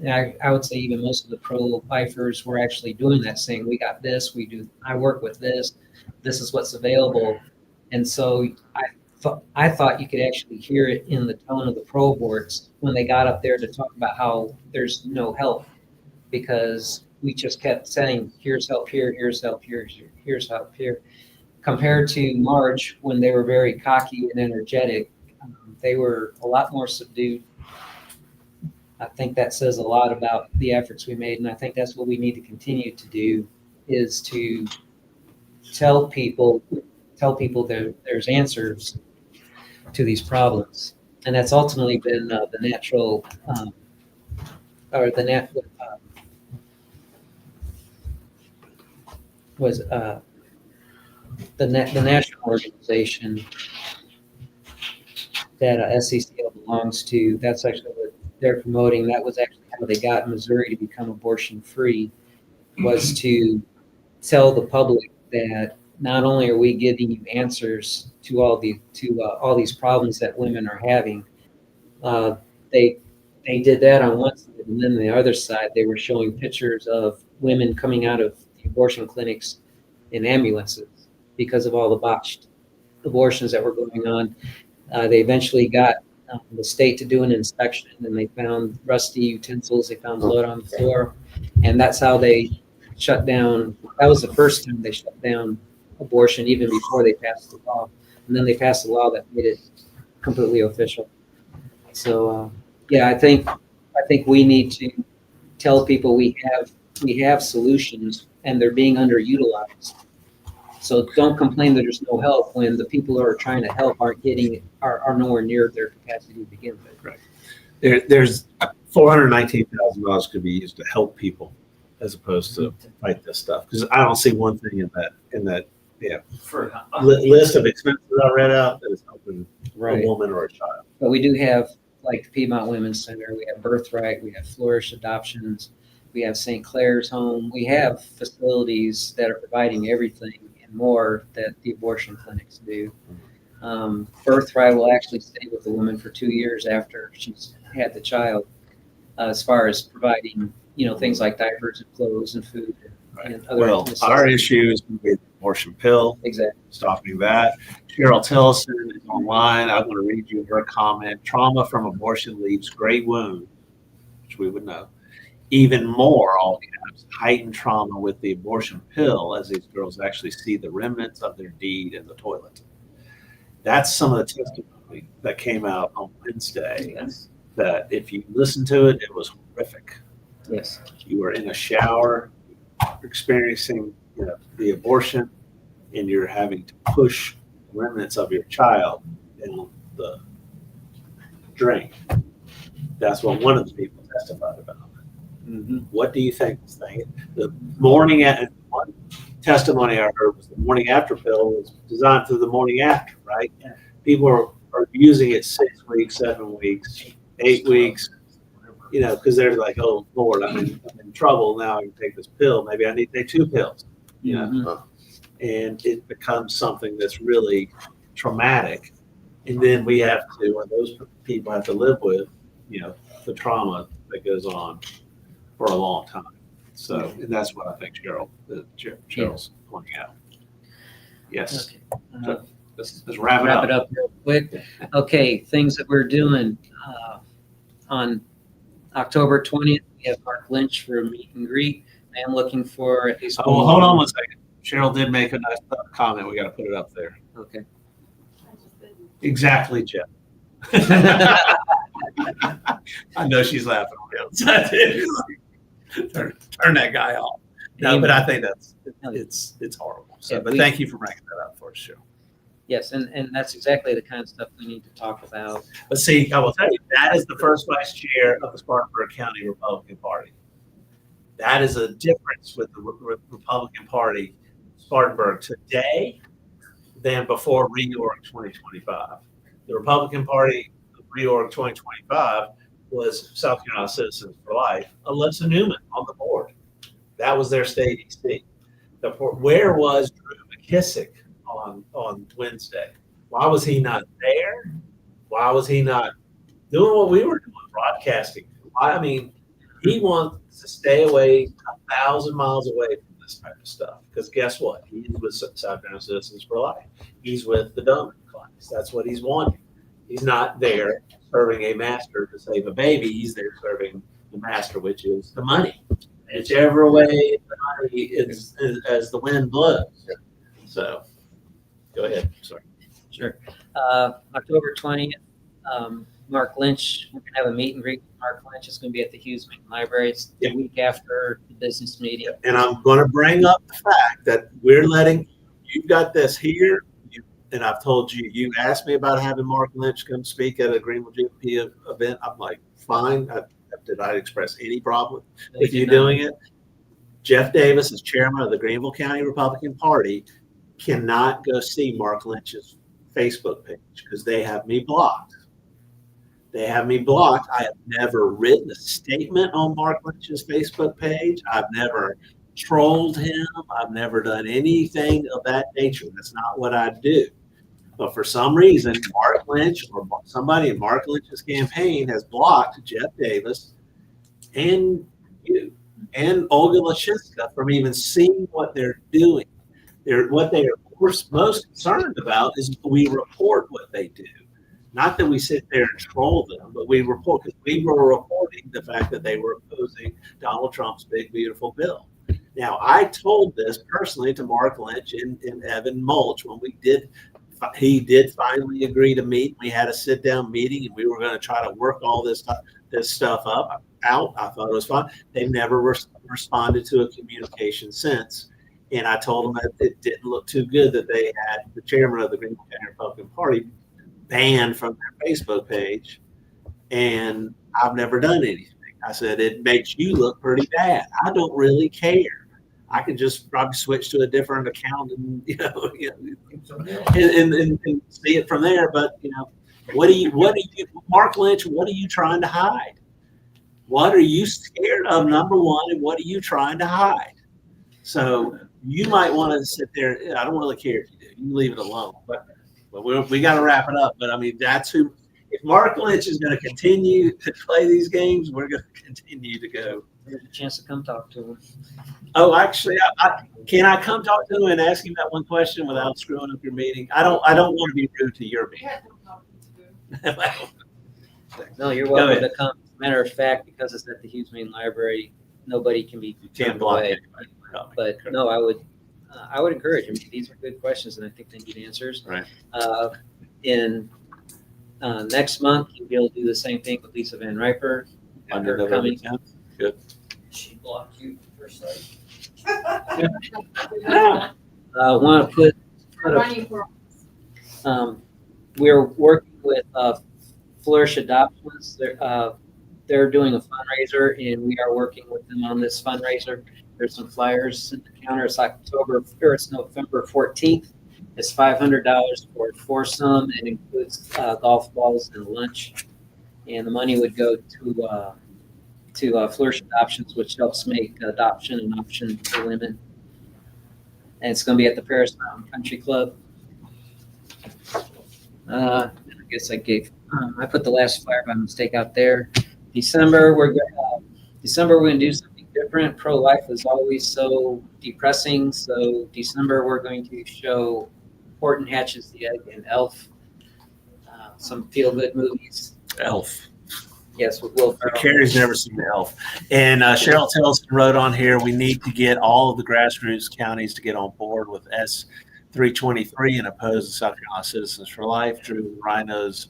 I would say even most of the pro-lifers were actually doing that, saying, we got this, I work with this is what's available. And so I I thought you could actually hear it in the tone of the pro boards when they got up there to talk about how there's no help, because we just kept saying, here's help here, here's help here, here's help here. Compared to March, when they were very cocky and energetic, they were a lot more subdued. I think that says a lot about the efforts we made, and I think that's what we need to continue to do, is to tell people there's answers to these problems, and that's ultimately been the natural, or the natural was the national organization that SCCO belongs to. That's actually what they're promoting. That was actually how they got Missouri to become abortion free, was to tell the public that not only are we giving you answers to all these problems that women are having, they did that on one side, and then the other side they were showing pictures of women coming out of the abortion clinics in ambulances because of all the botched abortions that were going on. They eventually got the state to do an inspection, and they found rusty utensils, they found blood on the floor, and that's how they shut down. That was the first time they shut down abortion, even before they passed the law. And then they passed a law that made it completely official. So yeah, I think we need to tell people we have solutions, and they're being underutilized. So don't complain that there's no help when the people who are trying to help are nowhere near their capacity to begin with. Right. There's $419,000 could be used to help people as opposed to fight this stuff. Because I don't see one thing in that list of expenses I read out that is helping a woman or a child. But we do have, like, the Piedmont Women's Center, we have Birthright, we have Flourish Adoptions, we have St. Clair's Home. We have facilities that are providing everything and more that the abortion clinics do. Birthright will actually stay with the woman for 2 years after she's had the child, as far as providing, things like diapers and clothes and food and other necessities. Our issue is with the abortion pill. Exactly. Stopping that. Cheryl Tillison is online. I'm going to read you her comment. Trauma from abortion leaves great wounds, which we would know. Even more, all caps, heightened trauma with the abortion pill, as these girls actually see the remnants of their deed in the toilet. That's some of the testimony that came out on Wednesday. Yes. That if you listen to it, it was horrific. Yes. You were in a shower, experiencing the abortion, and you're having to push remnants of your child down the drain. That's what one of the people testified about. Mm-hmm. What do you think this thing? The morning one testimony I heard was the morning after pill was designed for the morning after, right? Yeah. People are using it 6 weeks, 7 weeks, 8 weeks, because they're like, oh Lord, I'm in trouble now. I can take this pill. Maybe I need to take 2 pills, Mm-hmm. And it becomes something that's really traumatic. And then those people have to live with, the trauma that goes on for a long time. So, and that's what I think Cheryl's pointing out. Yes. Okay. So let's wrap it up real quick. Okay, things that we're doing on October 20th, we have Mark Lynch for a meet and greet. I am looking for at least. Oh, well, hold on one second. Cheryl did make a nice comment. We got to put it up there. Okay. Exactly, Jeff. I know she's laughing on the outside. Turn that guy off. No, but I think it's horrible. So, but thank you for bringing that up for us, Cheryl. Yes, and that's exactly the kind of stuff we need to talk about. But see, I will tell you, that is the first vice chair of the Spartanburg County Republican Party. That is a difference with the Republican Party, Spartanburg, today than before reorg 2025. The Republican Party reorg 2025 was South Carolina Citizens for Life, Alyssa Newman on the board. That was their state EC. Where was Drew McKissick on Wednesday? Why was he not there? Why was he not doing what we were doing, broadcasting? I mean, he wants to stay away 1,000 miles away from this type of stuff. Because guess what? He's with South Carolina Citizens for Life. He's with the donor class. That's what he's wanting. He's not there serving a master to save a baby. He's there serving the master, which is the money. Whichever way the money is as the wind blows. So, go ahead. Sorry. Sure. October 20th, Mark Lynch, we're going to have a meet and greet with Mark Lynch. It's going to be at the Hughes Main Library. It's the week after the business meeting. And I'm going to bring up the fact that we're letting, you've got this here, and I've told you, you asked me about having Mark Lynch come speak at a Greenville GP event. I'm like, fine. Did I express any problem with you doing it? Jeff Davis, as chairman of the Greenville County Republican Party, cannot go see Mark Lynch's Facebook page because they have me blocked. They have me blocked. I have never written a statement on Mark Lynch's Facebook page. I've never trolled him. I've never done anything of that nature. That's not what I do. But for some reason, Mark Lynch or somebody in Mark Lynch's campaign has blocked Jeff Davis and you and Olga Lashiska from even seeing what they're doing. What they are most concerned about is we report what they do. Not that we sit there and troll them, but we report, because we were reporting the fact that they were opposing Donald Trump's big, beautiful bill. Now, I told this personally to Mark Lynch and Evan Mulch when he did finally agree to meet. We had a sit-down meeting, and we were going to try to work all this stuff out. I thought it was fun. They've never responded to a communication since. And I told them that it didn't look too good that they had the chairman of the Greenville County Republican Party banned from their Facebook page. And I've never done anything. I said, it makes you look pretty bad. I don't really care. I could just probably switch to a different account and and see it from there. But what do you, Mark Lynch? What are you trying to hide? What are you scared of? Number one, and what are you trying to hide? So you might want to sit there. I don't really care if you do. You leave it alone. But we got to wrap it up. But I mean, that's who. If Mark Lynch is going to continue to play these games, we're going to continue to go. There's a chance to come talk to him. Oh, actually, can I come talk to him and ask him that one question without screwing up your meeting? I don't want to be rude to your meeting. No, you're welcome to come. As a matter of fact, because it's at the Hughes Main Library, nobody can be can't block away. But no, I would encourage him. These are good questions, and I think they need answers. Right. Next month, you'll be able to do the same thing with Lisa Van Riper. Under November 10th. Good. She blocked you first sight. Want to put we're working with Flourish Adoptions. They're doing a fundraiser, and we are working with them on this fundraiser. There's some flyers in the counter. It's November 14th. It's $500 for a foursome. It includes golf balls and lunch, and the money would go to Flourish Adoptions, which helps make adoption an option for women. And it's going to be at the Paris Mountain Country Club. I guess I put the last flyer by mistake out there. December, we're going to do something different. Pro-life is always so depressing. So December, we're going to show Horton Hatches the Egg and Elf. Some feel-good movies. Elf. Yes, with Will Ferrell. Carrie's never seen the Elf. And Cheryl Tillson wrote on here, we need to get all of the grassroots counties to get on board with S323 and oppose the South Carolina Citizens for Life. Drew Rhinos.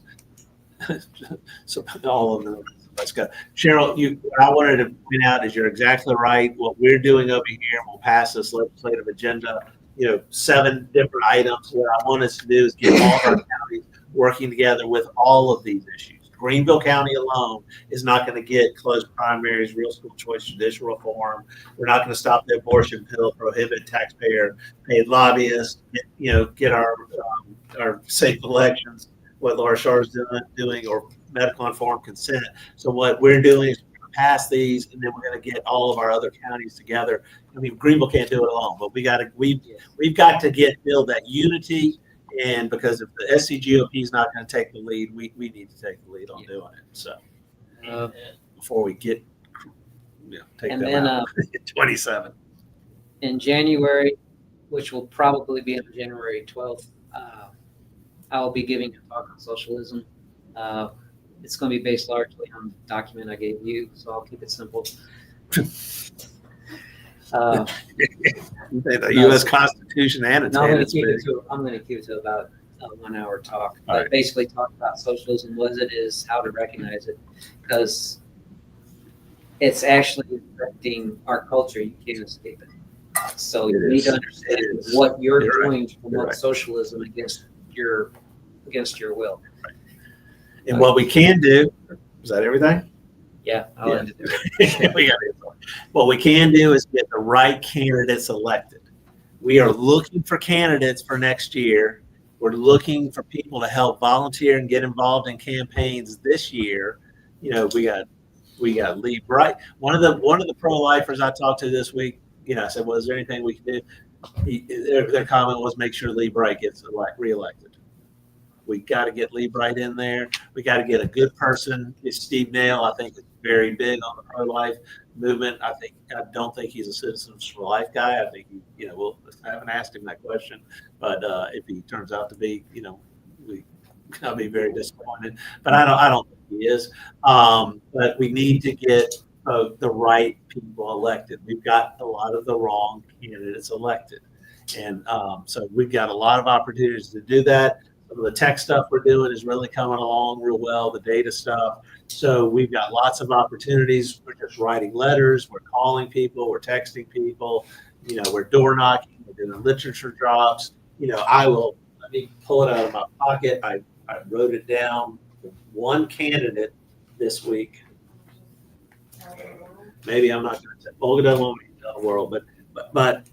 So all of them. Let's go. Cheryl, what I wanted to point out is you're exactly right. What we're doing over here, and we'll pass this legislative agenda, 7 different items. What I want us to do is get all of our counties working together with all of these issues. Greenville County alone is not going to get closed primaries, real school choice, judicial reform. We're not going to stop the abortion pill, prohibit taxpayer-paid lobbyists, get our safe elections, what Laura Scharr is doing, or medical informed consent. So what we're doing is we're going to pass these, and then we're going to get all of our other counties together. I mean, Greenville can't do it alone, but we've got to build that unity. And because if the SCGOP is not going to take the lead, we need to take the lead on doing it. So before we take them out 27. In January, which will probably be on January 12th, I'll be giving a talk on socialism. It's going to be based largely on the document I gave you, so I'll keep it simple. The U.S. Constitution and its No, I'm going handed to keep it to about a 1 hour talk. All But right. basically talk about socialism, what it is, how to recognize it, because it's actually affecting our culture. You can't escape it. So you need to understand what you're doing to promote socialism against your will. And what we can do, is that everything? Yeah, I'll end it there. We got it. What we can do is get the right candidates elected. We are looking for candidates for next year. We're looking for people to help volunteer and get involved in campaigns this year. You know, we got Lee Bright. One of the pro-lifers I talked to this week, you know, I said, well, is there anything we can do? Their comment was make sure Lee Bright gets reelected. We got to get Lee Bright in there. We got to get a good person. It's Steve Nail. I think is very big on the pro-life movement. I don't think he's a Citizens for Life guy. I think I haven't asked him that question, but if he turns out to be, I'll be very disappointed. But I don't think he is. But we need to get the right people elected. We've got a lot of the wrong candidates elected, and so we've got a lot of opportunities to do that. Some of the tech stuff we're doing is really coming along real well, the data stuff. So we've got lots of opportunities. We're just writing letters, we're calling people, we're texting people, we're door knocking, we're doing literature drops. Let me pull it out of my pocket. I wrote it down. One candidate this week. Maybe I'm not going to say, Olga doesn't want me to tell the world, but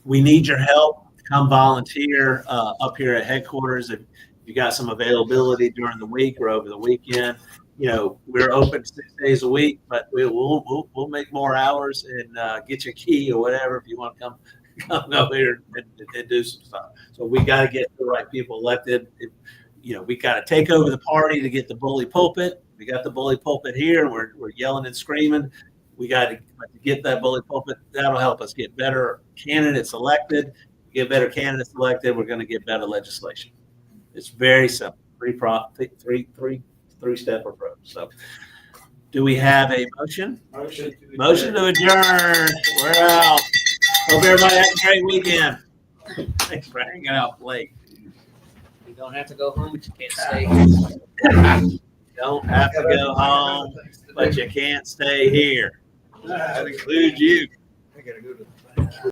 we need your help. Come volunteer up here at headquarters if you got some availability during the week or over the weekend. We're open 6 days a week, but we'll make more hours and get you a key or whatever if you want to come over here and do some stuff. So we got to get the right people elected. We got to take over the party to get the bully pulpit. We got the bully pulpit here. We're yelling and screaming. We got to get that bully pulpit. That'll help us get better candidates elected. Get better candidates elected, we're going to get better legislation. It's very simple, three-step approach. So, do we have a motion? Motion to adjourn. We're out. Hope everybody has a great weekend. Thanks for hanging out late. You don't have to go home, but you can't stay. You don't have to go home, but you can't stay here. That includes you. I gotta go to